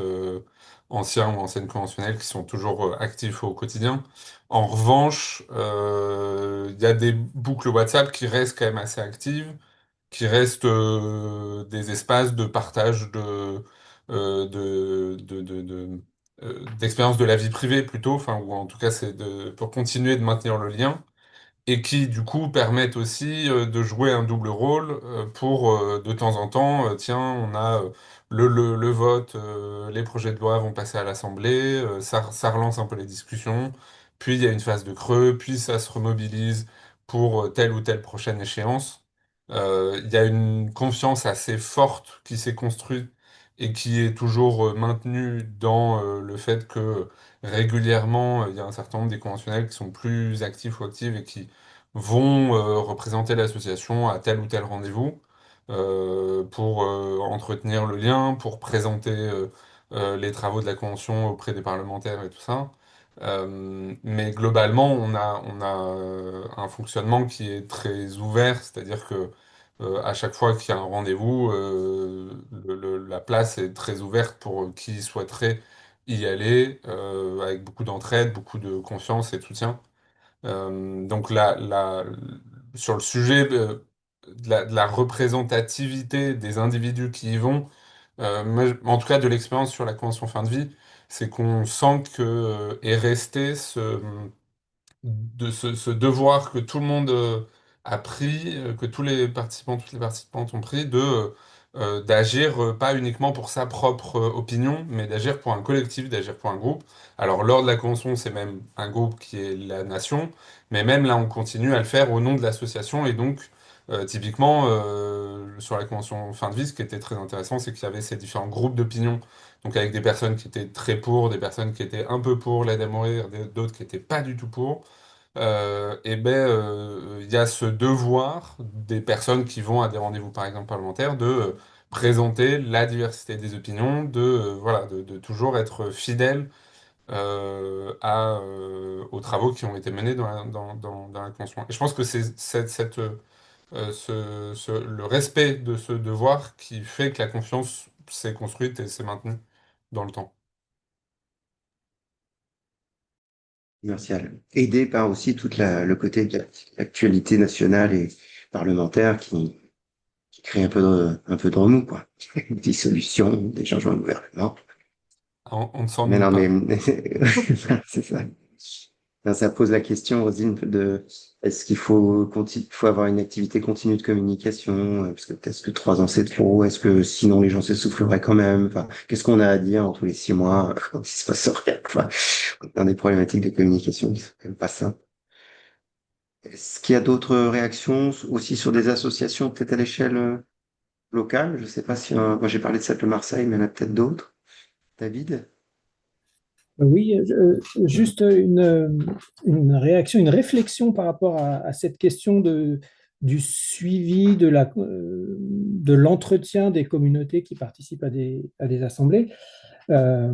anciens ou anciennes conventionnels qui sont toujours actifs au quotidien. En revanche, il y a des boucles WhatsApp qui restent quand même assez actives, qui restent des espaces de partage d'expérience de la vie privée plutôt, enfin, ou en tout cas c'est pour continuer de maintenir le lien et qui du coup permettent aussi de jouer un double rôle pour de temps en temps, tiens, on a le vote, les projets de loi vont passer à l'Assemblée, ça relance un peu les discussions, puis il y a une phase de creux, puis ça se remobilise pour telle ou telle prochaine échéance. Il y a une confiance assez forte qui s'est construite et qui est toujours maintenue dans le fait que régulièrement, il y a un certain nombre des conventionnels qui sont plus actifs ou actives et qui vont représenter l'association à tel ou tel rendez-vous pour entretenir le lien, pour présenter les travaux de la convention auprès des parlementaires et tout ça. Mais globalement, on a un fonctionnement qui est très ouvert, c'est-à-dire que à chaque fois qu'il y a un rendez-vous, la place est très ouverte pour qui souhaiterait y aller, avec beaucoup d'entraide, beaucoup de confiance et de soutien. Donc sur le sujet de la représentativité des individus qui y vont, moi, en tout cas de l'expérience sur la convention fin de vie, c'est qu'on sent que est resté ce devoir que tout le monde a pris, que tous les participants, toutes les participantes ont pris, d'agir pas uniquement pour sa propre opinion, mais d'agir pour un collectif, d'agir pour un groupe. Alors, lors de la convention, c'est même un groupe qui est la nation, mais même là, on continue à le faire au nom de l'association, et donc, typiquement, sur la convention fin de vie, ce qui était très intéressant, c'est qu'il y avait ces différents groupes d'opinion. Donc avec des personnes qui étaient très pour, des personnes qui étaient un peu pour l'aide à mourir, d'autres qui étaient pas du tout pour. Il y a ce devoir des personnes qui vont à des rendez-vous, par exemple, parlementaires, de présenter la diversité des opinions, voilà, de toujours être fidèle aux travaux qui ont été menés dans la Convention. Et je pense que c'est le respect de ce devoir qui fait que la confiance s'est construite et s'est maintenue dans le temps. Commercial. Aidé par aussi le côté de l'actualité nationale et parlementaire qui crée un peu de remous, quoi. Des dissolutions, des changements de gouvernement. On ne s'en Mais doute non, pas. mais c'est ça. Non, ça pose la question, Rosine, est-ce qu'il faut avoir une activité continue de communication, parce que peut-être que 3 ans c'est trop, est-ce que sinon les gens s'essouffleraient quand même, enfin, qu'est-ce qu'on a à dire en tous les 6 mois, quand il se passe rien, quoi. Dans des problématiques de communication qui sont quand même pas simples. Est-ce qu'il y a d'autres réactions aussi sur des associations, peut-être à l'échelle locale? Je sais pas si, moi j'ai parlé de Cercle Marseille, mais il y en a peut-être d'autres. David? Oui, juste une réaction, une réflexion par rapport à cette question du suivi de l'entretien des communautés qui participent à des assemblées. Euh,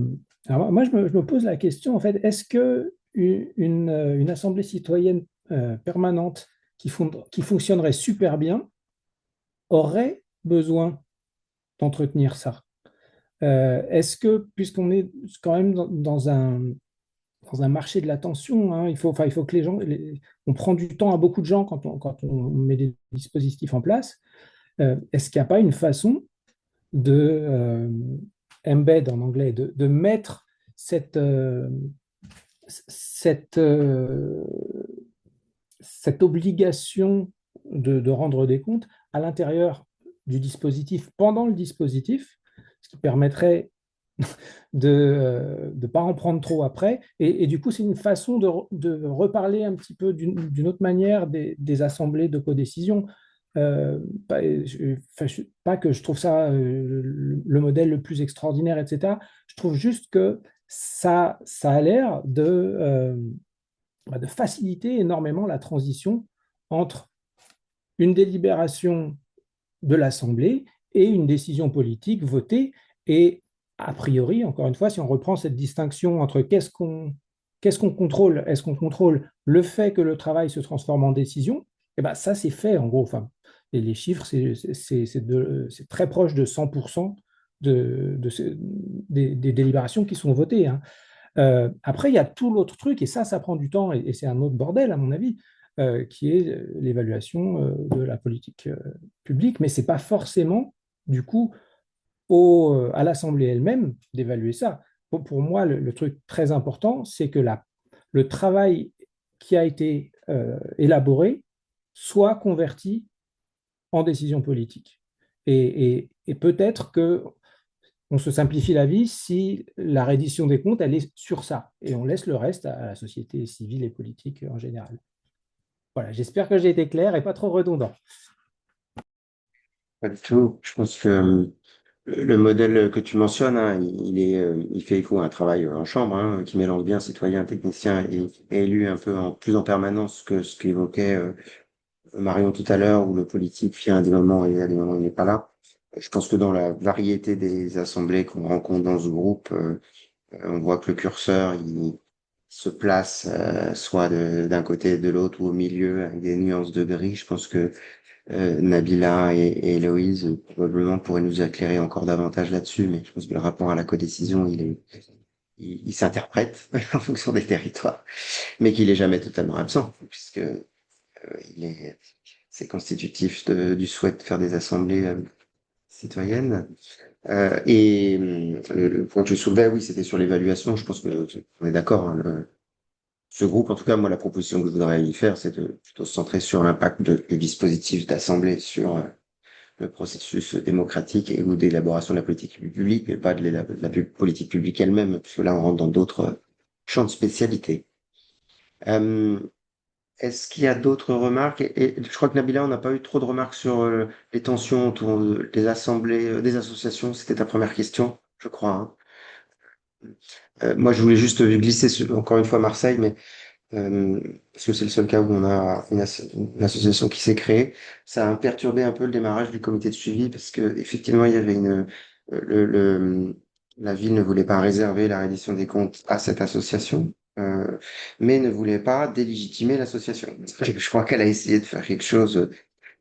alors moi, je me pose la question, en fait, est-ce que une assemblée citoyenne permanente qui fonctionnerait super bien aurait besoin d'entretenir ça? Est-ce que, puisqu'on est quand même dans un marché de l'attention, hein, enfin, il faut que les gens, on prend du temps à beaucoup de gens quand on met des dispositifs en place, est-ce qu'il n'y a pas une façon de embed en anglais, de mettre cette, euh, cette obligation de rendre des comptes à l'intérieur du dispositif, pendant le dispositif, ce qui permettrait de ne pas en prendre trop après. Et du coup, c'est une façon de reparler un petit peu d'une autre manière des assemblées de codécision. Pas que je trouve ça le modèle le plus extraordinaire, etc. Je trouve juste que ça a l'air de faciliter énormément la transition entre une délibération de l'Assemblée et une décision politique votée. Et a priori, encore une fois, si on reprend cette distinction entre qu'est-ce qu'on contrôle, est-ce qu'on contrôle le fait que le travail se transforme en décision? Eh ben, ça, c'est fait, en gros. Enfin, et les chiffres, c'est très proche de 100% des délibérations qui sont votées, hein. Après, il y a tout l'autre truc, et ça prend du temps, et c'est un autre bordel, à mon avis, qui est l'évaluation de la politique publique, mais ce n'est pas forcément, du coup, à l'Assemblée elle-même d'évaluer ça. Pour moi, le truc très important, c'est que le travail qui a été élaboré soit converti en décision politique. Et peut-être que on se simplifie la vie si la reddition des comptes, elle est sur ça, et on laisse le reste à la société civile et politique en général. Voilà, j'espère que j'ai été clair et pas trop redondant. Pas du tout. Je pense que le modèle que tu mentionnes, hein, il fait écho à un travail en chambre, hein, qui mélange bien citoyens, techniciens et élus un peu plus en permanence que ce qu'évoquait Marion tout à l'heure, où le politique vient à des moments et à des moments il n'est pas là. Je pense que dans la variété des assemblées qu'on rencontre dans ce groupe, on voit que le curseur, il se place soit d'un côté, de l'autre ou au milieu, avec des nuances de gris. Je pense que Nabila et Héloïse probablement pourraient nous éclairer encore davantage là-dessus, mais je pense que le rapport à la codécision, il s'interprète en fonction des territoires, mais qu'il est jamais totalement absent, puisque c'est constitutif du souhait de faire des assemblées citoyennes. Et le point que je soulevais, oui, c'était sur l'évaluation. Je pense que on est d'accord, hein, ce groupe, en tout cas, moi, la proposition que je voudrais y faire, c'est de plutôt se centrer sur l'impact du dispositif d'assemblée sur le processus démocratique et ou d'élaboration de la politique publique, mais pas de la politique publique elle-même, puisque là, on rentre dans d'autres champs de spécialité. Euh, Est-ce qu'il y a d'autres remarques? Et je crois que Nabila, on n'a pas eu trop de remarques sur les tensions autour des assemblées, des associations. C'était ta première question, je crois, hein. Moi, je voulais juste glisser encore une fois Marseille, mais parce que c'est le seul cas où on a une association qui s'est créée. Ça a perturbé un peu le démarrage du comité de suivi parce que effectivement, il y avait la ville ne voulait pas réserver la reddition des comptes à cette association, mais ne voulait pas délégitimer l'association. Je crois qu'elle a essayé de faire quelque chose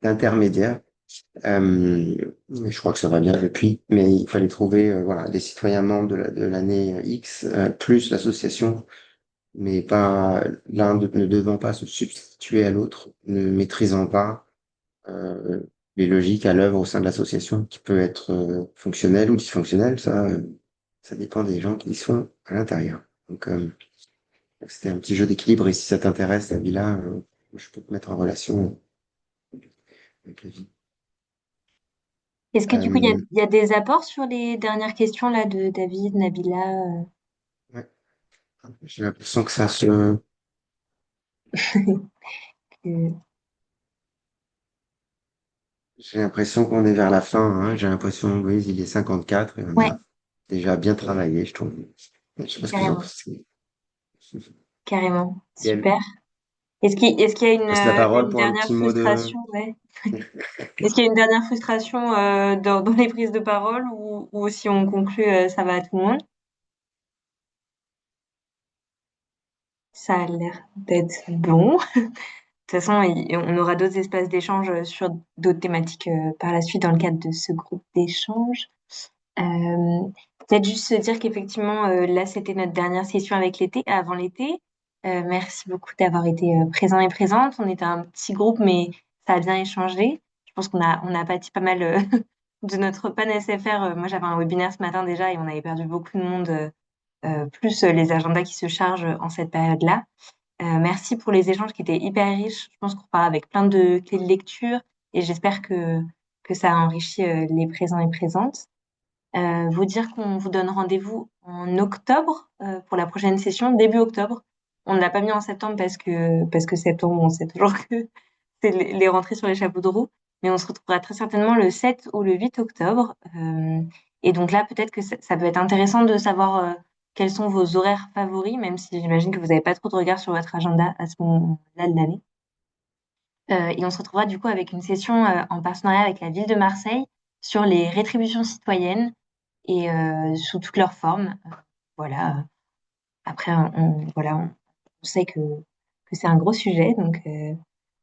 d'intermédiaire. Je crois que ça va bien depuis, mais il fallait trouver voilà, des citoyens membres de l'année X, plus l'association, mais pas ne devant pas se substituer à l'autre, ne maîtrisant pas euh, les logiques à l'œuvre au sein de l'association, qui peut être fonctionnelle ou dysfonctionnelle, ça dépend des gens qui y sont à l'intérieur. Donc c'était un petit jeu d'équilibre, et si ça t'intéresse, la villa, je peux te mettre en relation avec la vie. Est-ce que du coup, Euh, il y a des apports sur les dernières questions là de David, Nabila? ouais, j'ai l'impression que ça se... Que- J'ai l'impression qu'on est vers la fin, hein. J'ai l'impression, oui, il est 54 et on Ouais, a déjà bien travaillé, je trouve. Je sais pas ce que vous en carrément, pensez. carrément. Yael, Super. Est-ce qu'il y a je passe la parole une pour un dernière petit mot de... frustration? Ouais. Est-ce qu'il y a une dernière frustration dans les prises de parole ou si on conclut, ça va à tout le monde? Ça a l'air d'être bon. De toute façon, on aura d'autres espaces d'échange sur d'autres thématiques par la suite dans le cadre de ce groupe d'échange. Euh, Peut-être juste se dire qu'effectivement, là, c'était notre dernière session avec l'été, avant l'été. Merci beaucoup d'avoir été présent et présente. On était un petit groupe, mais ça a bien échangé. Je pense qu'on a pâti pas mal de notre panne SFR. Moi, j'avais un webinaire ce matin déjà et on avait perdu beaucoup de monde, plus les agendas qui se chargent en cette période-là. Merci pour les échanges qui étaient hyper riches. Je pense qu'on part avec plein de clés de lecture et j'espère que ça a enrichi les présents et présentes. Vous dire qu'on vous donne rendez-vous en octobre pour la prochaine session, début octobre. On ne l'a pas mis en septembre parce que septembre, on sait toujours que c'est les rentrées sur les chapeaux de roue. Mais on se retrouvera très certainement le 7 ou le 8 octobre. Et donc là, peut-être que ça peut être intéressant de savoir quels sont vos horaires favoris, même si j'imagine que vous n'avez pas trop de regard sur votre agenda à ce moment-là de l'année. Et on se retrouvera du coup avec une session en partenariat avec la ville de Marseille sur les rétributions citoyennes et sous toutes leurs formes. Voilà. Après, voilà, on sait que c'est un gros sujet, donc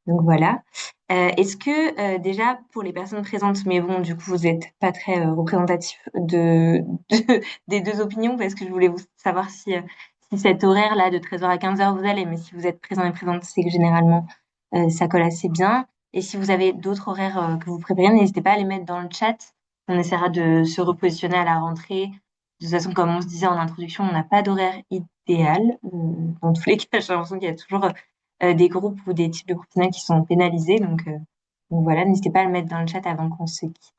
voilà. Est-ce que déjà pour les personnes présentes, mais bon, du coup, vous n'êtes pas très représentatif des deux opinions, parce que je voulais vous savoir si cet horaire-là de 13h à 15h vous allez, mais si vous êtes présent et présente, c'est que généralement ça colle assez bien. Et si vous avez d'autres horaires que vous préférez, n'hésitez pas à les mettre dans le chat. On essaiera de se repositionner à la rentrée. De toute façon, comme on se disait en introduction, on n'a pas d'horaire idéal. Dans tous les cas, j'ai l'impression qu'il y a toujours des groupes ou des types de professionnels qui sont pénalisés. Donc voilà, n'hésitez pas à le mettre dans le chat avant qu'on se quitte.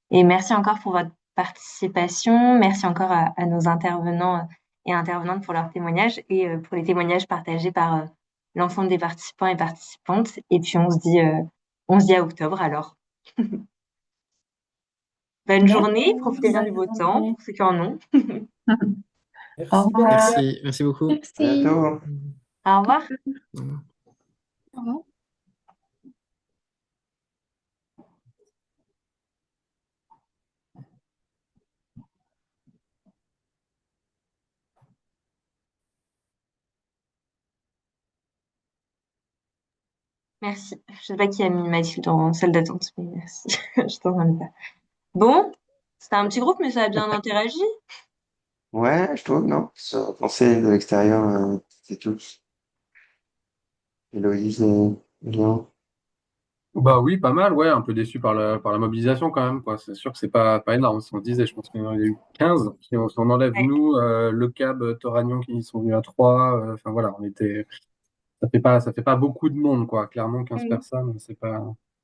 Et merci encore pour votre participation. Merci encore à nos intervenants et intervenantes pour leurs témoignages et pour les témoignages partagés par l'ensemble des participants et participantes. Et puis on se dit à octobre alors. Bonne journée, profitez bien du beau temps pour ceux qui en ont. Au revoir. Merci beaucoup. À Merci. bientôt. Au revoir. Au revoir. Au revoir. Merci. Je sais pas qui a mis Mathilde en salle d'attente, mais merci. Je t'en remets pas. Bon, c'était un petit groupe, mais ça a bien interagi. Ouais, je trouve, non? Se repenser de l'extérieur, c'est tout. Héloïse, bien. Bah oui, pas mal, ouais, un peu déçu par la mobilisation quand même, quoi. C'est sûr que c'est pas énorme, si on se disait, je pense qu'il y en a eu 15. Si on enlève Ouais. nous, Le Cab, Toragnon qui sont venus à 3, enfin voilà, ça fait pas beaucoup de monde, quoi. Clairement, 15 Mm. personnes,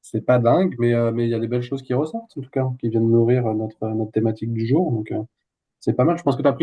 c'est pas dingue, mais il y a des belles choses qui ressortent, en tout cas, qui viennent nourrir notre thématique du jour, donc c'est pas mal. Je pense que tu as pris